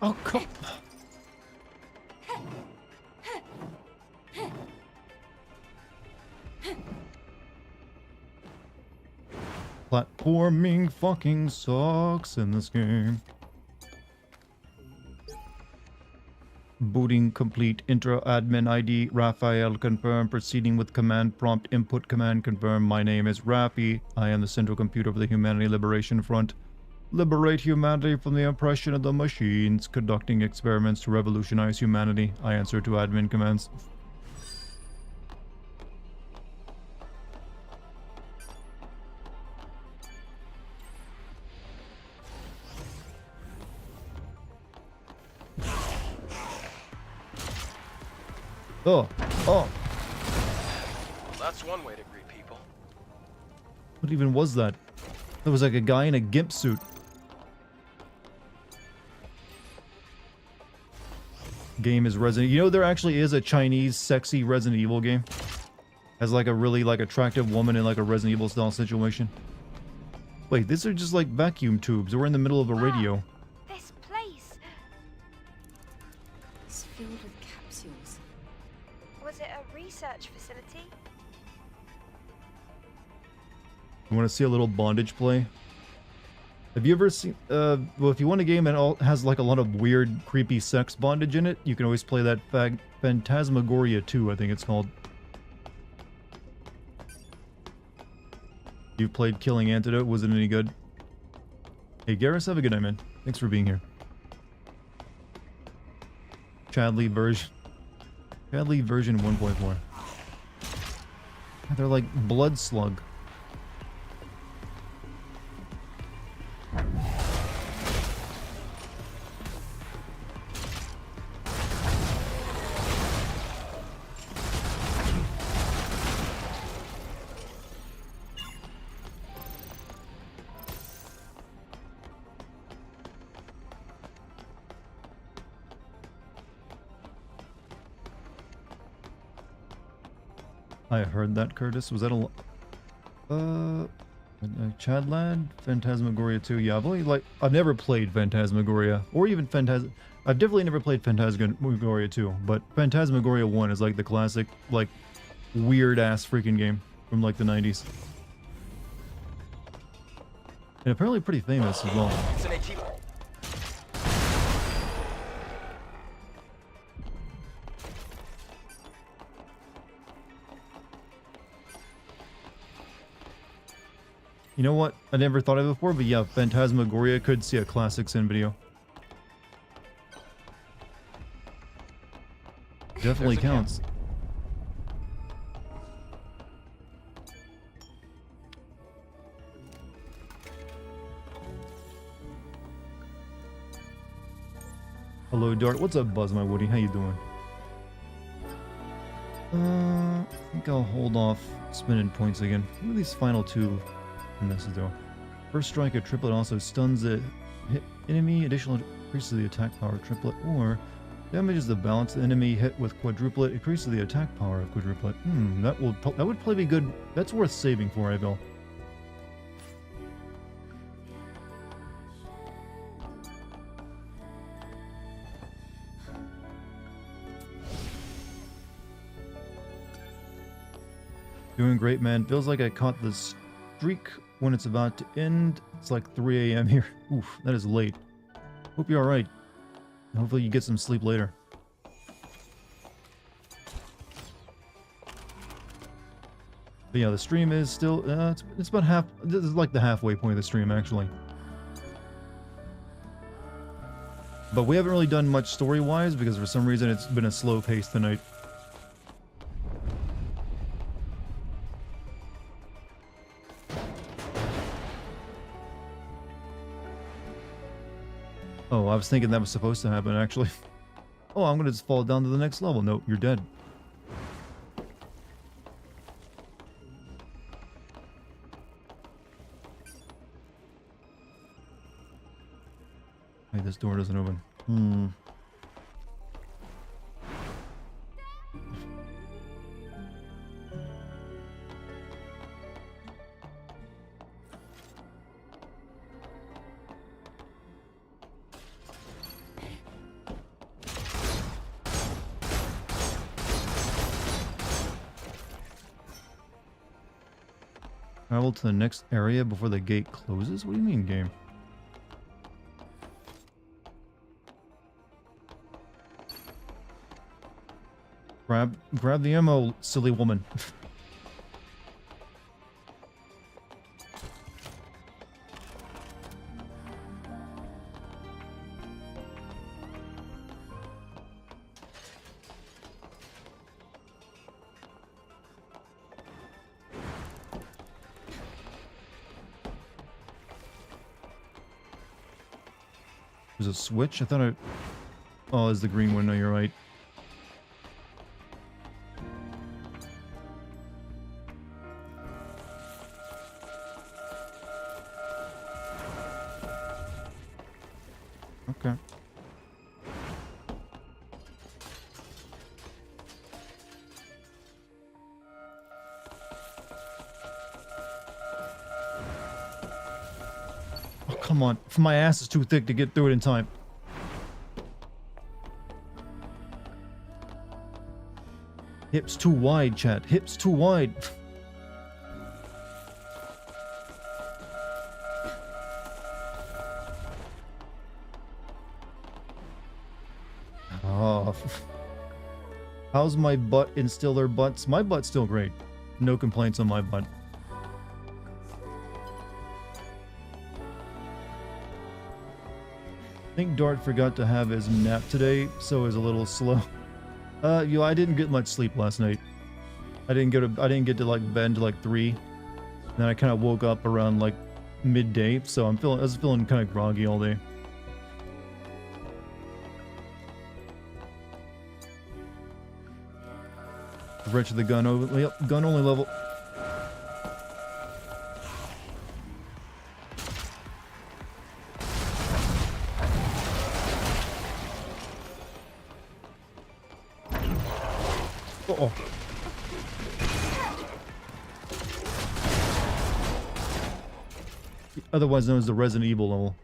Oh, come. Platforming fucking sucks in this game. Booting complete. Intro admin ID Raphael confirm. Proceeding with command prompt. Input command confirm. My name is Rafi. I am the central computer for the Humanity Liberation Front. Liberate humanity from the oppression of the machines. Conducting experiments to revolutionize humanity. I answer to admin commands. Oh, oh. That's one way to greet people. What even was that? That was like a guy in a gimp suit. Game is Resident. You know, there actually is a Chinese sexy Resident Evil game. Has like a really like attractive woman in like a Resident Evil style situation. Wait, these are just like vacuum tubes. We're in the middle of a radio. This place. It's filled with capsules. Was it a research facility? You want to see a little bondage play? Have you ever seen, well, if you want a game that has like a lot of weird, creepy sex bondage in it, you can always play that Phantasmagoria 2, I think it's called. You've played Killing Antidote, was it any good? Hey Garrus, have a good night, man. Thanks for being here. Chadley version 1.4. They're like blood slug. I heard that, Curtis. Was that a Chad Lad? Phantasmagoria 2. Yeah, I've never played Phantasmagoria. Or even I've definitely never played Phantasmagoria 2. But Phantasmagoria 1 is like the classic, like, weird-ass freaking game from like the 90s. And apparently pretty famous as well. It's an AT. You know what? I never thought of it before, but yeah, Phantasmagoria could see a classic Sin video. Definitely counts. Hello, Dart. What's up, Buzz, my Woody? How you doing? I think I'll hold off spinning points again. What are these final two misses though? First strike, a triplet also stuns a hit enemy, additional increases the attack power triplet, or damages the balance the enemy hit with quadruplet, increases the attack power of quadruplet. That would probably be good. That's worth saving for, I feel. Doing great, man. Feels like I caught the streak when it's about to end. It's like 3 a.m. here. Oof, that is late. Hope you're alright. Hopefully you get some sleep later. But yeah, the stream is still, it's about half, this is like the halfway point of the stream, actually. But we haven't really done much story-wise, because for some reason it's been a slow pace tonight. Oh, I was thinking that was supposed to happen, actually. Oh, I'm gonna just fall down to the next level. No, you're dead. Hey, this door doesn't open. Travel to the next area before the gate closes? What do you mean, game? Grab the ammo, silly woman. There's a switch? I thought I... Oh, it's the green one. No, you're right. come on. My ass is too thick to get through it in time. Hips too wide, chat. Hips too wide. Oh. How's my butt and still their butts? My butt's still great. No complaints on my butt. I think Dart forgot to have his nap today, so is a little slow. I didn't get much sleep last night. I didn't get to like bed until like 3. Then I kind of woke up around like midday, so I was feeling kind of groggy all day. Wretch of the gun over. Yep, gun only level. Uh-oh. Otherwise known as the Resident Evil level.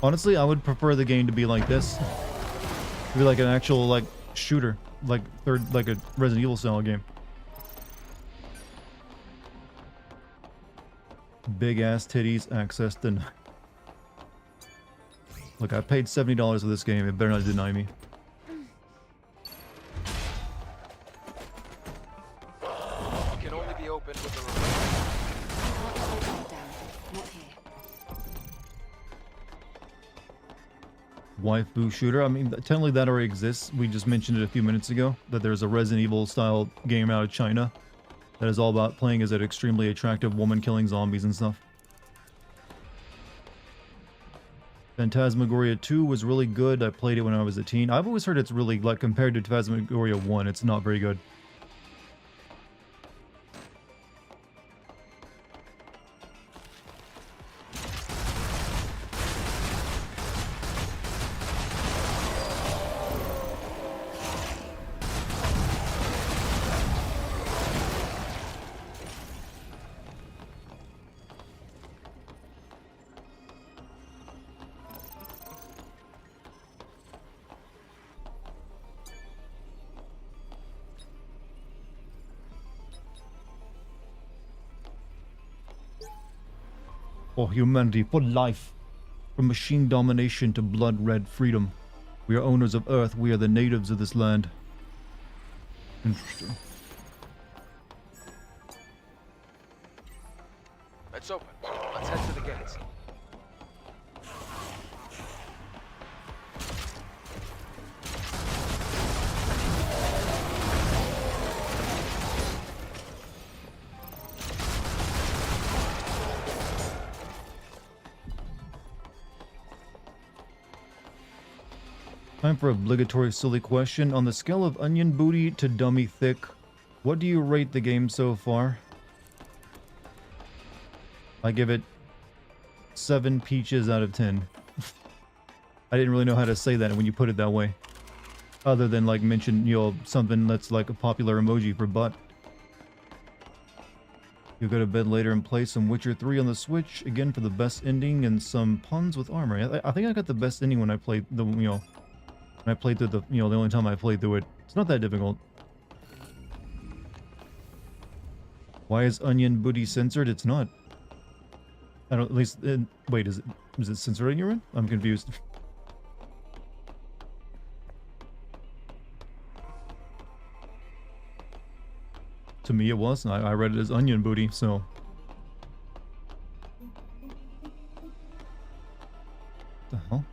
Honestly, I would prefer the game to be like this. To be like an actual like shooter, like a Resident Evil style game. Big ass titties, access denied. Look, I paid $70 for this game. It better not deny me. It can only be opened with a Waifu shooter. I mean, technically that already exists. We just mentioned it a few minutes ago, that there's a Resident Evil style game out of China that is all about playing as an extremely attractive woman killing zombies and stuff. Phantasmagoria 2 was really good. I played it when I was a teen. I've always heard it's really, like, compared to Phantasmagoria 1, it's not very good. For humanity, for life, from machine domination to blood-red freedom. We are owners of Earth, we are the natives of this land. Interesting. It's open. Let's head to the gates. Time for obligatory silly question. On the scale of onion booty to dummy thick, what do you rate the game so far? I give it 7 peaches out of 10. I didn't really know how to say that when you put it that way. Other than like mention, you know, something that's like a popular emoji for butt. You'll go to bed later and play some Witcher 3 on the Switch again for the best ending and some puns with armor. I think I got the best ending when I played the, you know, when I played through the, you know, the only time I played through it. It's not that difficult. Why is onion booty censored? It's not. I don't, at least, wait, is it censored in your end? I'm confused. To me it was. I read it as onion booty, so. What the hell?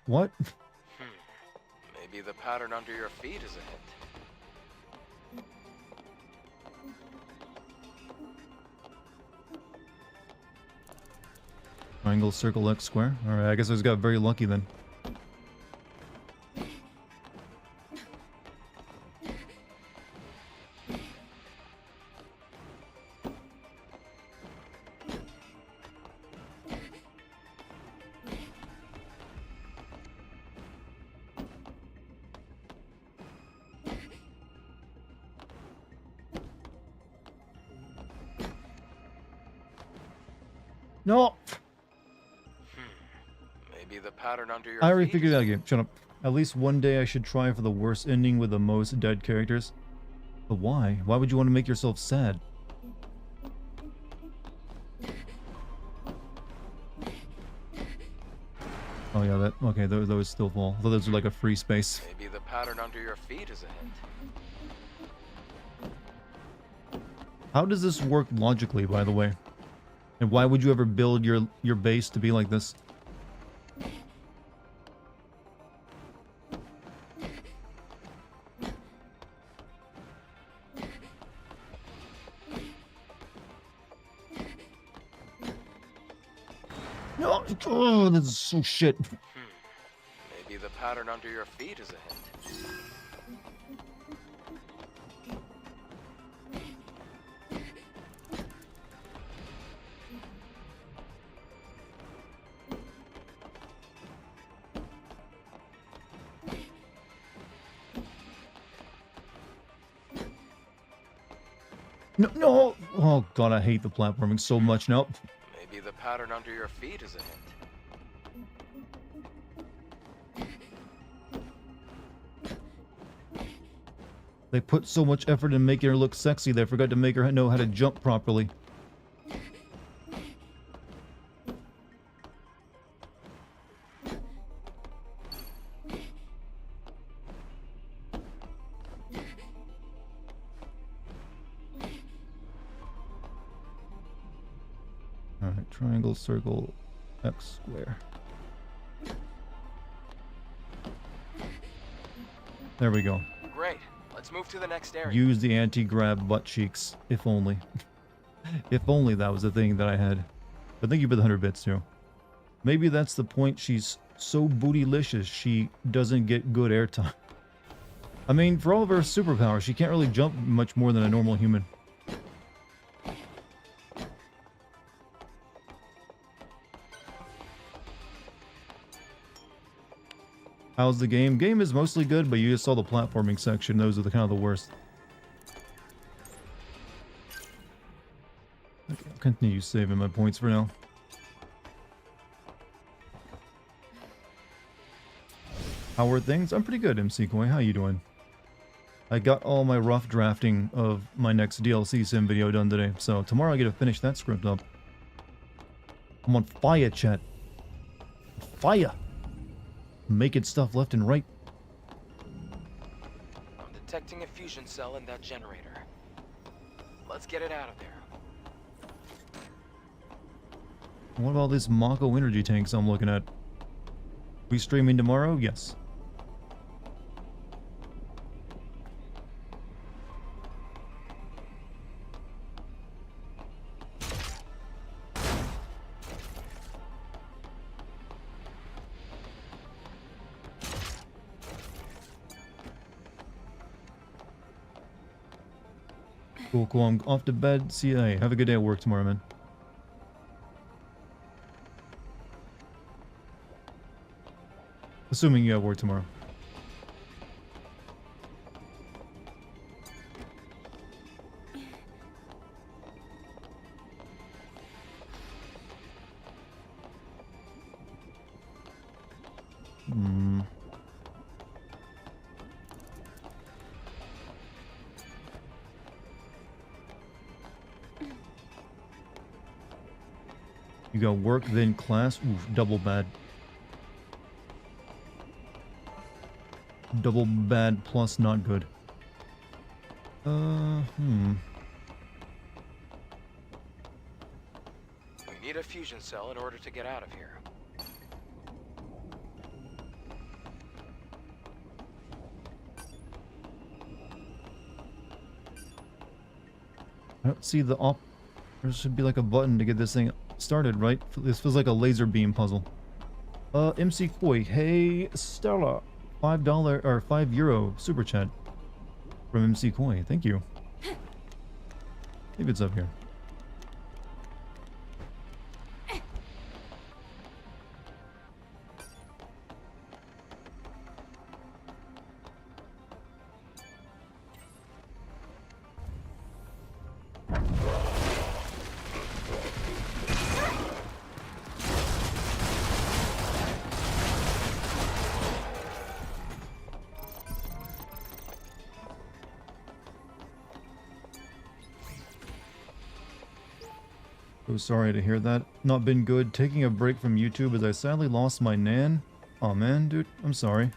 What? Maybe the pattern under your feet is a hint. Triangle, circle, X, square. Alright, I guess I just got very lucky then. No! Maybe the pattern under your I already feet figured is that game. Shut up. At least one day I should try for the worst ending with the most dead characters. But why? Why would you want to make yourself sad? Oh yeah, that... Okay, those still fall. I thought those were like a free space. Maybe the pattern under your feet is a hint. How does this work logically, by the way? And why would you ever build your base to be like this? No! Oh, this is so shit. Maybe the pattern under your feet is a hint. No, no! Oh god, I hate the platforming so much now. Maybe the pattern under your feet is a hint. They put so much effort in making her look sexy, they forgot to make her know how to jump properly. Alright, triangle, circle, X, square. There we go. Great. Let's move to the next area. Use the anti-grab butt cheeks, if only. If only that was the thing that I had. But thank you for the 100 bits too. Maybe that's the point, she's so bootylicious she doesn't get good airtime. I mean, for all of her superpowers, she can't really jump much more than a normal human. How's the game? Game is mostly good, but you just saw the platforming section. Those are the kind of the worst. Okay, I'll continue saving my points for now. How are things? I'm pretty good, MC Koi. How you doing? I got all my rough drafting of my next DLC sim video done today, so tomorrow I get to finish that script up. I'm on fire, chat. Fire! Making stuff left and right. I'm detecting a fusion cell in that generator. Let's get it out of there. What about this Mako energy tanks I'm looking at? We streaming tomorrow? Yes. Cool, cool. I'm off to bed. See you. Hey, have a good day at work tomorrow, man. Assuming you have work tomorrow. You got work, then class. Oof, double bad. Double bad plus not good. We need a fusion cell in order to get out of here. don't see the op. There should be like a button to get this thing started, right? This feels like a laser beam puzzle. MC Koi, hey Stella, $5 or €5 super chat from MC Koi. Thank you. Maybe it's up here. So sorry to hear that. Not been good. Taking a break from YouTube as I sadly lost my Nan. Oh man, dude, I'm sorry.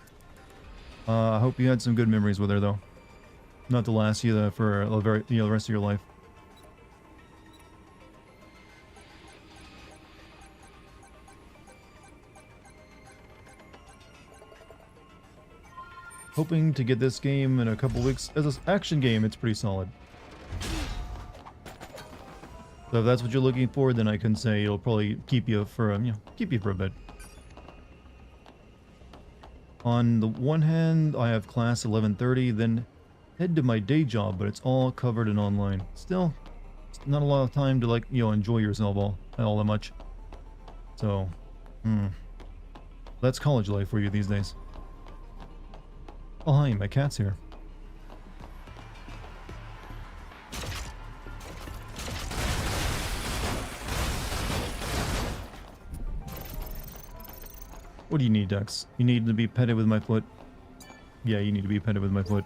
I hope you had some good memories with her though. Not to last you for a very, the rest of your life. Hoping to get this game in a couple weeks. As an action game, it's pretty solid. So if that's what you're looking for, then I can say it'll probably keep you for keep you for a bit. On the one hand, I have class 11:30, then head to my day job, but it's all covered in online. Still, it's not a lot of time to like enjoy yourself all that much. So, that's college life for you these days. Oh hi, my cat's here. What do you need, Dex? You need to be petted with my foot. Yeah, you need to be petted with my foot.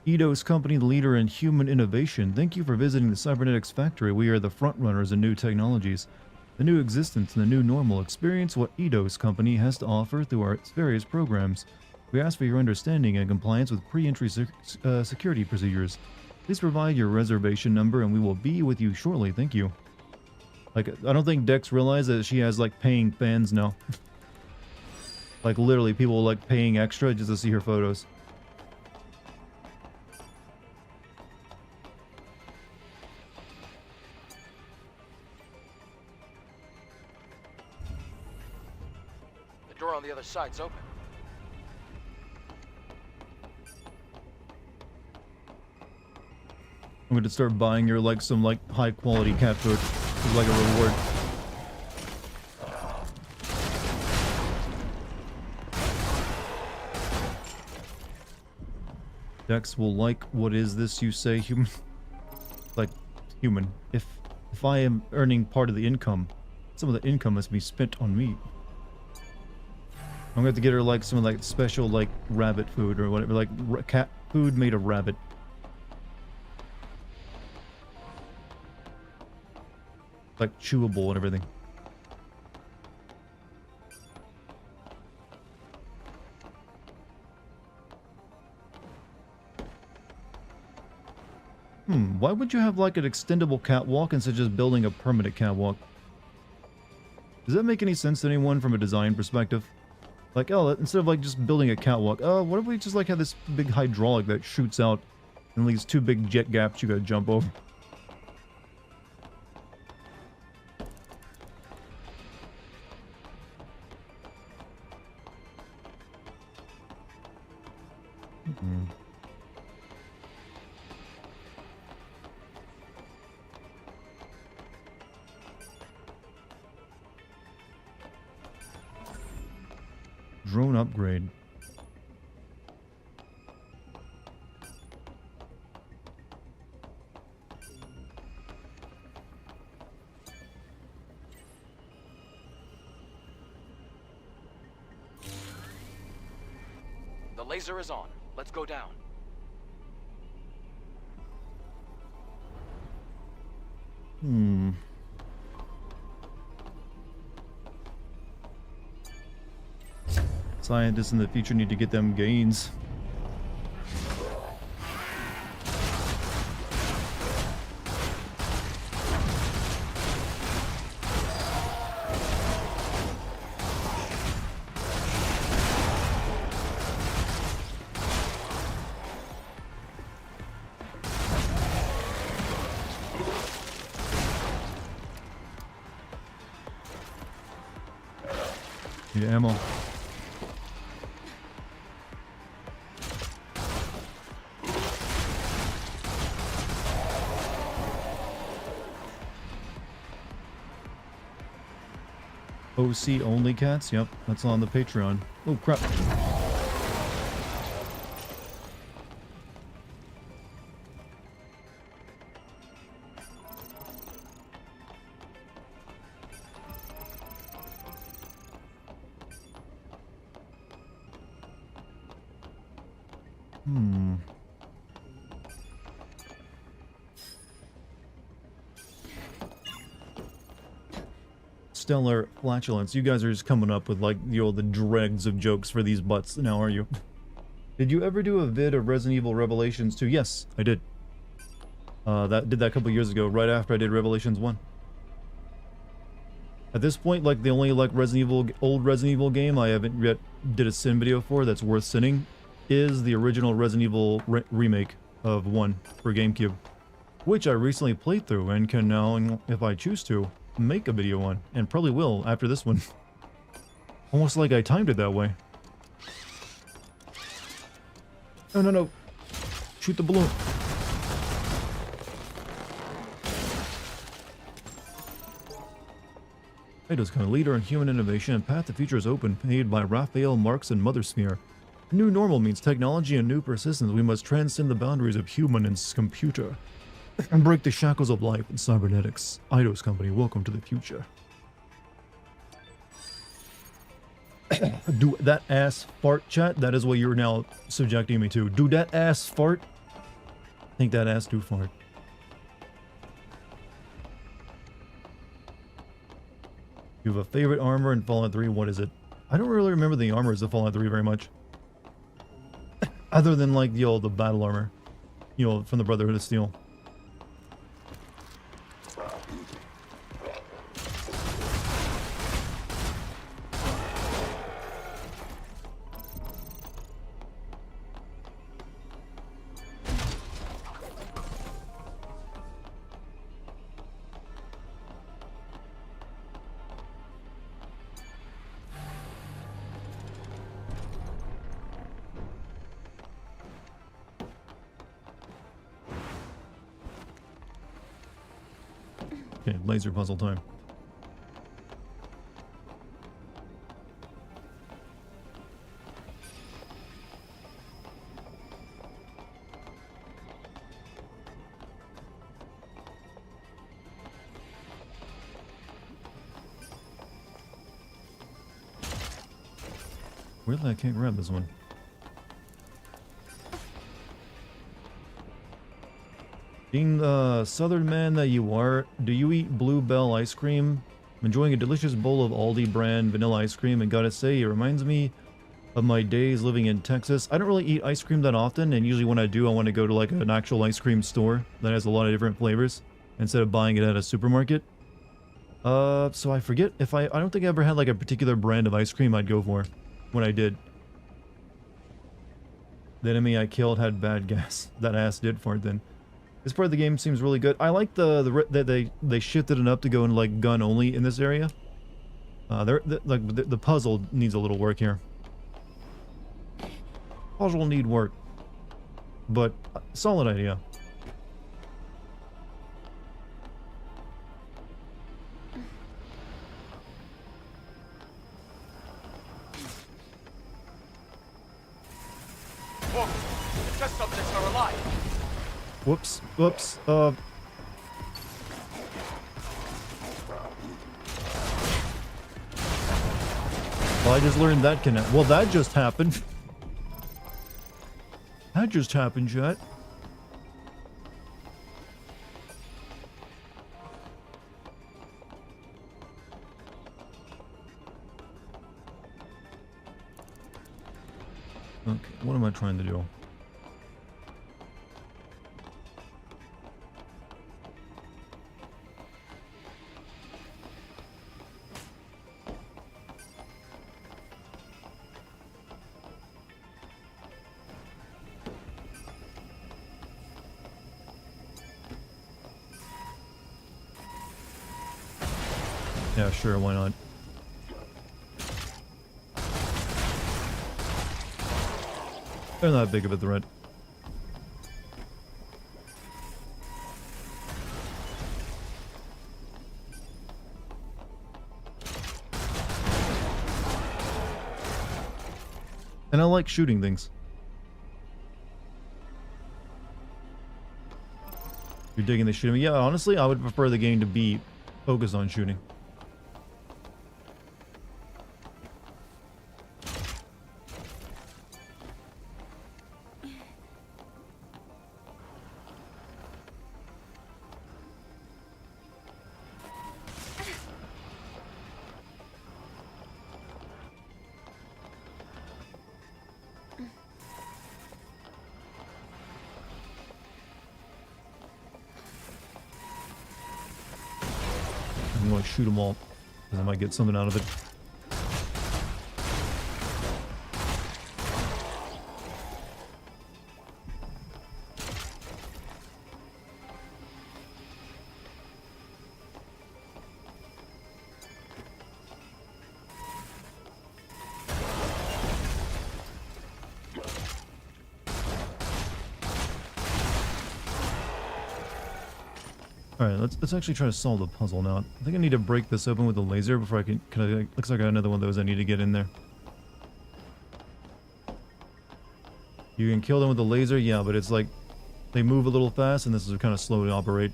Eidos Company, the leader in human innovation. Thank you for visiting the Cybernetics factory. We are the front runners in new technologies. The new existence and the new normal. Experience what Eidos Company has to offer through our various programs. We ask for your understanding and compliance with pre-entry security procedures. Please provide your reservation number and we will be with you shortly. Thank you. Like, I don't think Dex realized that she has like paying fans now. Like literally people like paying extra just to see her photos. The door on the other side's open. I'm going to start buying her like some like high quality cat food as like a reward. Dex will like, what is this you say, human? Like, human. If I am earning part of the income, some of the income must be spent on me. I'm going to have to get her like some like special like rabbit food or whatever, like cat food made of rabbit. Like chewable and everything. Why would you have like an extendable catwalk instead of just building a permanent catwalk? Does that make any sense to anyone from a design perspective? Like, oh, instead of like just building a catwalk, what if we just like have this big hydraulic that shoots out and leaves two big jet gaps you gotta jump over? Drone upgrade. The laser is on. Let's go down. Scientists in the future need to get them gains. Need ammo. OC only cats? Yep, that's on the Patreon. Oh crap. Stellar flatulence. You guys are just coming up with like the dregs of jokes for these butts now, are you? Did you ever do a vid of Resident Evil Revelations 2? Yes, I did. Did that a couple years ago, right after I did Revelations 1. At this point, like the only like old Resident Evil game I haven't yet did a sin video for that's worth sinning is the original Resident Evil remake of 1 for GameCube, which I recently played through and can now, if I choose to, make a video on, and probably will after this one. Almost like I timed it that way. No, no, no. Shoot the balloon. Ido's kind of leader in human innovation and path to future is open, paid by Raphael Marx and Mothersphere. New normal means technology and new persistence. We must transcend the boundaries of human and computer and break the shackles of life and cybernetics. Ido's company, welcome to the future. Do that ass fart, chat? That is what you're now subjecting me to. Do that ass fart? Think that ass do fart. You have a favorite armor in Fallout 3? What is it? I don't really remember the armors of Fallout 3 very much. Other than like the battle armor. From the Brotherhood of Steel. Okay, laser puzzle time. Weirdly, I can't grab this one. Being the southern man that you are, do you eat Bluebell ice cream? I'm enjoying a delicious bowl of Aldi brand vanilla ice cream, and gotta say, it reminds me of my days living in Texas. I don't really eat ice cream that often, and usually when I do, I want to go to like an actual ice cream store that has a lot of different flavors instead of buying it at a supermarket. So I forget if I don't think I ever had like a particular brand of ice cream I'd go for when I did. The enemy I killed had bad gas. That ass did fart then. This part of the game seems really good. I like that they shifted it up to go in like gun only in this area. The puzzle needs a little work here. Puzzle will need work, but solid idea. Whoa! The test subjects are alive! Whoops, whoops, Well, I just learned that connect. Well, that just happened. That just happened, chat. Okay, what am I trying to do? Yeah, sure, why not? They're not big of a threat. And I like shooting things. You're digging the shooting? Yeah, honestly, I would prefer the game to be focused on shooting. I'm going to shoot them all, because I might get something out of it. Alright, let's actually try to solve the puzzle now. I think I need to break this open with the laser before I can... looks like I got another one of those I need to get in there. You can kill them with the laser, yeah, but it's like... they move a little fast and this is kind of slow to operate.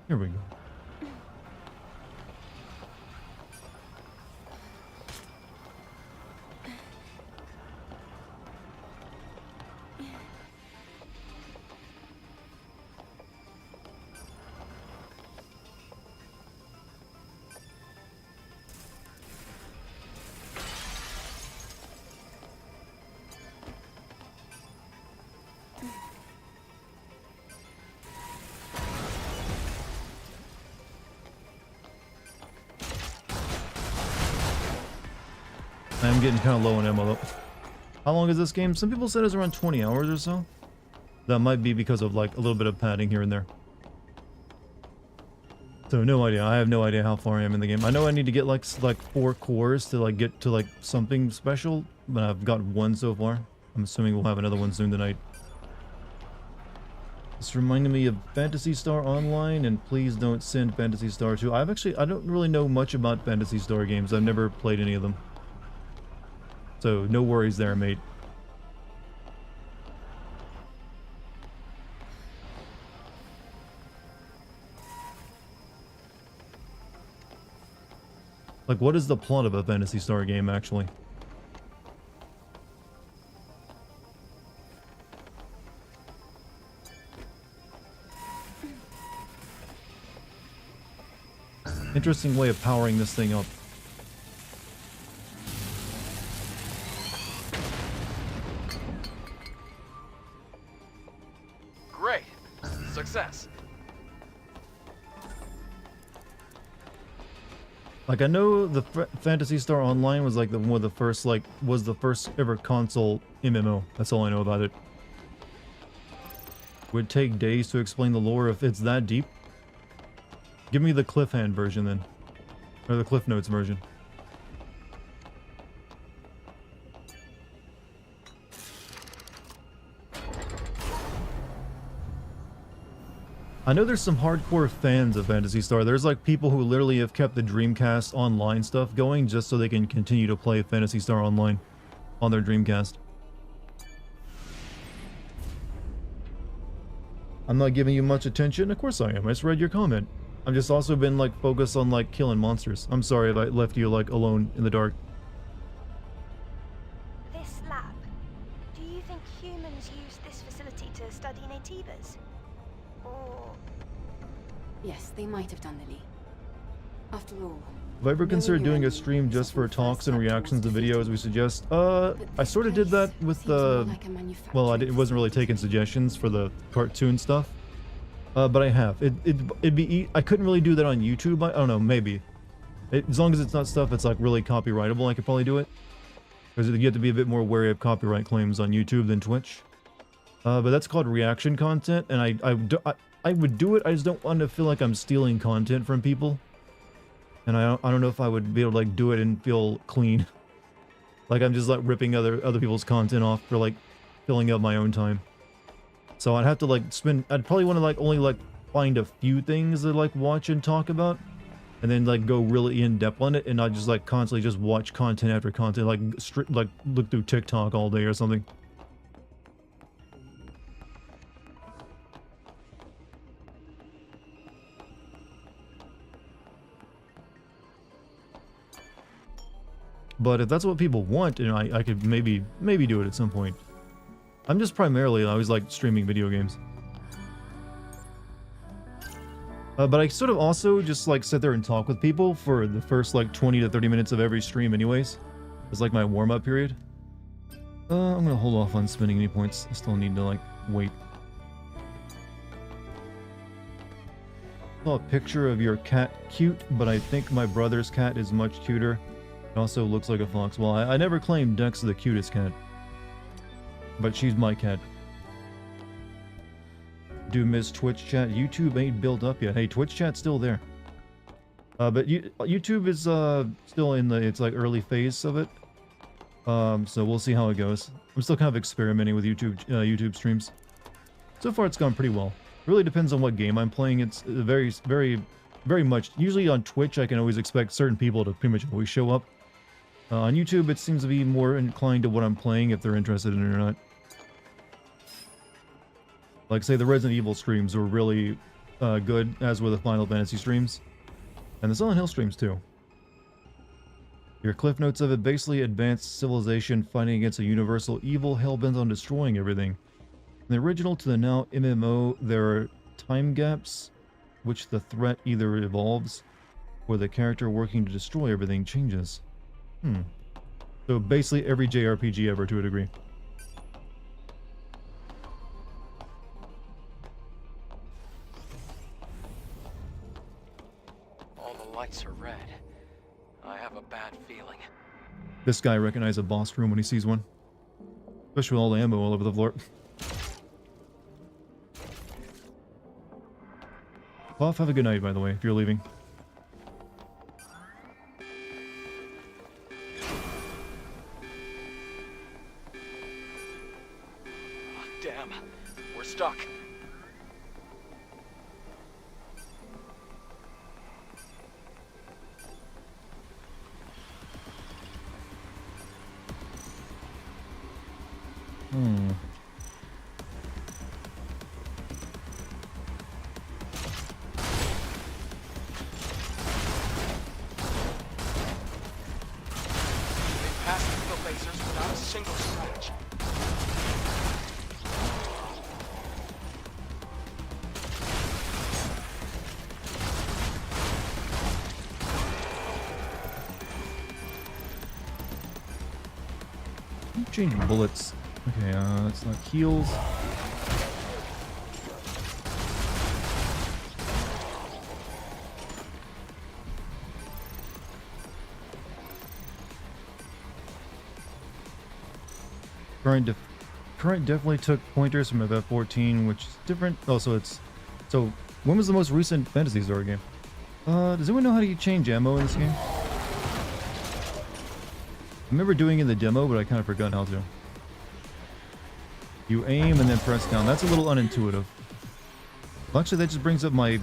Here we go. I'm getting kind of low on ammo though. How long is this game? Some people said it's around 20 hours or so. That might be because of like a little bit of padding here and there. So no idea. I have no idea how far I am in the game. I know I need to get like 4 cores to like get to like something special, but I've got 1 so far. I'm assuming we'll have another one soon tonight. This reminded me of Phantasy Star Online, and please don't send Phantasy Star 2. I don't really know much about Phantasy Star games. I've never played any of them. So, no worries there, mate. Like, what is the plot of a Phantasy Star game, actually? Interesting way of powering this thing up. Great. Success. Like, I know the Phantasy Star Online was like one of the first, like, was the first ever console MMO. That's all I know about it. Would take days to explain the lore if it's that deep. Give me the Cliffhand version then. Or the Cliff Notes version. I know there's some hardcore fans of Phantasy Star. There's like people who literally have kept the Dreamcast Online stuff going just so they can continue to play Phantasy Star Online on their Dreamcast. I'm not giving you much attention. Of course I am. I just read your comment. I've just also been like focused on like killing monsters. I'm sorry if I left you like alone in the dark. This lab, do you think humans use this facility to study Naytibas? Or... Yes, they might have done, Lily. After all, Have I ever considered doing a stream just for talks and reactions to videos we suggest? I sort of did that with the... Well, it wasn't really taking suggestions for the cartoon stuff. But I have. It'd be... I couldn't really do that on YouTube. I don't know, maybe. As long as it's not stuff that's like really copyrightable, I could probably do it. Because you have to be a bit more wary of copyright claims on YouTube than Twitch. But that's called reaction content, and I would do it, I just don't want to feel like I'm stealing content from people. And I don't know if I would be able to like do it and feel clean. Like I'm just like ripping other people's content off for like filling up my own time. So I'd have to like I'd probably want to like only like find a few things to like watch and talk about. And then like go really in depth on it and not just like constantly just watch content after content, like look through TikTok all day or something. But if that's what people want, and I could maybe do it at some point. I'm just primarily, I always like streaming video games. But I sort of also just like sit there and talk with people for the first like 20 to 30 minutes of every stream anyways. It's like my warm-up period. I'm gonna hold off on spending any points. I still need to like wait. Saw a picture of your cat cute, but I think my brother's cat is much cuter. It also looks like a fox. Well, I never claimed Dex the cutest cat. But she's my cat. Do miss Twitch chat. YouTube ain't built up yet. Hey, Twitch chat's still there. But YouTube is still in the it's like early phase of it. So we'll see how it goes. I'm still kind of experimenting with YouTube streams. So far it's gone pretty well. Really depends on what game I'm playing. It's very much. Usually on Twitch I can always expect certain people to pretty much always show up. On YouTube it seems to be more inclined to what I'm playing if they're interested in it or not. Like, say, the Resident Evil streams were really good, as were the Final Fantasy streams. And the Silent Hill streams, too. Your cliff notes of it, basically advanced civilization fighting against a universal evil hell-bent on destroying everything. From the original to the now MMO, there are time gaps, which the threat either evolves, or the character working to destroy everything changes. So basically every JRPG ever, to a degree. Lights are red. I have a bad feeling. This guy recognizes a boss room when he sees one. Especially with all the ammo all over the floor. Puff, have a good night, by the way, if you're leaving. Oh, damn. We're stuck. Change bullets. Okay, it's like heals. Current definitely took pointers from FF14, which is different. Oh, so when was the most recent Phantasy Star game? Does anyone know how to change ammo in this game? I remember doing it in the demo, but I kind of forgot how to. You aim and then press down. That's a little unintuitive. Well, actually, that just brings up my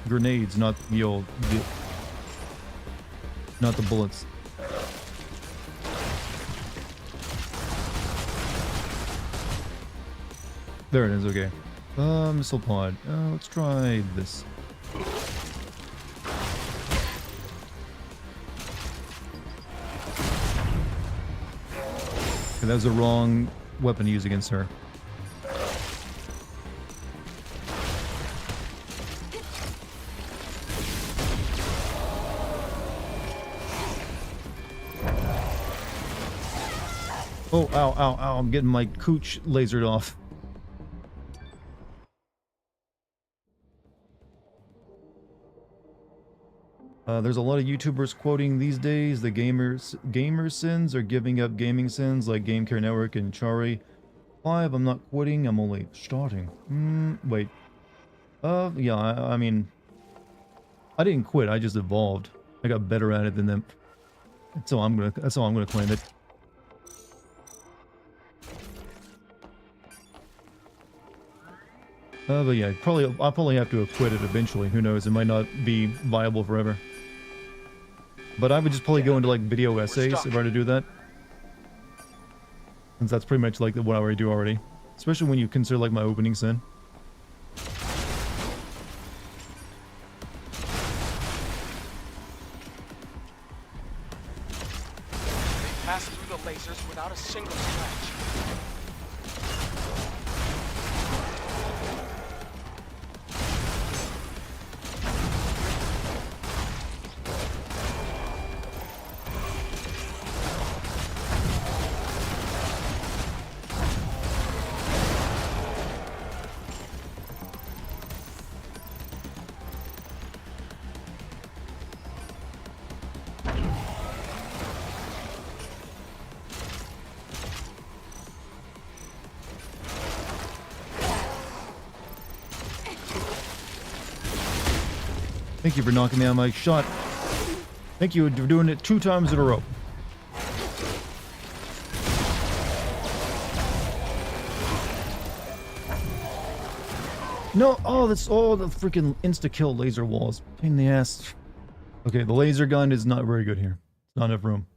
grenades, not the bullets. There it is, okay. Missile pod. Let's try this. Okay, that was the wrong weapon to use against her. ow, ow, ow, I'm getting my cooch lasered off. There's a lot of YouTubers quoting these days the gamer sins are giving up gaming sins like Game Care Network and Chari. 5, I'm not quitting, I'm only starting. Wait. Yeah, I mean, I didn't quit, I just evolved. I got better at it than them. That's all I'm gonna claim it. But yeah, I'll probably have to quit it eventually. Who knows? It might not be viable forever. But I would just probably go into like video essays if I were to do that. Since that's pretty much like what I already do already. Especially when you consider like my opening sin. They passed through the lasers without a single scratch. Thank you for knocking me out of my shot. Thank you for doing it 2 times in a row. No, oh, that's all the freaking insta-kill laser walls. Pain in the ass. Okay, the laser gun is not very good here. It's not enough room.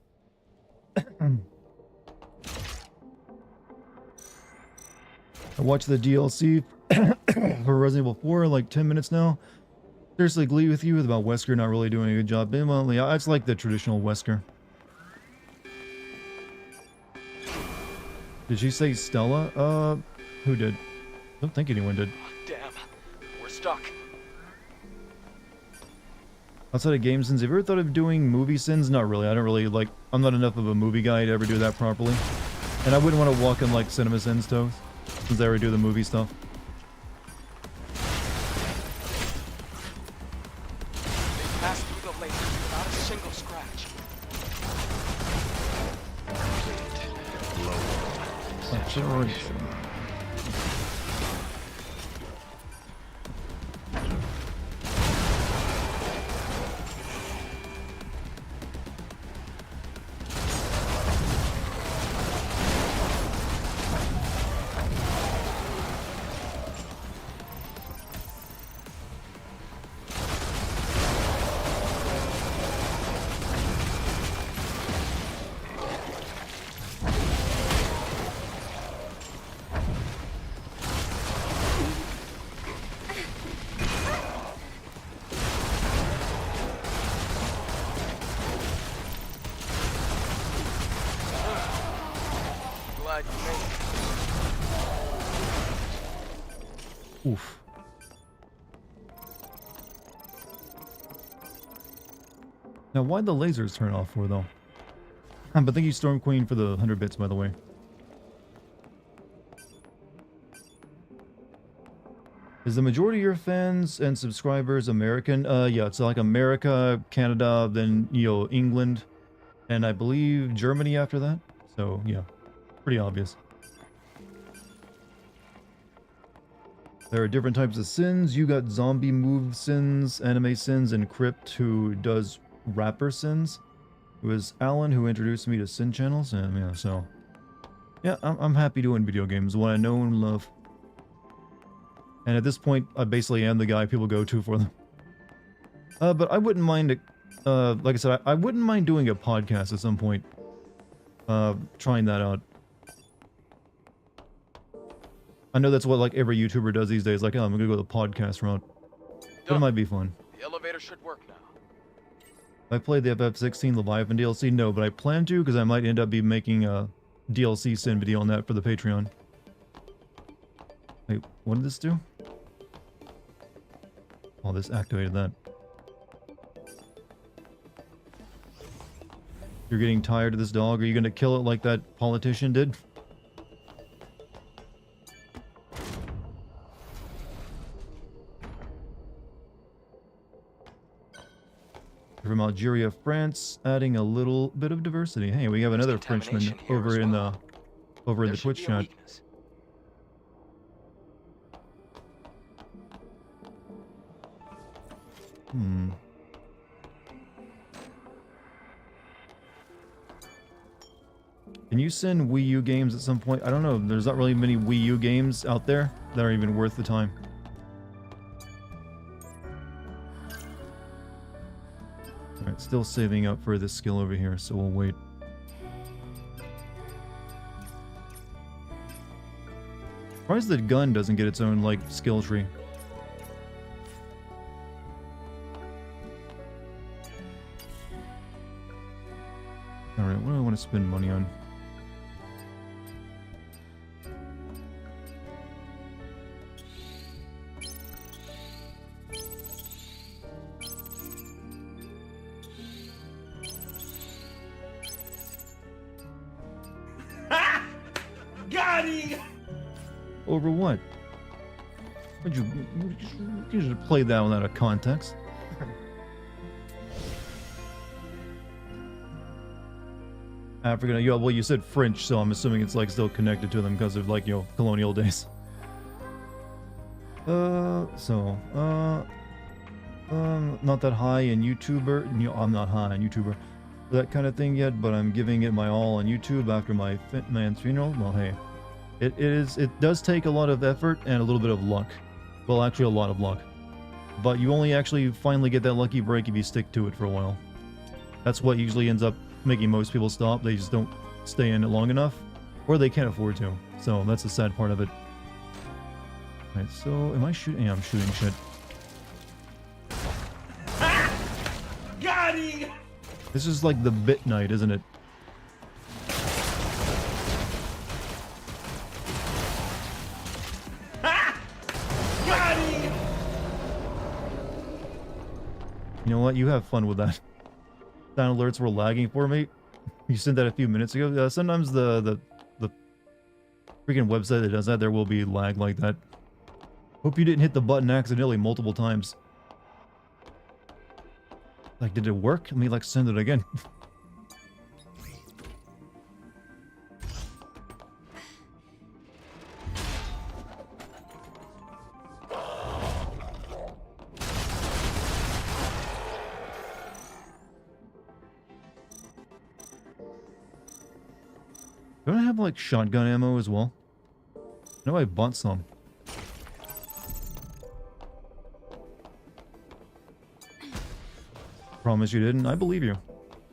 I watched the DLC for Resident Evil 4 like 10 minutes now. Seriously, agree with you about Wesker not really doing a good job. Well, yeah, it's like the traditional Wesker. Did she say Stella? Who did? I don't think anyone did. Damn, we're stuck. Outside of game sins, have you ever thought of doing movie sins? Not really. I don't really, like, I'm not enough of a movie guy to ever do that properly. And I wouldn't want to walk in, like, Cinema Sins toes, since I already do the movie stuff. Passed through the lasers without a single scratch. Saturation. Glad you made it. Oof. Now, why'd the lasers turn off for, though? But thank you, Storm Queen, for the 100 bits, by the way. Is the majority of your fans and subscribers American? Yeah, it's like America, Canada, then, you know, England, and I believe Germany after that. So, yeah, pretty obvious. There are different types of sins. You got zombie move sins, anime sins, and Crypt, who does rapper sins. It was Alan who introduced me to sin channels, and yeah, so... Yeah, I'm happy doing video games, what I know and love. And at this point, I basically am the guy people go to for them. But I wouldn't mind it, like I said, I wouldn't mind doing a podcast at some point. Trying that out. I know that's what like every YouTuber does these days, like, oh, I'm gonna go the podcast route. But it might be fun. The elevator should work now. I played the FF16 Leviathan DLC, no, but I plan to, because I might end up be making a DLC sin video on that for the Patreon. Wait, what did this do? Oh, this activated that. You're getting tired of this dog? Are you gonna kill it like that politician did? From Algeria, France, adding a little bit of diversity. Hey, we have another Frenchman contamination here over as in well. the There should Twitch be a chat. weakness. Hmm. Can you send Wii U games at some point? I don't know. There's not really many Wii U games out there that are even worth the time. Alright, still saving up for this skill over here, so we'll wait. Surprised that gun doesn't get its own, like, skill tree. Alright, what do I want to spend money on? Got him! Over what? Would you should play that one out of context. African, yeah, well, you said French, so I'm assuming it's like still connected to them because of like, you know, colonial days. Not that high in YouTuber. You know, I'm not high on YouTuber for that kind of thing yet, but I'm giving it my all on YouTube after my man's funeral. Well, hey, it does take a lot of effort and a little bit of luck. Well, actually, a lot of luck. But you only actually finally get that lucky break if you stick to it for a while. That's what usually ends up making most people stop. They just don't stay in it long enough, or they can't afford to. So that's the sad part of it. Alright, so am I shooting? Yeah, I'm shooting shit. Got him! This is like the bit night, isn't it? Got him! You know what? You have fun with that. Sound alerts were lagging for me. You said that a few minutes ago. Sometimes the freaking website that does that, there will be lag like that. Hope you didn't hit the button accidentally multiple times. Like, did it work? Let me like send it again. Don't I have like shotgun ammo as well? No, I bought some. Promise you didn't. I believe you.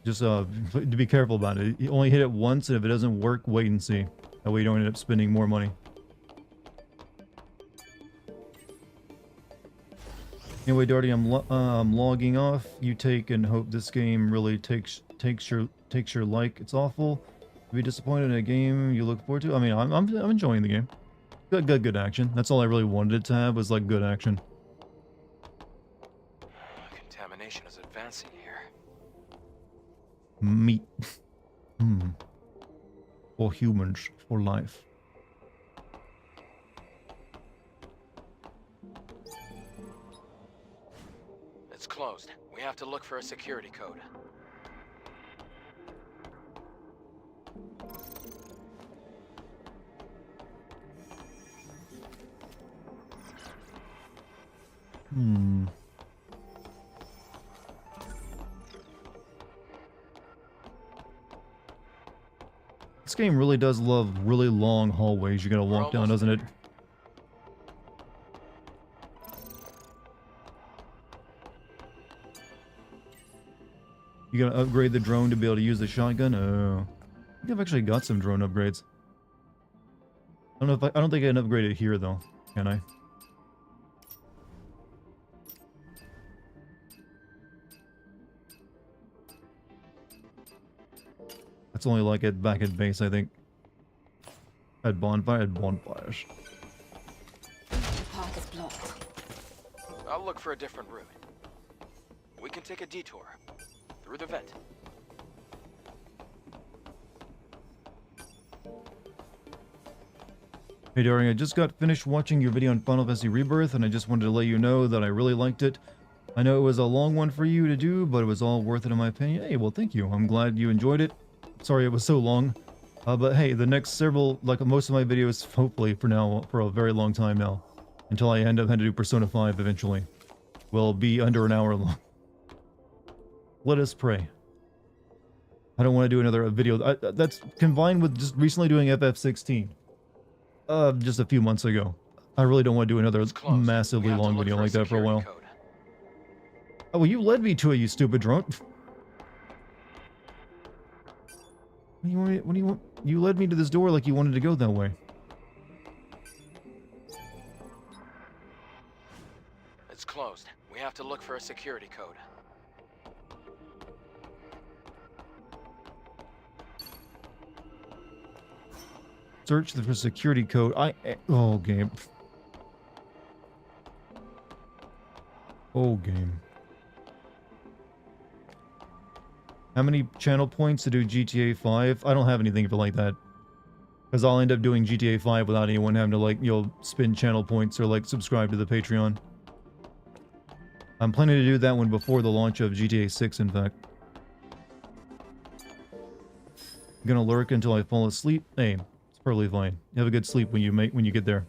Just to be careful about it. You only hit it once, and if it doesn't work, wait and see. That way you don't end up spending more money. Anyway, Darty, I'm logging off. You take and hope this game really takes your like. It's awful to be disappointed in a game you look forward to. I mean, I'm enjoying the game. Good action. That's all I really wanted it to have, was like good action. Contamination is advancing here. Meat. For humans, for life. It's closed. We have to look for a security code. This game really does love really long hallways you gotta walk down, doesn't it? You gotta upgrade the drone to be able to use the shotgun? Oh. I think I've actually got some drone upgrades. I don't think I can upgrade it here though, can I? That's only like it back at base, I think. At bonfires. The park is blocked. I'll look for a different route. We can take a detour. Through the vent. Hey Dartigan, I just got finished watching your video on Final Fantasy Rebirth, and I just wanted to let you know that I really liked it. I know it was a long one for you to do, but it was all worth it in my opinion. Hey, well, thank you. I'm glad you enjoyed it. Sorry it was so long. But hey, the next several, like most of my videos, hopefully for now, for a very long time now, until I end up having to do Persona 5 eventually, will be under an hour long. Let us pray. I don't want to do another video. That's combined with just recently doing FF16. Just a few months ago. I really don't want to do another massively long video like that for a while. Code. Oh, well, you led me to it, you stupid drunk. What do you want? You led me to this door like you wanted to go that way. It's closed. We have to look for a security code. Search for security code. Oh, game. Oh, game. How many channel points to do GTA 5? I don't have anything for like that. Because I'll end up doing GTA 5 without anyone having to, like, you know, spend channel points or, like, subscribe to the Patreon. I'm planning to do that one before the launch of GTA 6, in fact. I'm gonna lurk until I fall asleep. Hey, it's perfectly fine. You have a good sleep when you get there.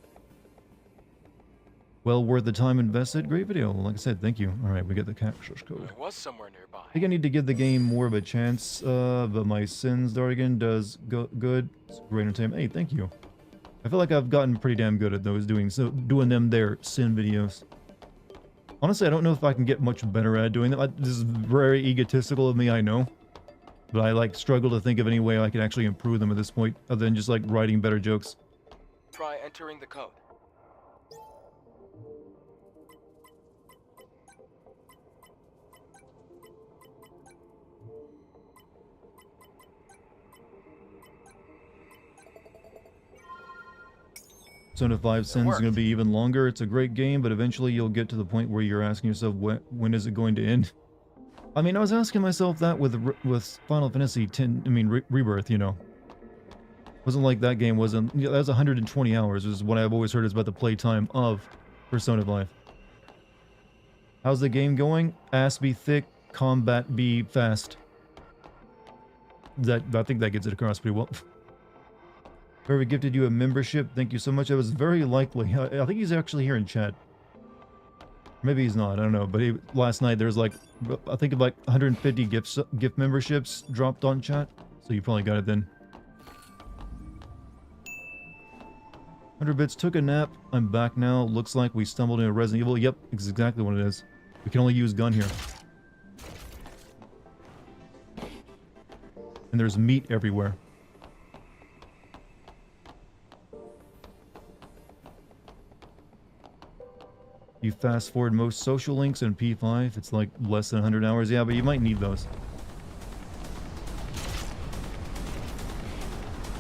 Well worth the time invested. Great video. Like I said, thank you. Alright, we get the captures code. I was somewhere nearby. I think I need to give the game more of a chance, but my sins, Dartigan, does good. It's great entertainment. Hey, thank you. I feel like I've gotten pretty damn good at those doing them their sin videos. Honestly, I don't know if I can get much better at doing them. This is very egotistical of me, I know. But I, like, struggle to think of any way I can actually improve them at this point, other than just, like, writing better jokes. Try entering the code. Persona 5 Sins is going to be even longer. It's a great game, but eventually you'll get to the point where you're asking yourself, when is it going to end? I mean, I was asking myself that with Final Fantasy X, Rebirth, you know. Wasn't like that game wasn't... Yeah, that was 120 hours, is what I've always heard is about the playtime of Persona 5. How's the game going? Ass be thick, combat be fast. I think that gets it across pretty well. Whoever gifted you a membership, thank you so much. That was very likely. I think he's actually here in chat. Maybe he's not, I don't know. But last night there was like, I think of like 150 gift memberships dropped on chat. So you probably got it then. 100 bits, took a nap. I'm back now. Looks like we stumbled into Resident Evil. Yep, it's exactly what it is. We can only use gun here. And there's meat everywhere. You fast forward most social links in P5, it's like less than 100 hours. Yeah, but you might need those.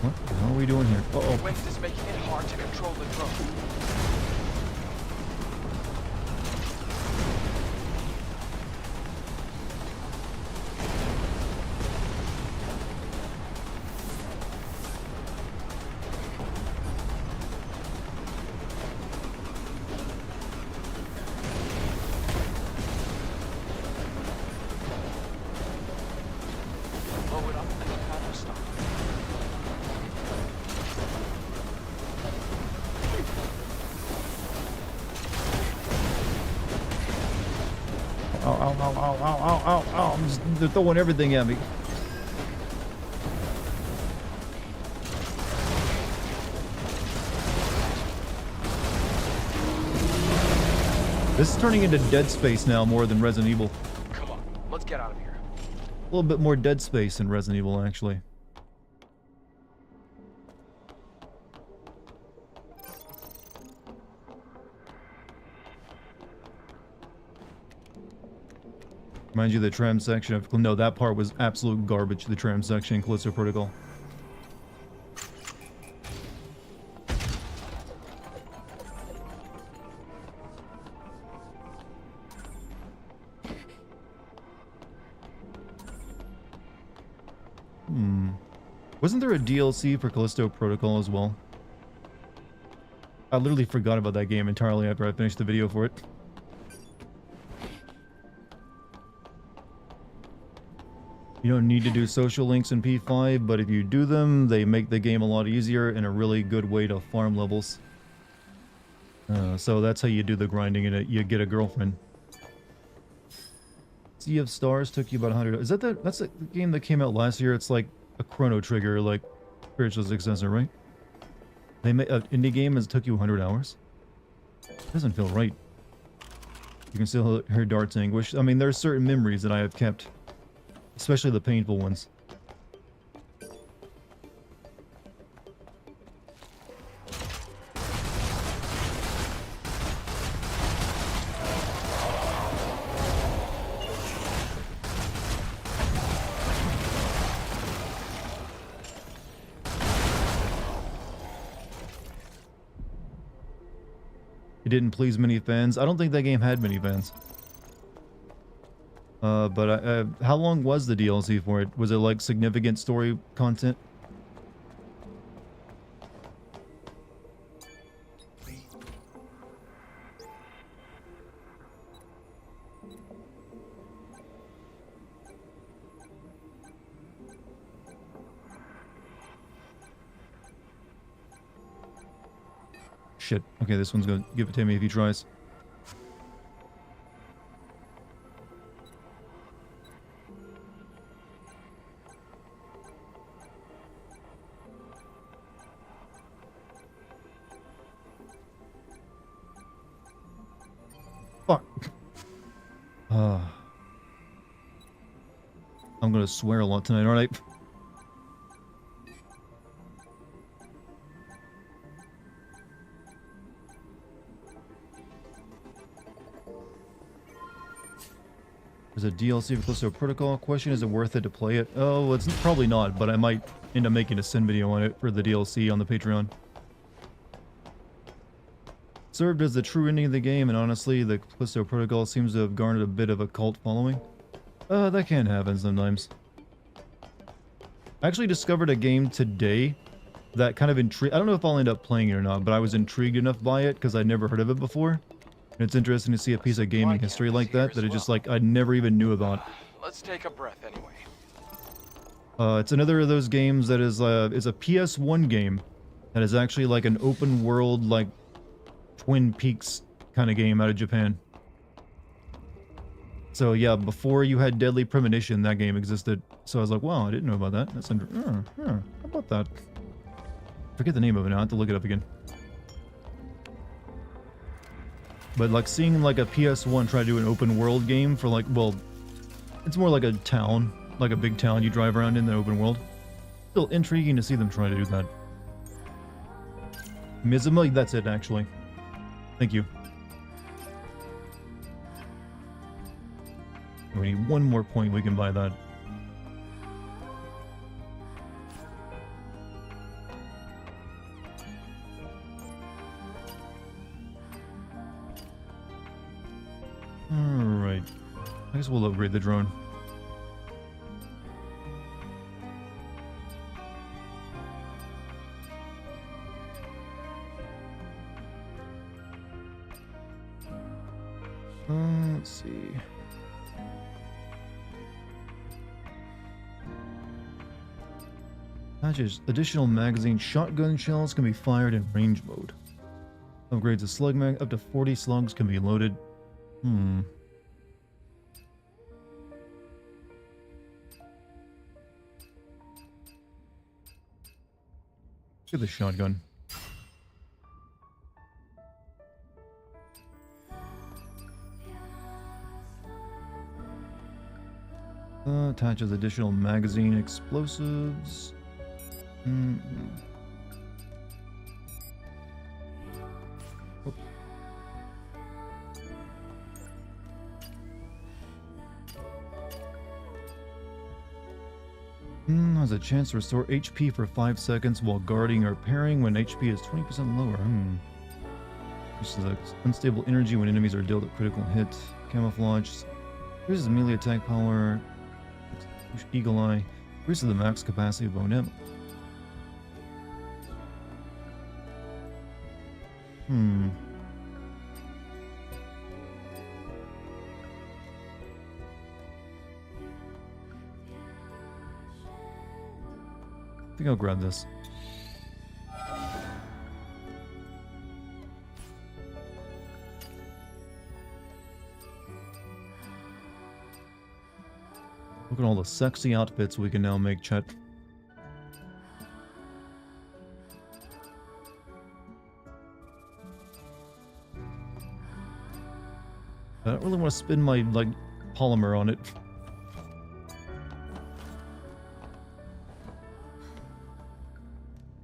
What the hell are we doing here? Uh-oh. Wind is making it hard to control the drone. Blow it up and the power stop. Ow, ow, ow, ow, ow, ow, ow, ow. They're throwing everything at me. This is turning into Dead Space now more than Resident Evil. Come on, let's get out of here. A little bit more Dead Space than Resident Evil, actually. Mind you, the tram section of... No, that part was absolute garbage, the tram section in Callisto Protocol. Wasn't there a DLC for Callisto Protocol as well? I literally forgot about that game entirely after I finished the video for it. You don't need to do social links in P5, but if you do them, they make the game a lot easier and a really good way to farm levels. So that's how you do the grinding in it. You get a girlfriend. Sea of Stars took you about 100. Is that that's the game that came out last year? It's like a Chrono Trigger, like spiritual successor, right? They made an indie game and it took you 100 hours. Doesn't feel right. You can still hear Dart's anguish. I mean, there's certain memories that I have kept, especially the painful ones. It didn't please many fans. I don't think that game had many fans. But how long was the DLC for it? Was it like significant story content? Shit. Okay, this one's gonna give it to me if he tries. Fuck. I'm gonna swear a lot tonight, aren't I? There's a DLC for Callisto Protocol. Question, is it worth it to play it? Oh, it's probably not, but I might end up making a sin video on it for the DLC on the Patreon. Served as the true ending of the game, and honestly, the Callisto Protocol seems to have garnered a bit of a cult following. That can happen sometimes. I actually discovered a game today that kind of intrigued. I don't know if I'll end up playing it or not, but I was intrigued enough by it because I'd never heard of it before. And it's interesting to see a piece of gaming history like that it just like I never even knew about. Let's take a breath anyway. It's another of those games that is a PS1 game that is actually like an open world, like Twin Peaks kind of game out of Japan. So yeah, before you had Deadly Premonition, that game existed. So I was like, wow, I didn't know about that. That's how about that? Forget the name of it now. I have to look it up again. But like seeing like a PS1 try to do an open world game for like, well, it's more like a town, like a big town you drive around in the open world. Still intriguing to see them try to do that. Mizuma, that's it actually. Thank you. We need one more point, we can buy that. Alright. I guess we'll upgrade the drone. Let's see. Patches. Additional magazine shotgun shells can be fired in range mode. Upgrades a slug mag. Up to 40 slugs can be loaded. Look at the shotgun. Attaches additional magazine explosives. Has a chance to restore HP for 5 seconds while guarding or parrying when HP is 20% lower. This is unstable energy when enemies are dealt a critical hit. Camouflage. Increases melee attack power. Eagle Eye. Increases the max capacity of bone ammo. I think I'll grab this. Look at all the sexy outfits we can now make, Chet. I don't really want to spin my, like, polymer on it.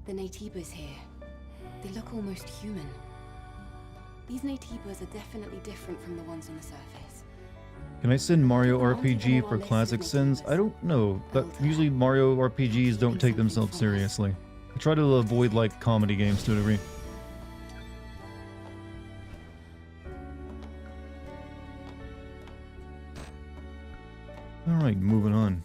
The Naytibas here. They look almost human. These Naytibas are definitely different from the ones on the surface. Can I send Mario RPG for classic sins? I don't know. But usually Mario RPGs don't take themselves seriously. I try to avoid, like, comedy games to a degree. Alright, moving on.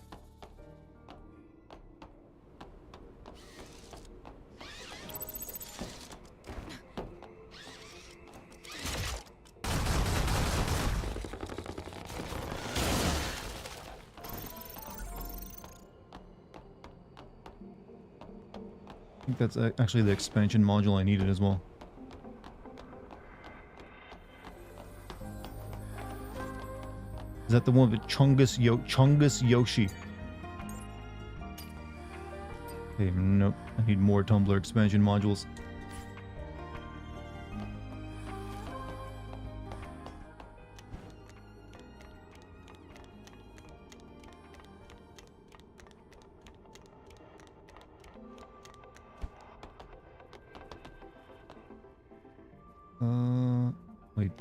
I think that's actually the expansion module I needed as well. Is that the one with Chungus Yoshi? Okay, nope. I need more Tumblr expansion modules. Wait.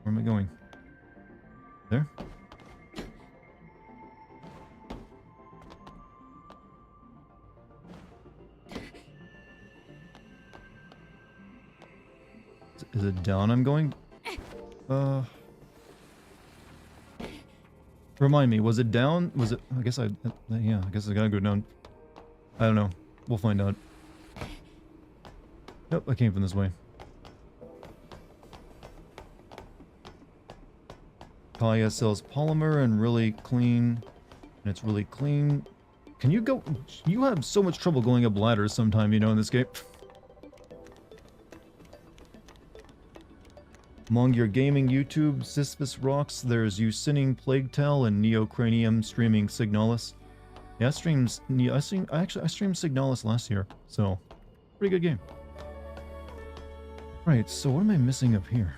Where am I going? There? Is it down I'm going? Remind me, was it down? Was it... I guess I gotta go down. I don't know. We'll find out. Nope, I came from this way. Kaya sells polymer and really clean. And it's really clean. Can you go... You have so much trouble going up ladders sometime, you know, in this game. Among your gaming YouTube, Sisyphus Rocks, there's Usinning Plague Tale and Neocranium streaming Signalis. Yeah, I streamed Signalis last year, so pretty good game. Right, so what am I missing up here?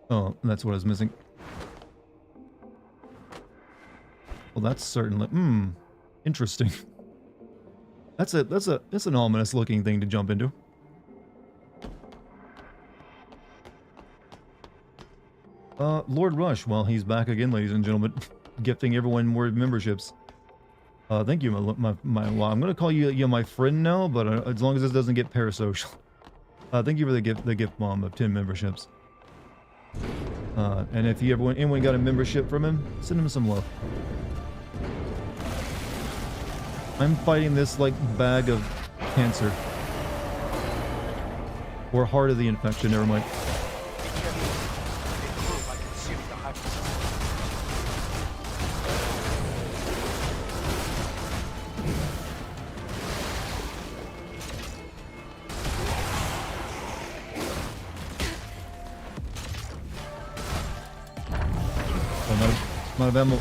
Oh, that's what I was missing. Well, that's certainly interesting. That's an ominous looking thing to jump into. Lord Rush, well, he's back again, ladies and gentlemen, gifting everyone more memberships. Thank you, well, I'm gonna call you my friend now, but as long as this doesn't get parasocial. Thank you for the gift bomb of 10 memberships. And if anyone got a membership from him, send him some love. I'm fighting this, like, bag of cancer. Or heart of the infection, never mind. I'm out of ammo.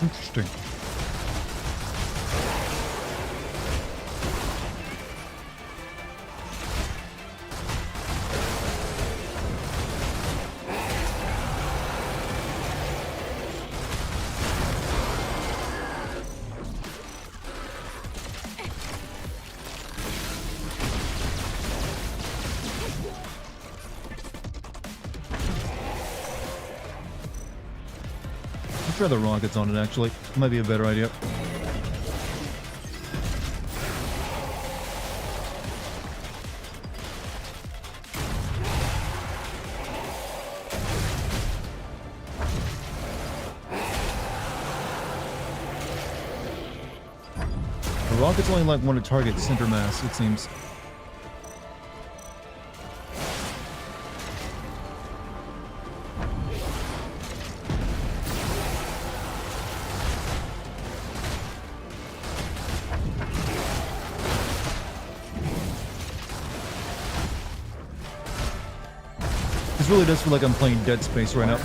Interesting. Let's try the rockets on it, actually. Might be a better idea. The rockets only like want to target center mass, it seems. This really does feel like I'm playing Dead Space right now.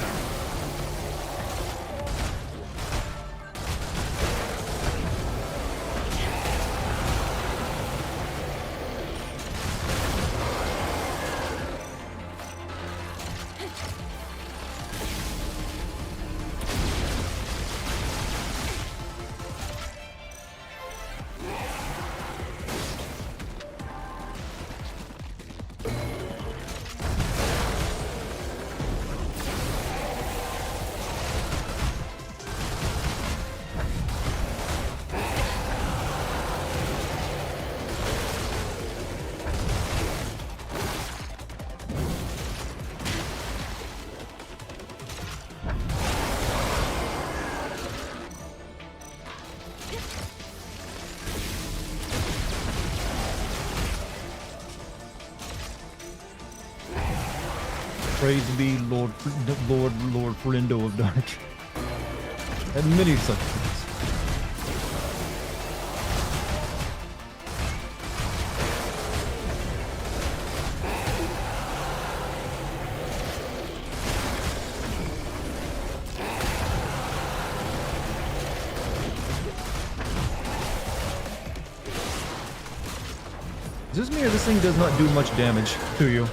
Praise be Lord Friendo of Dark. And many such things. Is this me or this thing does not do much damage to you?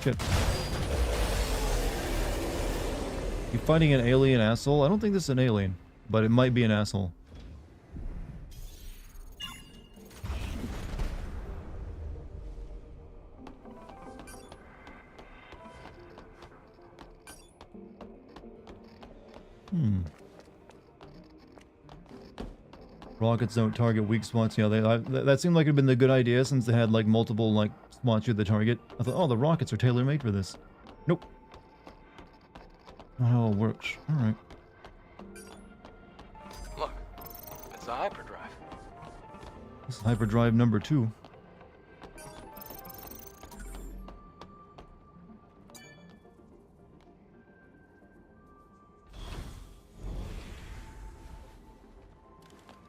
Shit. You fighting an alien asshole? I don't think this is an alien, but it might be an asshole. Rockets don't target weak spots. Yeah, that seemed like it'd been the good idea since they had like multiple like spots you the target. I thought, oh, the rockets are tailor-made for this. Nope. Not how it works. All right. Look, it's a hyperdrive. This is hyperdrive number 2.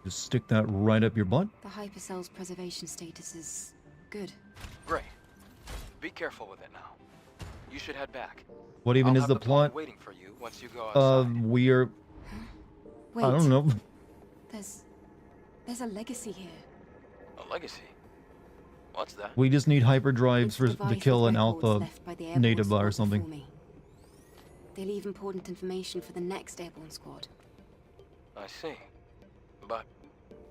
Just stick that right up your butt. The hypercell's preservation status is good. Great. Be careful with it now. You should head back. What even I'll is have the pod plot? waiting for you once you go outside. We're... Wait, I don't know. There's a legacy here. A legacy? What's that? We just need hyperdrives It's for the to vital kill an records alpha left by the airborne native squad or before something. me. They leave important information for the next airborne squad. I see. But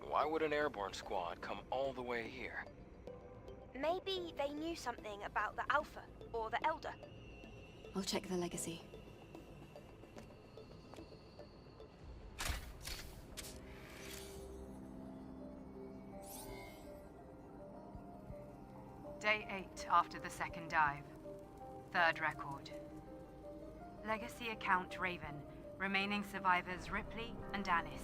why would an airborne squad come all the way here? Maybe they knew something about the Alpha or the Elder. I'll check the legacy. Day 8 after the second dive. Third record. Legacy account Raven. Remaining survivors Ripley and Anis.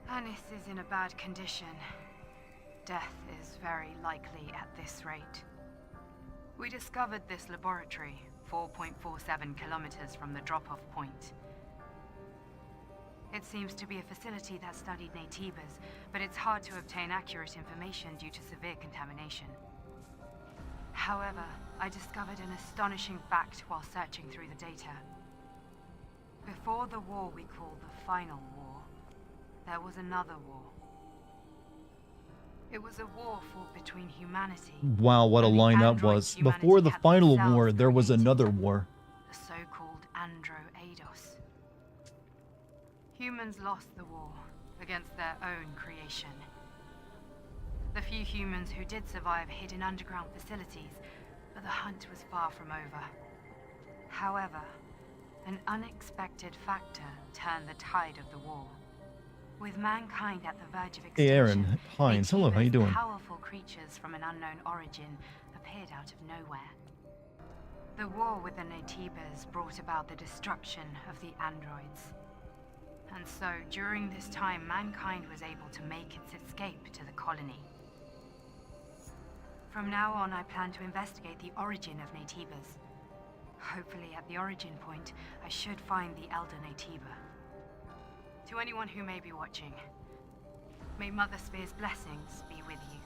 Anis is in a bad condition. Death is very likely at this rate. We discovered this laboratory 4.47 kilometers from the drop-off point. It seems to be a facility that studied Naytibas, but it's hard to obtain accurate information due to severe contamination. However, I discovered an astonishing fact while searching through the data. Before the war we call the Final War, there was another war. It was a war fought between humanity. Wow, what a and the line that android was. humanity Before the had final themselves war, there was created, another war. the so-called Andro-Eidos. Humans lost the war against their own creation. The few humans who did survive hid in underground facilities, but the hunt was far from over. However, an unexpected factor turned the tide of the war. With mankind at the verge of extinction, Hey Aaron, Hines, hello, how you doing? powerful creatures from an unknown origin appeared out of nowhere. The war with the Naytibas brought about the destruction of the androids. And so, during this time, mankind was able to make its escape to the colony. From now on, I plan to investigate the origin of Naytibas. Hopefully, at the origin point, I should find the Elder Naytiba. To anyone who may be watching, may Mother Spear's blessings be with you.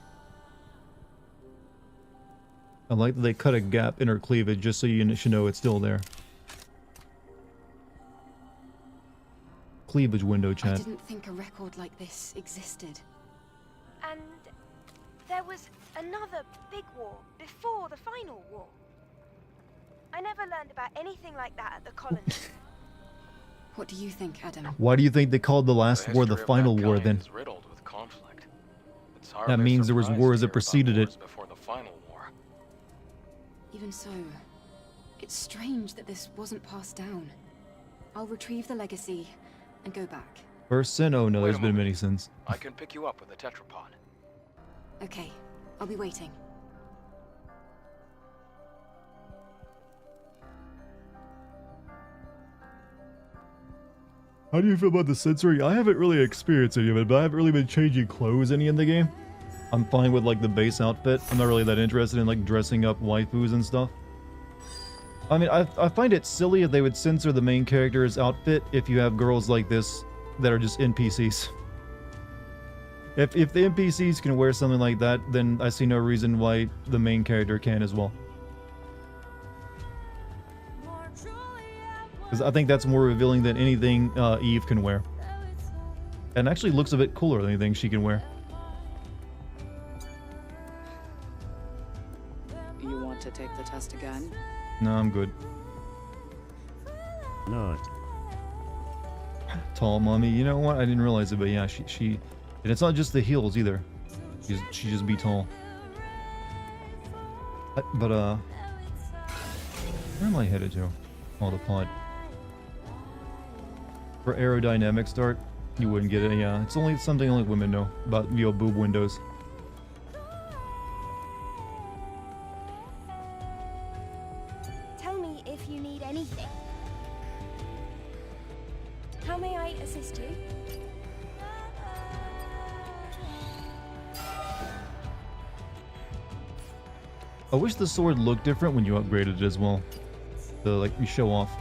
I like that they cut a gap in her cleavage just so you should know it's still there. Cleavage window I chat. didn't think a record like this existed. And there was another big war before the final war. I never learned about anything like that at the colony. What do you think, Adam? Why do you think they called the last war the history of final war mankind then? is riddled with conflict. It's That hardly a means there was surprise wars to that hear about preceded it. wars before the final war. Even so, it's strange that this wasn't passed down. I'll retrieve the legacy and go back. First sin? Oh no, Wait a there's been moment. many sins. I can pick you up with a tetrapod. Okay, I'll be waiting. How do you feel about the sensory? I haven't really experienced any of it, but I haven't really been changing clothes any in the game. I'm fine with like the base outfit. I'm not really that interested in like dressing up waifus and stuff. I mean, I find it silly if they would censor the main character's outfit if you have girls like this that are just NPCs. If the NPCs can wear something like that, then I see no reason why the main character can as well. Because I think that's more revealing than anything Eve can wear. And actually looks a bit cooler than anything she can wear. You want to take the test again? No, I'm good. Not. Tall mommy. You know what? I didn't realize it, but yeah, she and it's not just the heels either. She just be tall. But where am I headed to? Oh, the pod. For aerodynamic start, you wouldn't get it. Yeah, it's only something only women know about, you know, boob windows. Tell me if you need anything. How may I assist you? I wish the sword looked different when you upgraded it as well. Like, you show off.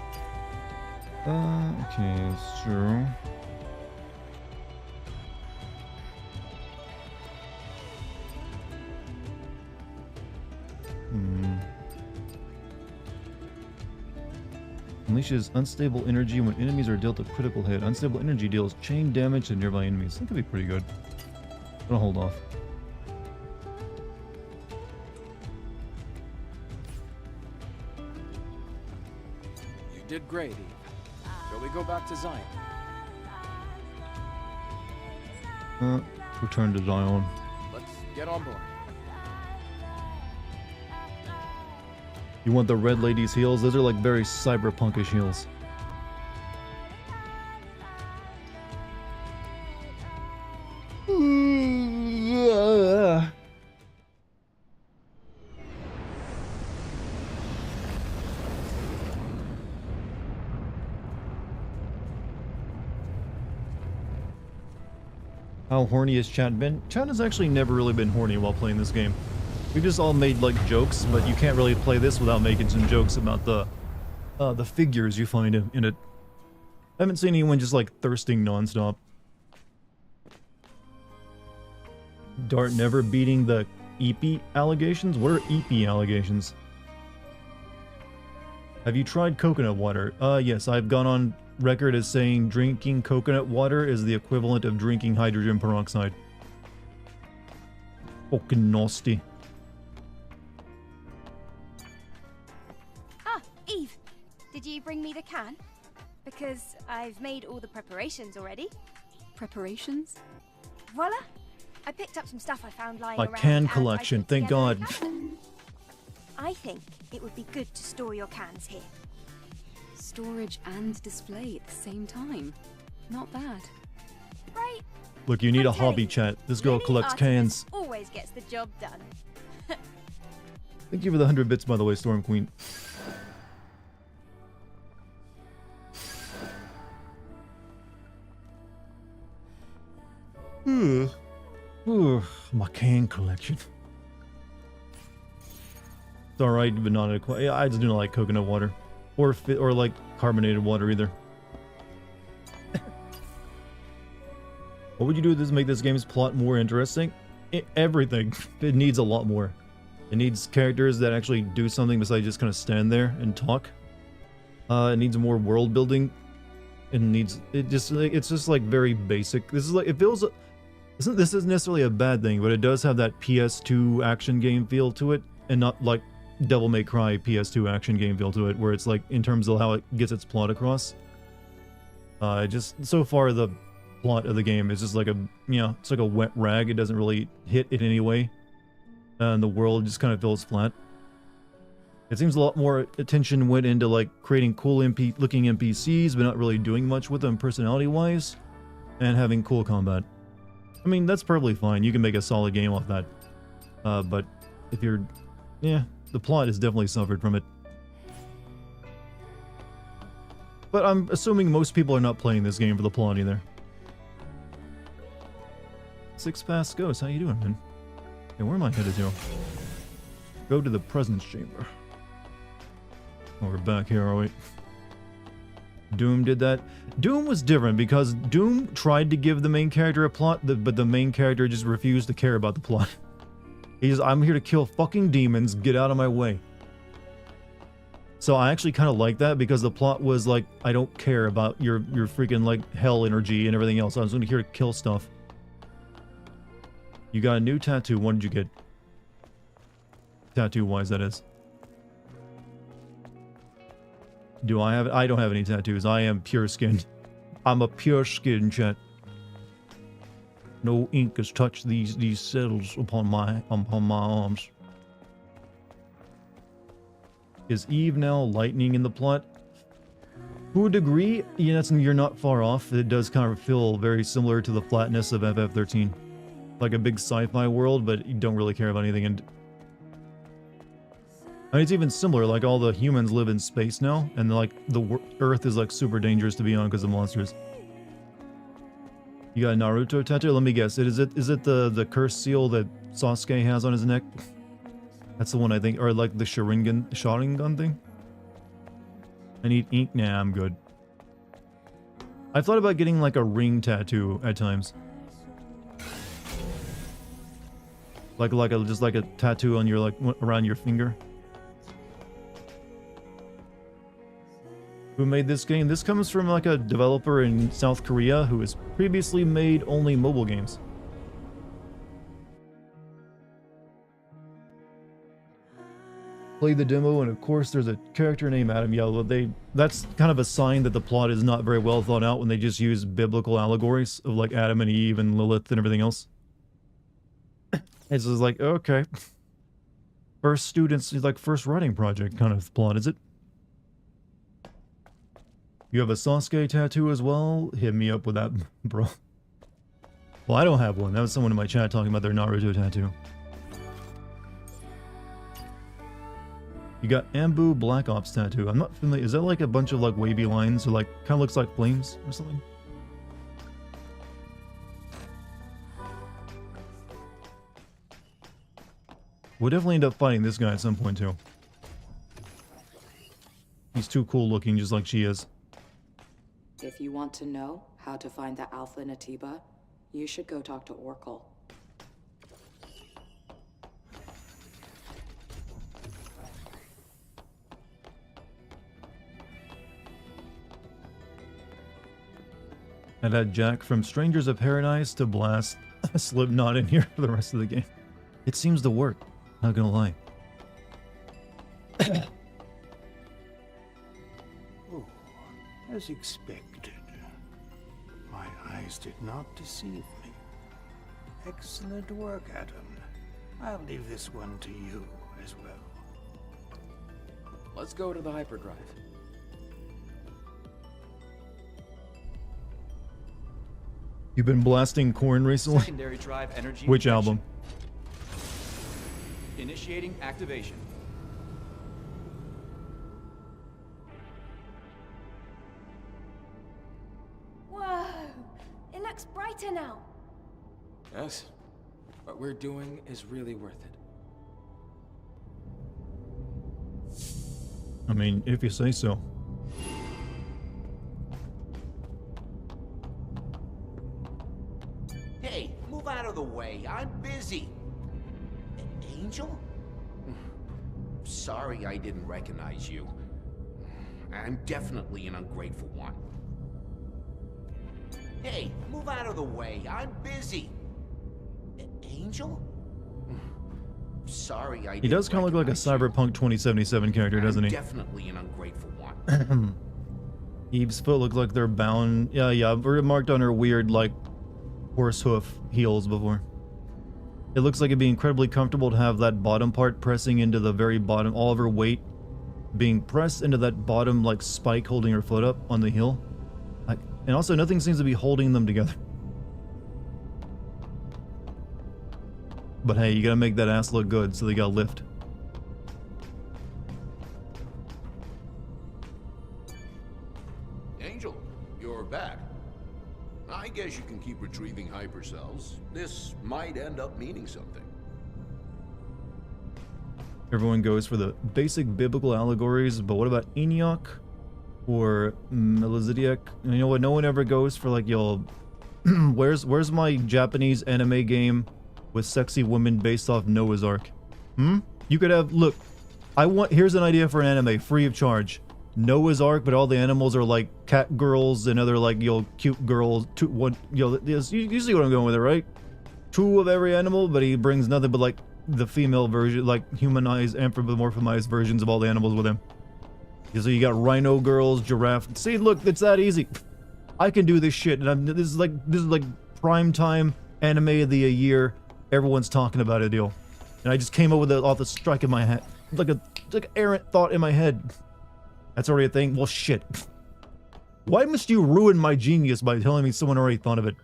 Okay, it's true. Unleashes unstable energy when enemies are dealt a critical hit. Unstable energy deals chain damage to nearby enemies. That could be pretty good. I'll hold off. You did great, Eve. Shall we go back to Zion? Return to Zion. Let's get on board. You want the red lady's heels? Those are like very cyberpunkish heels. How horny has Chat been? Chat has actually never really been horny while playing this game. We just all made like jokes, but you can't really play this without making some jokes about the figures you find in it. I haven't seen anyone just like thirsting nonstop. Dart never beating the EP allegations? What are EP allegations? Have you tried coconut water? Yes, I've gone on record as saying drinking coconut water is the equivalent of drinking hydrogen peroxide. Fucking nasty. Ah, Eve, did you bring me the can? Because I've made all the preparations already. Preparations? Voila! I picked up some stuff I found lying A around. can and I collection, put thank together a God. can. I think it would be good to store your cans here. Storage and display at the same time. Not bad. Right? Look, you need I'm a hobby, telling you, chat. This girl Lily collects Artemis cans. always gets the job done. Thank you for the 100 bits, by the way, Storm Queen. My can collection. It's alright, but not quite. Yeah, I just do not like coconut water. Or like carbonated water either. What would you do to make this game's plot more interesting? Everything. It needs a lot more. It needs characters that actually do something besides just kind of stand there and talk. It needs more world building. It's just like very basic. This is like, it feels, this isn't necessarily a bad thing, but it does have that PS2 action game feel to it, and not like Devil May Cry PS2 action game feel to it, where it's like, in terms of how it gets its plot across. Just, so far the plot of the game is just like a, you know, it's like a wet rag. It doesn't really hit in any way. And the world just kind of feels flat. It seems a lot more attention went into like creating cool looking NPCs, but not really doing much with them personality-wise, and having cool combat. I mean, that's perfectly fine. You can make a solid game off that. But if you're, yeah, the plot has definitely suffered from it. But I'm assuming most people are not playing this game for the plot either. Six Past Ghost, how you doing, man? Hey, where am I headed to? Go to the presence chamber. Oh, we're back here, are we? Doom did that. Doom was different because Doom tried to give the main character a plot, but the main character just refused to care about the plot. He's, I'm here to kill fucking demons, get out of my way. So I actually kind of like that because the plot was like, I don't care about your freaking like hell energy and everything else. I was only here to kill stuff. You got a new tattoo. What did you get? Tattoo-wise, that is. Do I have it? I don't have any tattoos. I am pure skin. I'm a pure skin, chat. No ink has touched these cells upon my arms. Is Eve now lightning in the plot? To a degree, yes, you're not far off. It does kind of feel very similar to the flatness of FF13. Like a big sci-fi world, but you don't really care about anything. And I mean, it's even similar. Like all the humans live in space now, and like the Earth is like super dangerous to be on because of monsters. You got a Naruto tattoo? Let me guess. Is it the curse seal that Sasuke has on his neck? That's the one I think, or like the Sharingan thing. I need ink. Nah, I'm good. I thought about getting like a ring tattoo at times. Just like a tattoo on your like around your finger. Who made this game? This comes from like a developer in South Korea who has previously made only mobile games. Play the demo, and of course there's a character named Adam. Yeah, that's kind of a sign that the plot is not very well thought out when they just use biblical allegories of like Adam and Eve and Lilith and everything else. It's just like, okay. First students, like first writing project kind of plot, is it? You have a Sasuke tattoo as well? Hit me up with that, bro. Well, I don't have one. That was someone in my chat talking about their Naruto tattoo. You got Ambu Black Ops tattoo. I'm not familiar. Is that like a bunch of like wavy lines or like kind of looks like flames or something? We'll definitely end up fighting this guy at some point too. He's too cool looking, just like she is. If you want to know how to find the Alpha Natiba, you should go talk to Oracle. I'd had Jack from Strangers of Paradise to blast Slipknot in here for the rest of the game. It seems to work, not gonna lie. Oh, as expected. My eyes did not deceive me. Excellent work, Adam. I'll leave this one to you as well. Let's go to the hyperdrive. You've been blasting Korn recently? Secondary drive energy. Which injection. album? Initiating activation. Whoa! It looks brighter now. Yes. What we're doing is really worth it. I mean, if you say so. Hey, move out of the way. I'm busy. Angel? Sorry I didn't recognize you. I'm definitely an ungrateful one. Hey, move out of the way. I'm busy. Angel? Sorry I He does kind of look like a Cyberpunk 2077 character, doesn't he? Definitely an ungrateful one. Eve's foot looked like they're bound. Yeah, I've remarked on her weird, like, horse hoof heels before. It looks like it'd be incredibly comfortable to have that bottom part pressing into the very bottom, all of her weight being pressed into that bottom, like, spike holding her foot up on the heel. And also, nothing seems to be holding them together. But hey, you gotta make that ass look good, so they gotta lift. Angel, you're back. I guess you can keep retrieving hypercells. This might end up meaning something. Everyone goes for the basic biblical allegories, but what about Enoch or Melchizedek? You know what? No one ever goes for like, yo, where's my Japanese anime game with sexy women based off Noah's Ark? You could have, look, here's an idea for an anime, free of charge. Noah's Ark, but all the animals are like cat girls and other like, cute girls. You see what I'm going with it, right? Two of every animal, but he brings nothing but like the female version, like humanized, anthropomorphized versions of all the animals with him. So you got rhino girls, giraffe. See, look, it's that easy. I can do this shit, and this is like prime time anime of the year. Everyone's talking about it, deal. And I just came up with it off the strike in my head, like an errant thought in my head. That's already a thing. Well, shit. Why must you ruin my genius by telling me someone already thought of it?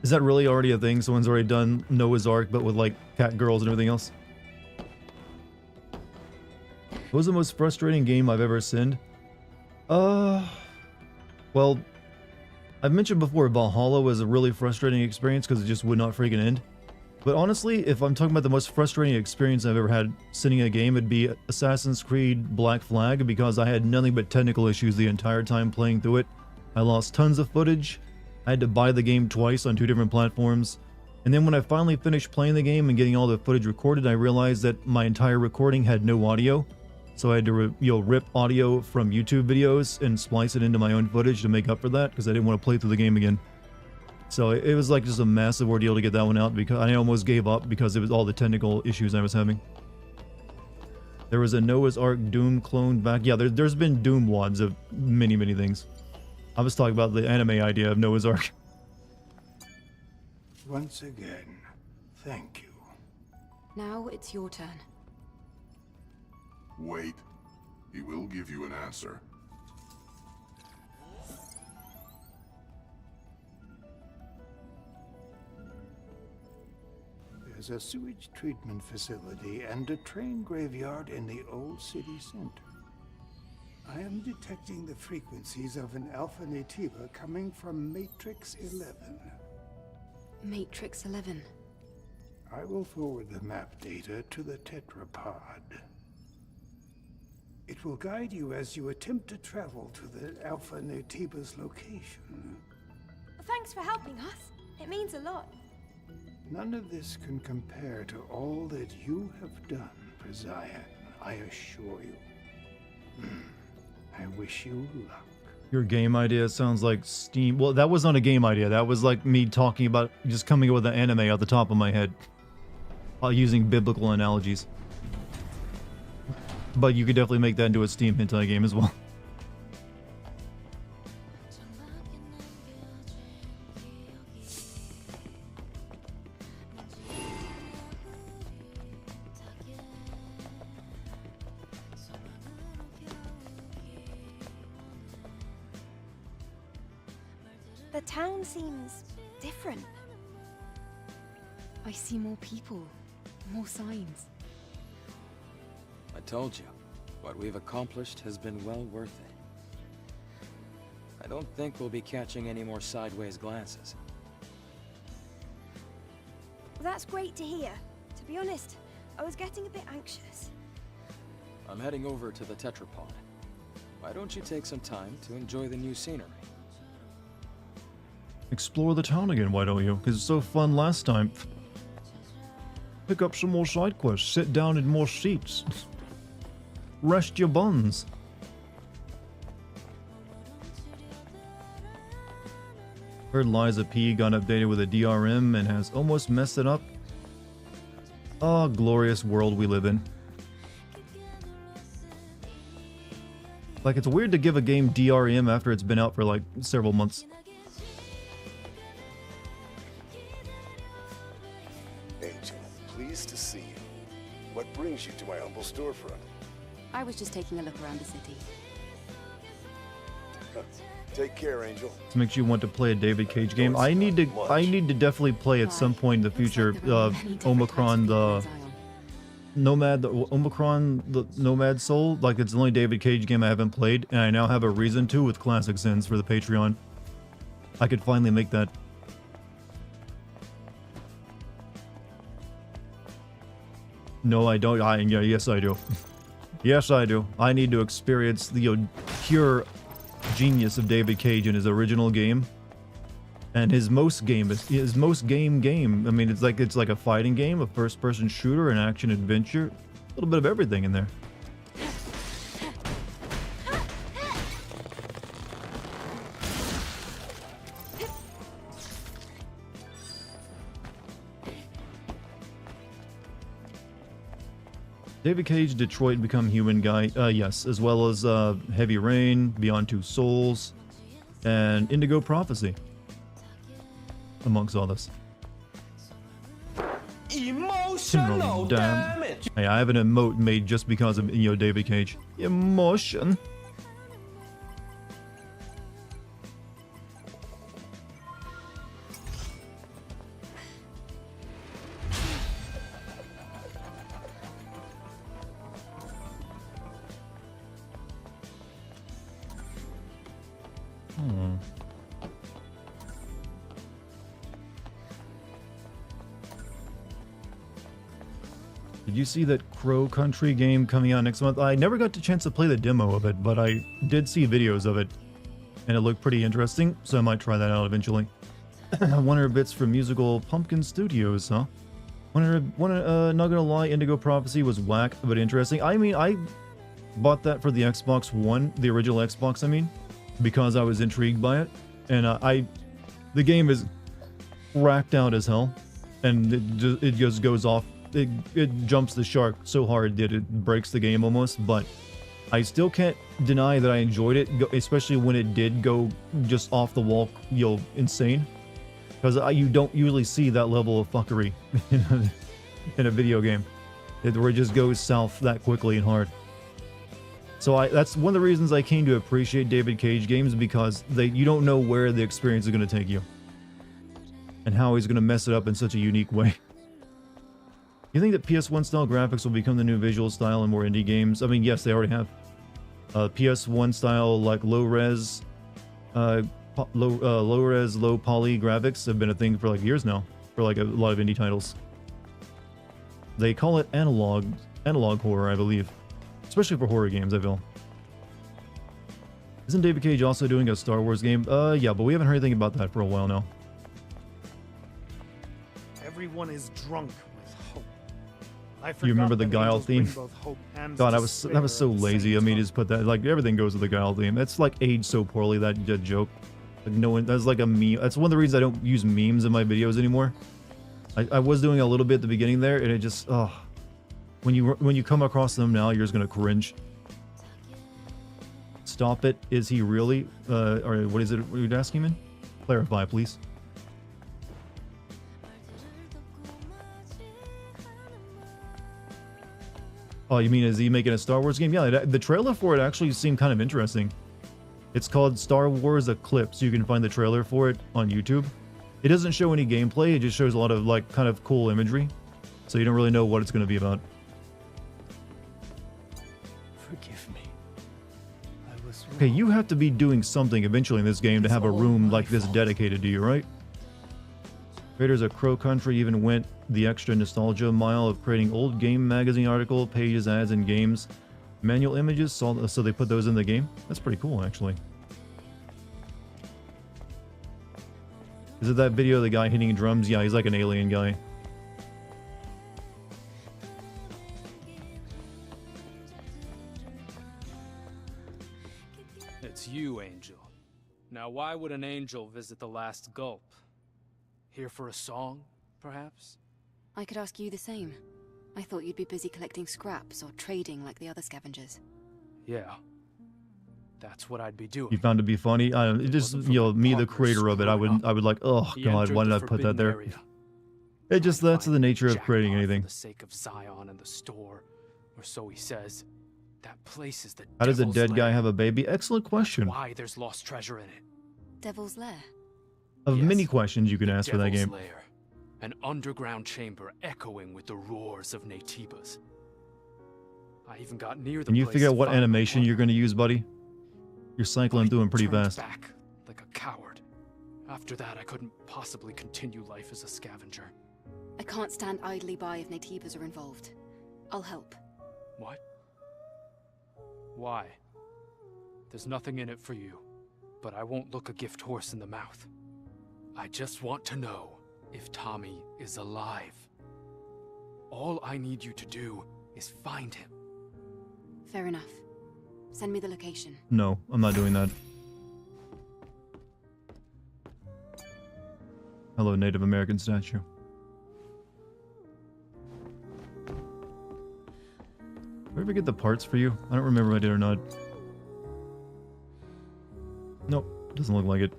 Is that really already a thing? Someone's already done Noah's Ark, but with like cat girls and everything else? What was the most frustrating game I've ever sinned? Well, I've mentioned before Valhalla was a really frustrating experience because it just would not freaking end. But honestly, if I'm talking about the most frustrating experience I've ever had sitting a game, it'd be Assassin's Creed Black Flag, because I had nothing but technical issues the entire time playing through it. I lost tons of footage. I had to buy the game twice on 2 different platforms. And then when I finally finished playing the game and getting all the footage recorded, I realized that my entire recording had no audio. So I had to rip audio from YouTube videos and splice it into my own footage to make up for that, because I didn't want to play through the game again. So it was like just a massive ordeal to get that one out, because I almost gave up because it was all the technical issues I was having. There was a Noah's Ark Doom clone back. Yeah, there's been Doom wads of many, many things. I was talking about the anime idea of Noah's Ark. Once again, thank you. Now it's your turn. Wait. He will give you an answer. There's a sewage treatment facility and a train graveyard in the old city center. I am detecting the frequencies of an Alpha Nativa coming from Matrix 11. Matrix 11. I will forward the map data to the tetrapod. It will guide you as you attempt to travel to the Alpha Nativa's location. Thanks for helping us. It means a lot. None of this can compare to all that you have done for Zion, I assure you. wish you luck. Your game idea sounds like Steam. Well, that was not a game idea. That was like me talking about just coming up with an anime at the top of my head. Using biblical analogies. But you could definitely make that into a Steam hentai game as well. The town seems different. I see more people, more signs. I told you, what we've accomplished has been well worth it. I don't think we'll be catching any more sideways glances. Well, that's great to hear. To be honest, I was getting a bit anxious. I'm heading over to the tetrapod. Why don't you take some time to enjoy the new scenery? Explore the town again, why don't you? Because it's so fun last time. Pick up some more side quests. Sit down in more seats. Rest your buns. Heard Liza P got updated with a DRM and has almost messed it up. Ah, glorious world we live in. Like, it's weird to give a game DRM after it's been out for like several months. Angel, pleased to see you. What brings you to my humble storefront? I was just taking a look around the city. Take care, Angel. This makes you want to play a David Cage game. I need to definitely play at some point in the future. Omicron, the Nomad, the Nomad Soul. Like, it's the only David Cage game I haven't played, and I now have a reason to with Classic Sins for the Patreon. I could finally make that. No, I don't. Yeah, yes, I do. Yes, I do. I need to experience the pure genius of David Cage in his original game, and his most game. I mean, it's like a fighting game, a first-person shooter, an action adventure, a little bit of everything in there. David Cage, Detroit Become Human guy, yes, as well as Heavy Rain, Beyond Two Souls, and Indigo Prophecy, amongst all this. Emotional damage. Hey, I have an emote made just because of, David Cage. Emotion. Did you see that Crow Country game coming out next month? I never got the chance to play the demo of it, but I did see videos of it, and it looked pretty interesting, so I might try that out eventually. 100 bits from musical Pumpkin Studios, huh? Not gonna lie, Indigo Prophecy was whack, but interesting. I mean, I bought that for the Xbox One, the original Xbox, I mean, because I was intrigued by it, and the game is racked out as hell, and it just goes off. It jumps the shark so hard that it breaks the game almost, but I still can't deny that I enjoyed it, especially when it did go just off the wall, insane. Because you don't usually see that level of fuckery in a video game, where it just goes south that quickly and hard. So that's one of the reasons I came to appreciate David Cage games, because you don't know where the experience is going to take you, and how he's going to mess it up in such a unique way. You think that PS1 style graphics will become the new visual style in more indie games? I mean, yes, they already have. PS1 style, like low res, low poly graphics have been a thing for like years now, for like a lot of indie titles. They call it analog horror, I believe, especially for horror games, I feel. Isn't David Cage also doing a Star Wars game? Yeah, but we haven't heard anything about that for a while now. Everyone is drunk with hope. You remember the Guile theme? God, that was so lazy. I mean, just put that, like, everything goes with the Guile theme. It's like aged so poorly, that joke. Like, no one, that's like a meme. That's one of the reasons I don't use memes in my videos anymore. I was doing a little bit at the beginning there, and it just, when you come across them now, you're just gonna cringe. Stop it. Is he really? Or what is it? What are you asking me? Clarify, please. Oh, you mean is he making a Star Wars game? Yeah, the trailer for it actually seemed kind of interesting. It's called Star Wars Eclipse. You can find the trailer for it on YouTube. It doesn't show any gameplay. It just shows a lot of, like, kind of cool imagery. So you don't really know what it's going to be about. Forgive me. I was wrong. Okay, you have to be doing something eventually in this game to have a room like this dedicated to you, right? Creators of Crow Country even went the extra nostalgia mile of creating old game magazine article, pages, ads, and games. Manual images, so they put those in the game? That's pretty cool, actually. Is it that video of the guy hitting drums? Yeah, he's like an alien guy. It's you, Angel. Now, why would an angel visit the last gulp? Here for a song, perhaps? I could ask you the same. I thought you'd be busy collecting scraps or trading like the other scavengers. Yeah. That's what I'd be doing. You found it to be funny? It just, you know, me, the creator of it, I would like, oh god, why did I put that there? It just, that's the nature of creating anything. For the sake of Zion and the store, or so he says. That place is the How does a dead guy lair. have a baby? Excellent question. Why there's lost treasure in it? Devil's Lair. Of Yes, many questions you can ask for that Devil's game. Lair. An underground chamber echoing with the roars of Natibas. I even got near the Can you place figure out to what find animation my you're going to use, buddy? You're cycling through them pretty turned fast. back like a coward. After that, I couldn't possibly continue life as a scavenger. I can't stand idly by if Natibas are involved. I'll help. What? Why? There's nothing in it for you, but I won't look a gift horse in the mouth. I just want to know if Tommy is alive. All I need you to do is find him. Fair enough. Send me the location. No, I'm not doing that. Hello, Native American statue. Did I ever get the parts for you? I don't remember if I did or not. Nope, doesn't look like it.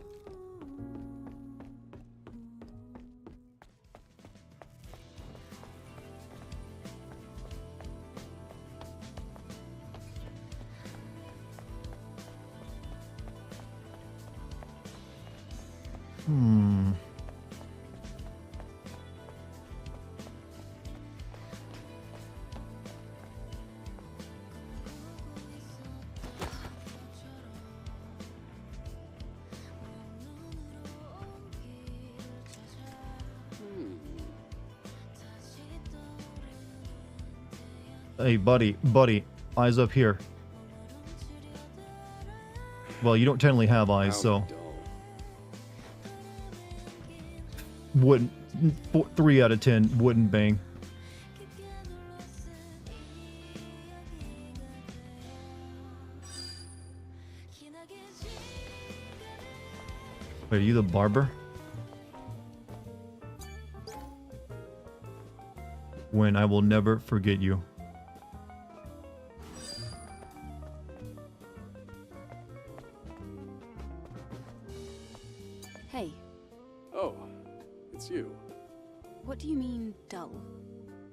Hey, buddy, eyes up here. Well, you don't technically have eyes, so... Wouldn't... 3 out of 10 wouldn't bang. Wait, are you the barber? When I will never forget you. Hey, Oh, it's you. what do you mean, dull?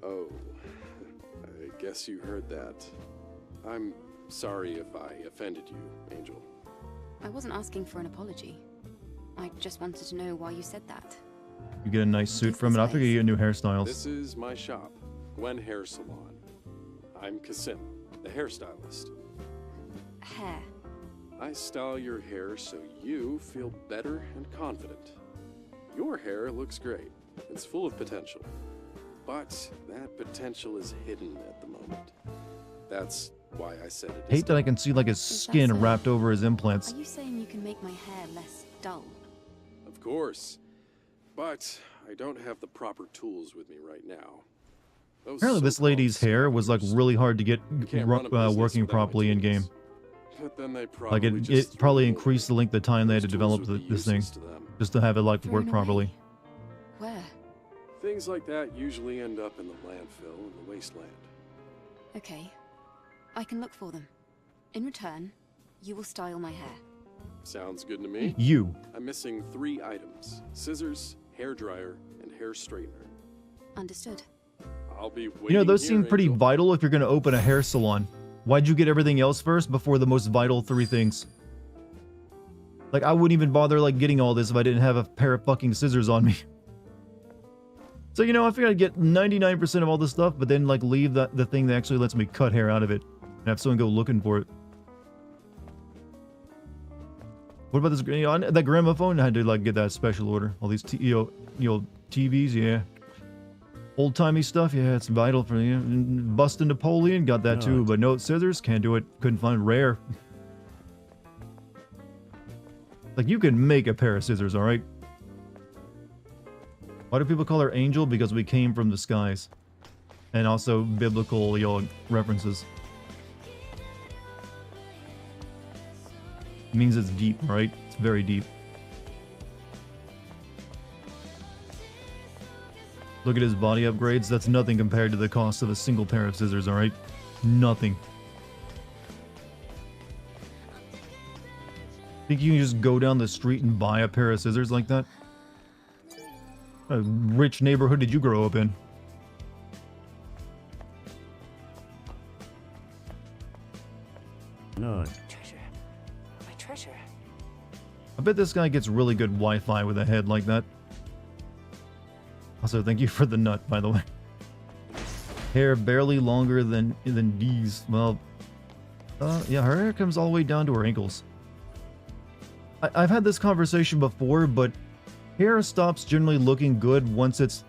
Oh, I guess you heard that. I'm sorry if I offended you, Angel. I wasn't asking for an apology. I just wanted to know why you said that. You get a nice suit from it. I figure you get new hairstyles. This is my shop, Gwen Hair Salon. I'm Kasim, the hairstylist. Hair. I style your hair so you feel better and confident. Your hair looks great. It's full of potential. But that potential is hidden at the moment. That's why I said it is. Hate that I can see like his skin so? wrapped over his implants. Are you saying you can make my hair less dull? Of course. But I don't have the proper tools with me right now. Those Apparently this so-called lady's hair was like smugglers really hard to get can't run a business working without my properly in game. tools. But then they Like probably it just probably threw them increased the away. length of time they had to Those develop tools would be this thing, useless to them. just to have it like work Thrown properly. away? Where? Things like that usually end up in the landfill and the wasteland. Okay. I can look for them. In return, you will style my hair. Sounds good to me. You. I'm missing 3 items: scissors, hair dryer, and hair straightener. Understood. I'll be waiting. You know, those here, seem pretty Angel. vital if you're going to open a hair salon. Why'd you get everything else first before the most vital 3 things? Like, I wouldn't even bother, like, getting all this if I didn't have a pair of fucking scissors on me. So, you know, I figured I'd get 99% of all this stuff, but then, like, leave the thing that actually lets me cut hair out of it. And have someone go looking for it. What about this, you know, that gramophone? I had to, like, get that special order. All these, TVs, yeah. Old-timey stuff, yeah, it's vital for, you know, busting Napoleon, got that too, but no scissors, can't do it, couldn't find, rare. Like, you can make a pair of scissors, alright? Why do people call her Angel? Because we came from the skies. And also biblical, you know, references. It means it's deep, right? It's very deep. Look at his body upgrades. That's nothing compared to the cost of a single pair of scissors, alright? Nothing. Think you can just go down the street and buy a pair of scissors like that? What rich neighborhood did you grow up in? Lord. Treasure. My treasure. I bet this guy gets really good Wi-Fi with a head like that. Also, thank you for the nut, by the way. Hair barely longer than D's. Well, yeah, her hair comes all the way down to her ankles. I've had this conversation before, but hair stops generally looking good once it's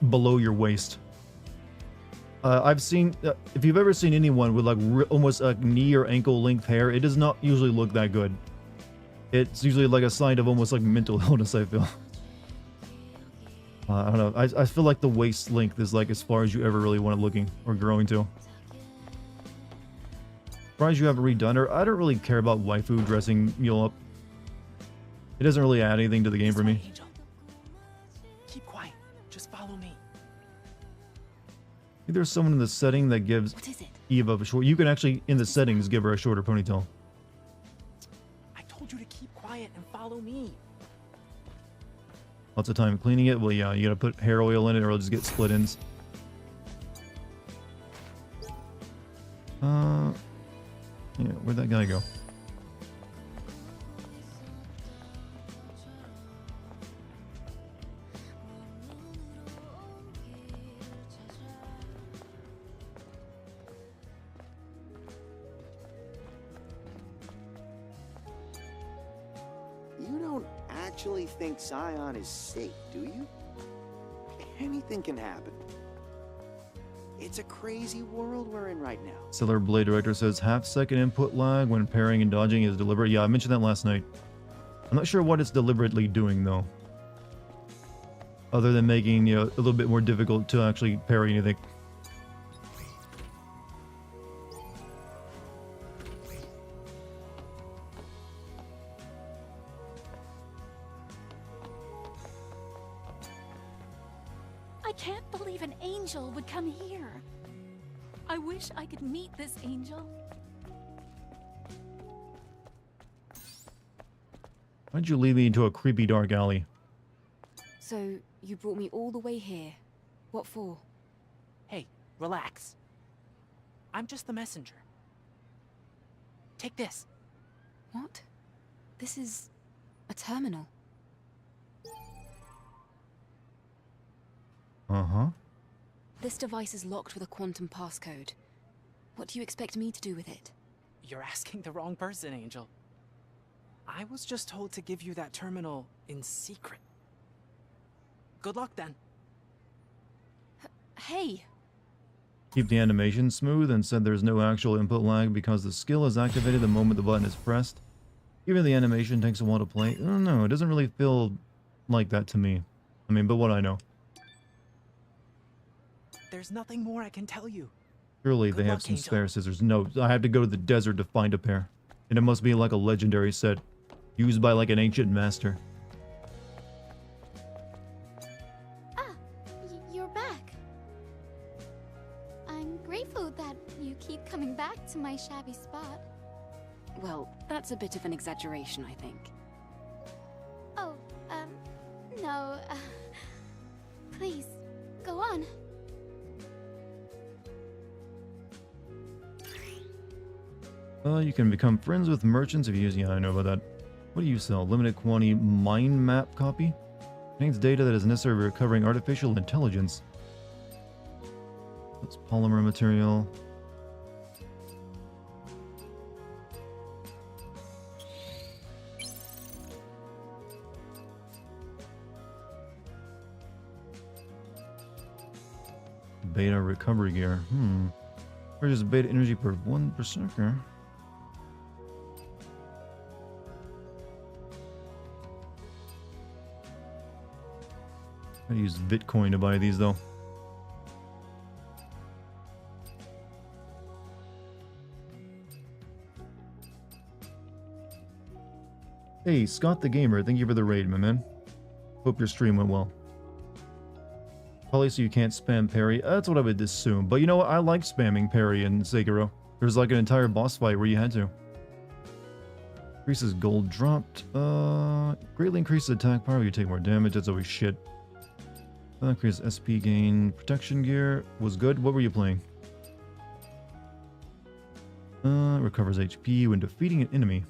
below your waist. I've seen, if you've ever seen anyone with like almost like knee or ankle length hair, it does not usually look that good. It's usually like a sign of almost like mental illness, I feel. I don't know. I feel like the waist length is like as far as you ever really want it looking or growing to. Surprised you haven't redone her. I don't really care about waifu dressing Mule up. It doesn't really add anything to the game for me. Angel. Keep quiet. Just follow me. I think there's someone in the setting that gives Eva a short. You can actually, in the settings, give her a shorter ponytail. I told you to keep quiet and follow me. Lots of time cleaning it. Well, yeah, you gotta put hair oil in it or it'll just get split ends. Yeah, where'd that guy go? You don't actually think Scion is safe, do you? Anything can happen. It's a crazy world we're in right now. Stellar Blade Director says half-second input lag when parrying and dodging is deliberate. Yeah, I mentioned that last night. I'm not sure what it's deliberately doing, though. Other than making, you know, a little bit more difficult to actually parry anything. I can't believe an angel would come here. I wish I could meet this angel. Why'd you lead me into a creepy dark alley? So, you brought me all the way here. What for? Hey, relax. I'm just the messenger. Take this. What? This is a terminal. Uh-huh. This device is locked with a quantum passcode. What do you expect me to do with it? You're asking the wrong person, Angel. I was just told to give you that terminal in secret. Good luck, then. Hey! Keep the animation smooth and said there's no actual input lag because the skill is activated the moment the button is pressed. Even the animation takes a while to play. I don't know, it doesn't really feel like that to me. I mean, but what I know. there's nothing more I can tell you. Surely Good they have luck, some Angel. spare scissors. No, I have to go to the desert to find a pair. And it must be like a legendary set. Used by like an ancient master. You're back. I'm grateful that you keep coming back to my shabby spot. Well, that's a bit of an exaggeration, I think. Oh, no, please, go on. You can become friends with merchants if you use... Yeah, I know about that. What do you sell? Limited quantity mind map copy? Contains data that is necessary for recovering artificial intelligence. That's polymer material. Beta recovery gear. Where's beta energy per 1 berserker? I use Bitcoin to buy these though. Hey, Scott the Gamer, thank you for the raid, my man. Hope your stream went well. Probably so you can't spam parry. That's what I would assume. But you know what? I like spamming parry in Sekiro. There's like an entire boss fight where you had to. Increases gold dropped. Greatly increases attack power. You take more damage. That's always shit. Increase SP gain. Protection gear was good. What were you playing? Recovers HP when defeating an enemy.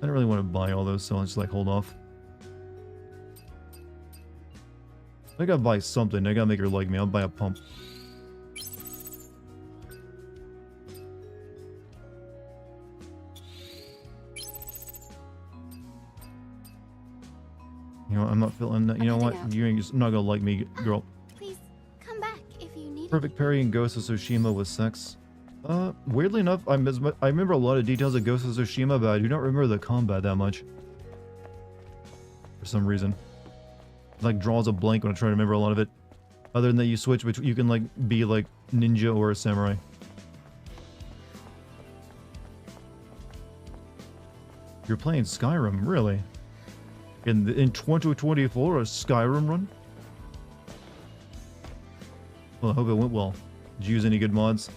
I don't really want to buy all those, so I'll just like hold off. I gotta buy something. I gotta make her like me. I'll buy a pump. You know, I'm not feeling that. You know what? You're just not gonna like me, girl. Please, come back if you need Perfect parry in Ghost of Tsushima with sex. Weirdly enough, I remember a lot of details of Ghost of Tsushima, but I do not remember the combat that much. For some reason. It, like, draws a blank when I try to remember a lot of it. Other than that, you switch, which you can, like, be, like, ninja or a samurai. You're playing Skyrim, really? In 2024, a Skyrim run? Well, I hope it went well. Did you use any good mods?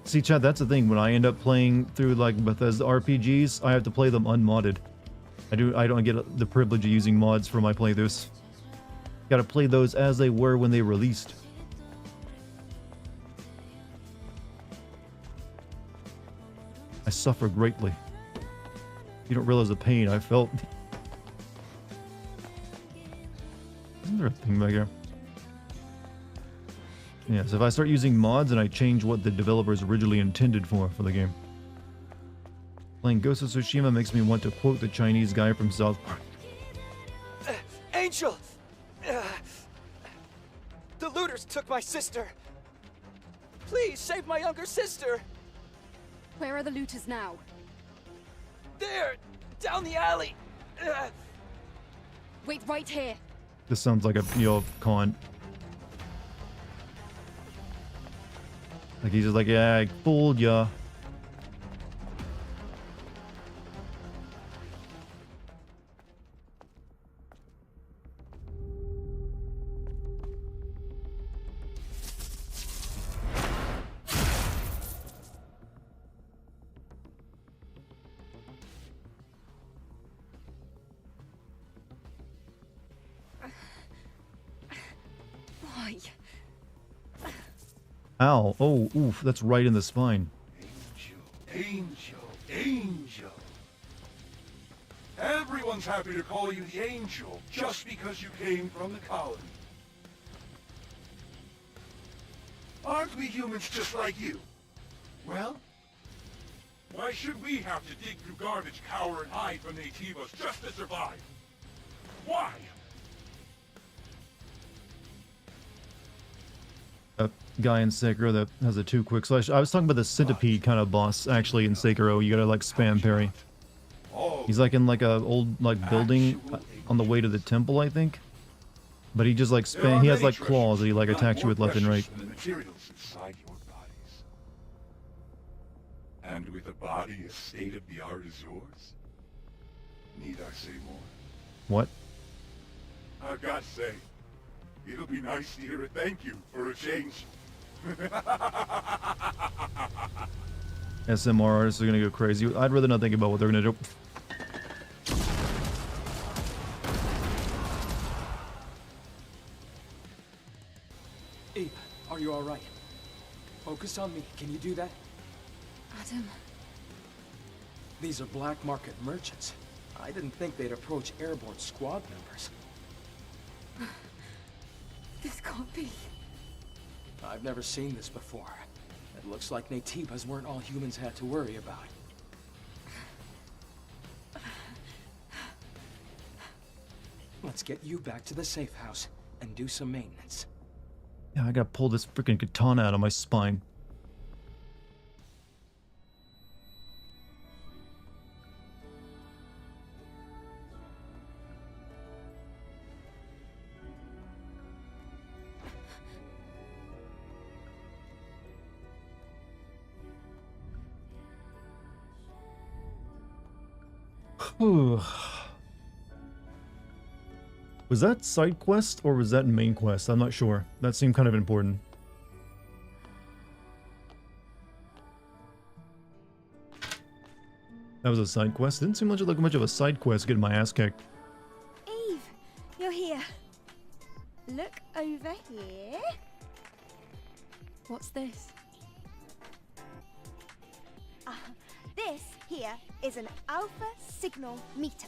See, Chad, that's the thing. When I end up playing through, like, Bethesda RPGs, I have to play them unmodded. I don't get the privilege of using mods for my playthroughs. Gotta play those as they were when they released. I suffer greatly. You don't realize the pain I felt. Isn't there a thing back here? Yeah, so if I start using mods and I change what the developers originally intended for the game. Playing Ghost of Tsushima makes me want to quote the Chinese guy from South Park. Angel! The looters took my sister! Please, save my younger sister! Where are the looters now? There! Down the alley! Wait right here! This sounds like a, con. Like, he's just like, yeah, I fooled ya. Why? Ow. Oh, oof, that's right in the spine. Angel. Everyone's happy to call you the Angel just because you came from the colony. Aren't we humans just like you? Well, why should we have to dig through garbage, cower, and hide from nativos just to survive? Why? Guy in Sekiro that has a 2 quick slash. I was talking about the centipede kind of boss actually in Sekiro. You gotta like spam parry. All He's like in like a old like building on the way to the temple, I think. But he just like he has like claws that he like attacks you with left and right. The materials inside your bodies. And with a body as state-of-the-art as yours, need I say more? What? I've got to say, it'll be nice to hear a thank you for a change. SMR artists are gonna go crazy. I'd rather not think about what they're gonna do. Eve, are you alright? Focus on me. Can you do that? Adam. These are black market merchants. I didn't think they'd approach airborne squad members. This can't be. I've never seen this before. It looks like Naytibas weren't all humans had to worry about. Let's get you back to the safe house and do some maintenance. Yeah, I gotta pull this freaking katana out of my spine. Was that side quest or was that main quest? I'm not sure. That seemed kind of important. That was a side quest. Didn't seem like much of a side quest getting my ass kicked. Eve, you're here. Look over here. What's this? This here is an alpha signal meter.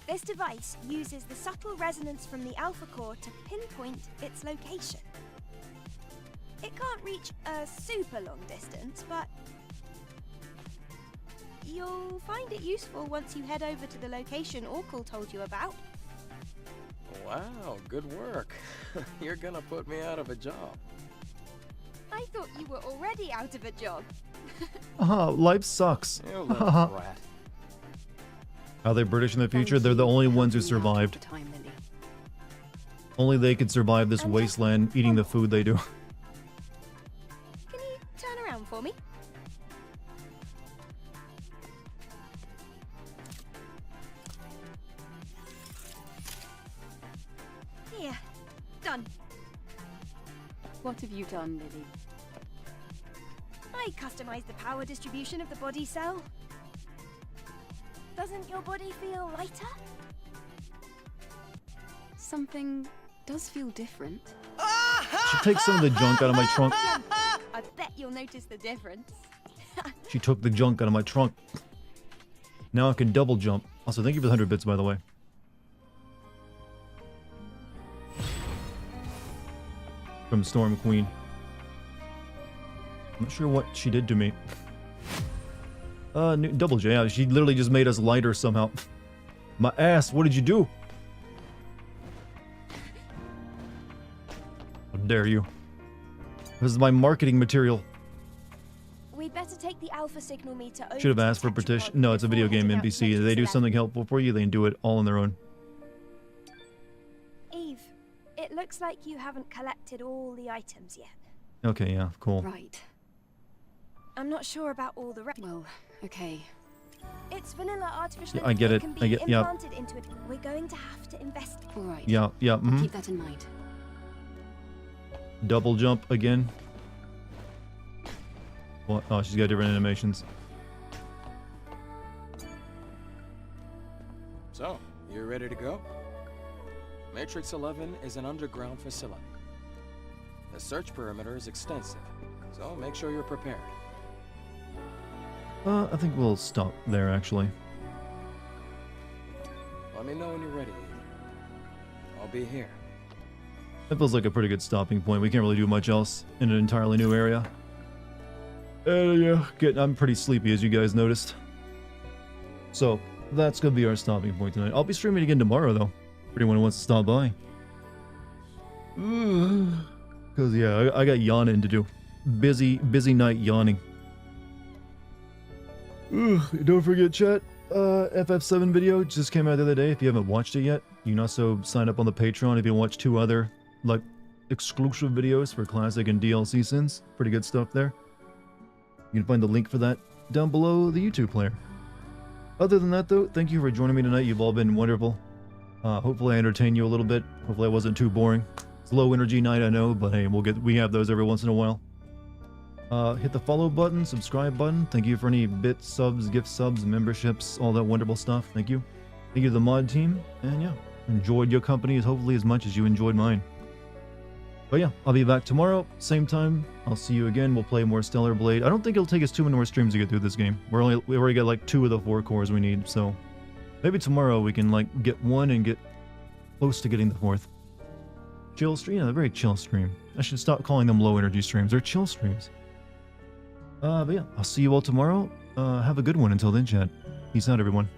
This device uses the subtle resonance from the alpha core to pinpoint its location. It can't reach a super long distance, but you'll find it useful once you head over to the location Orkul told you about. Wow, good work. You're gonna put me out of a job. I thought you were already out of a job. Life sucks. You little brat. Are they British in the future? They're the only ones who survived. Only they could survive this wasteland eating the food they do. Can you turn around for me? Here, done. What have you done, Lily? I customized the power distribution of the body cell. Doesn't your body feel lighter? Something does feel different. She takes some of the junk out of my trunk. I bet you'll notice the difference. She took the junk out of my trunk. Now I can double jump. Also, thank you for the 100 bits, by the way. From Storm Queen. I'm not sure what she did to me. Double J, yeah, she literally just made us lighter somehow. My ass, what did you do? How dare you? This is my marketing material. We'd better take the alpha signal meter over. Should have asked for petition. No, it's a video game NPC. If they do something helpful for you, they can do it all on their own. Eve, it looks like you haven't collected all the items yet. Okay, yeah, cool. Right. I'm not sure about all the rest. Well, okay. It's vanilla artificial. Yeah, I get it. Can be I get. Yeah. implanted into it. We're going to have to invest. All right. Yeah. Yeah. I'll keep that in mind. Double jump again. What? Oh, she's got different animations. So, you ready to go? Matrix 11 is an underground facility. The search perimeter is extensive, so make sure you're prepared. I think we'll stop there, actually. Let me know when you're ready. I'll be here. That feels like a pretty good stopping point. We can't really do much else in an entirely new area. Yeah, I'm pretty sleepy, as you guys noticed. So, that's gonna be our stopping point tonight. I'll be streaming again tomorrow, though. For anyone who wants to stop by. Because, yeah, I got yawning to do. Busy night yawning. Don't forget, chat. FF7 video just came out the other day. If you haven't watched it yet, you can also sign up on the Patreon if you watch 2 other, like, exclusive videos for classic and DLC sins. Pretty good stuff there. You can find the link for that down below the YouTube player. Other than that, though, thank you for joining me tonight. You've all been wonderful. Hopefully I entertained you a little bit. Hopefully I wasn't too boring. It's a low energy night, I know, but hey, we have those every once in a while. Hit the follow button, subscribe button. Thank you for any bits, subs, gift subs, memberships, all that wonderful stuff. Thank you. Thank you to the mod team. And yeah, enjoyed your company hopefully as much as you enjoyed mine. But yeah, I'll be back tomorrow, same time. I'll see you again. We'll play more Stellar Blade. I don't think it'll take us too many more streams to get through this game. We already got like 2 of the 4 cores we need, so maybe tomorrow we can like get 1 and get close to getting the 4th. Chill stream? Yeah, a very chill stream. I should stop calling them low energy streams. They're chill streams. But yeah, I'll see you all tomorrow. Have a good one until then, chat. Peace out, everyone.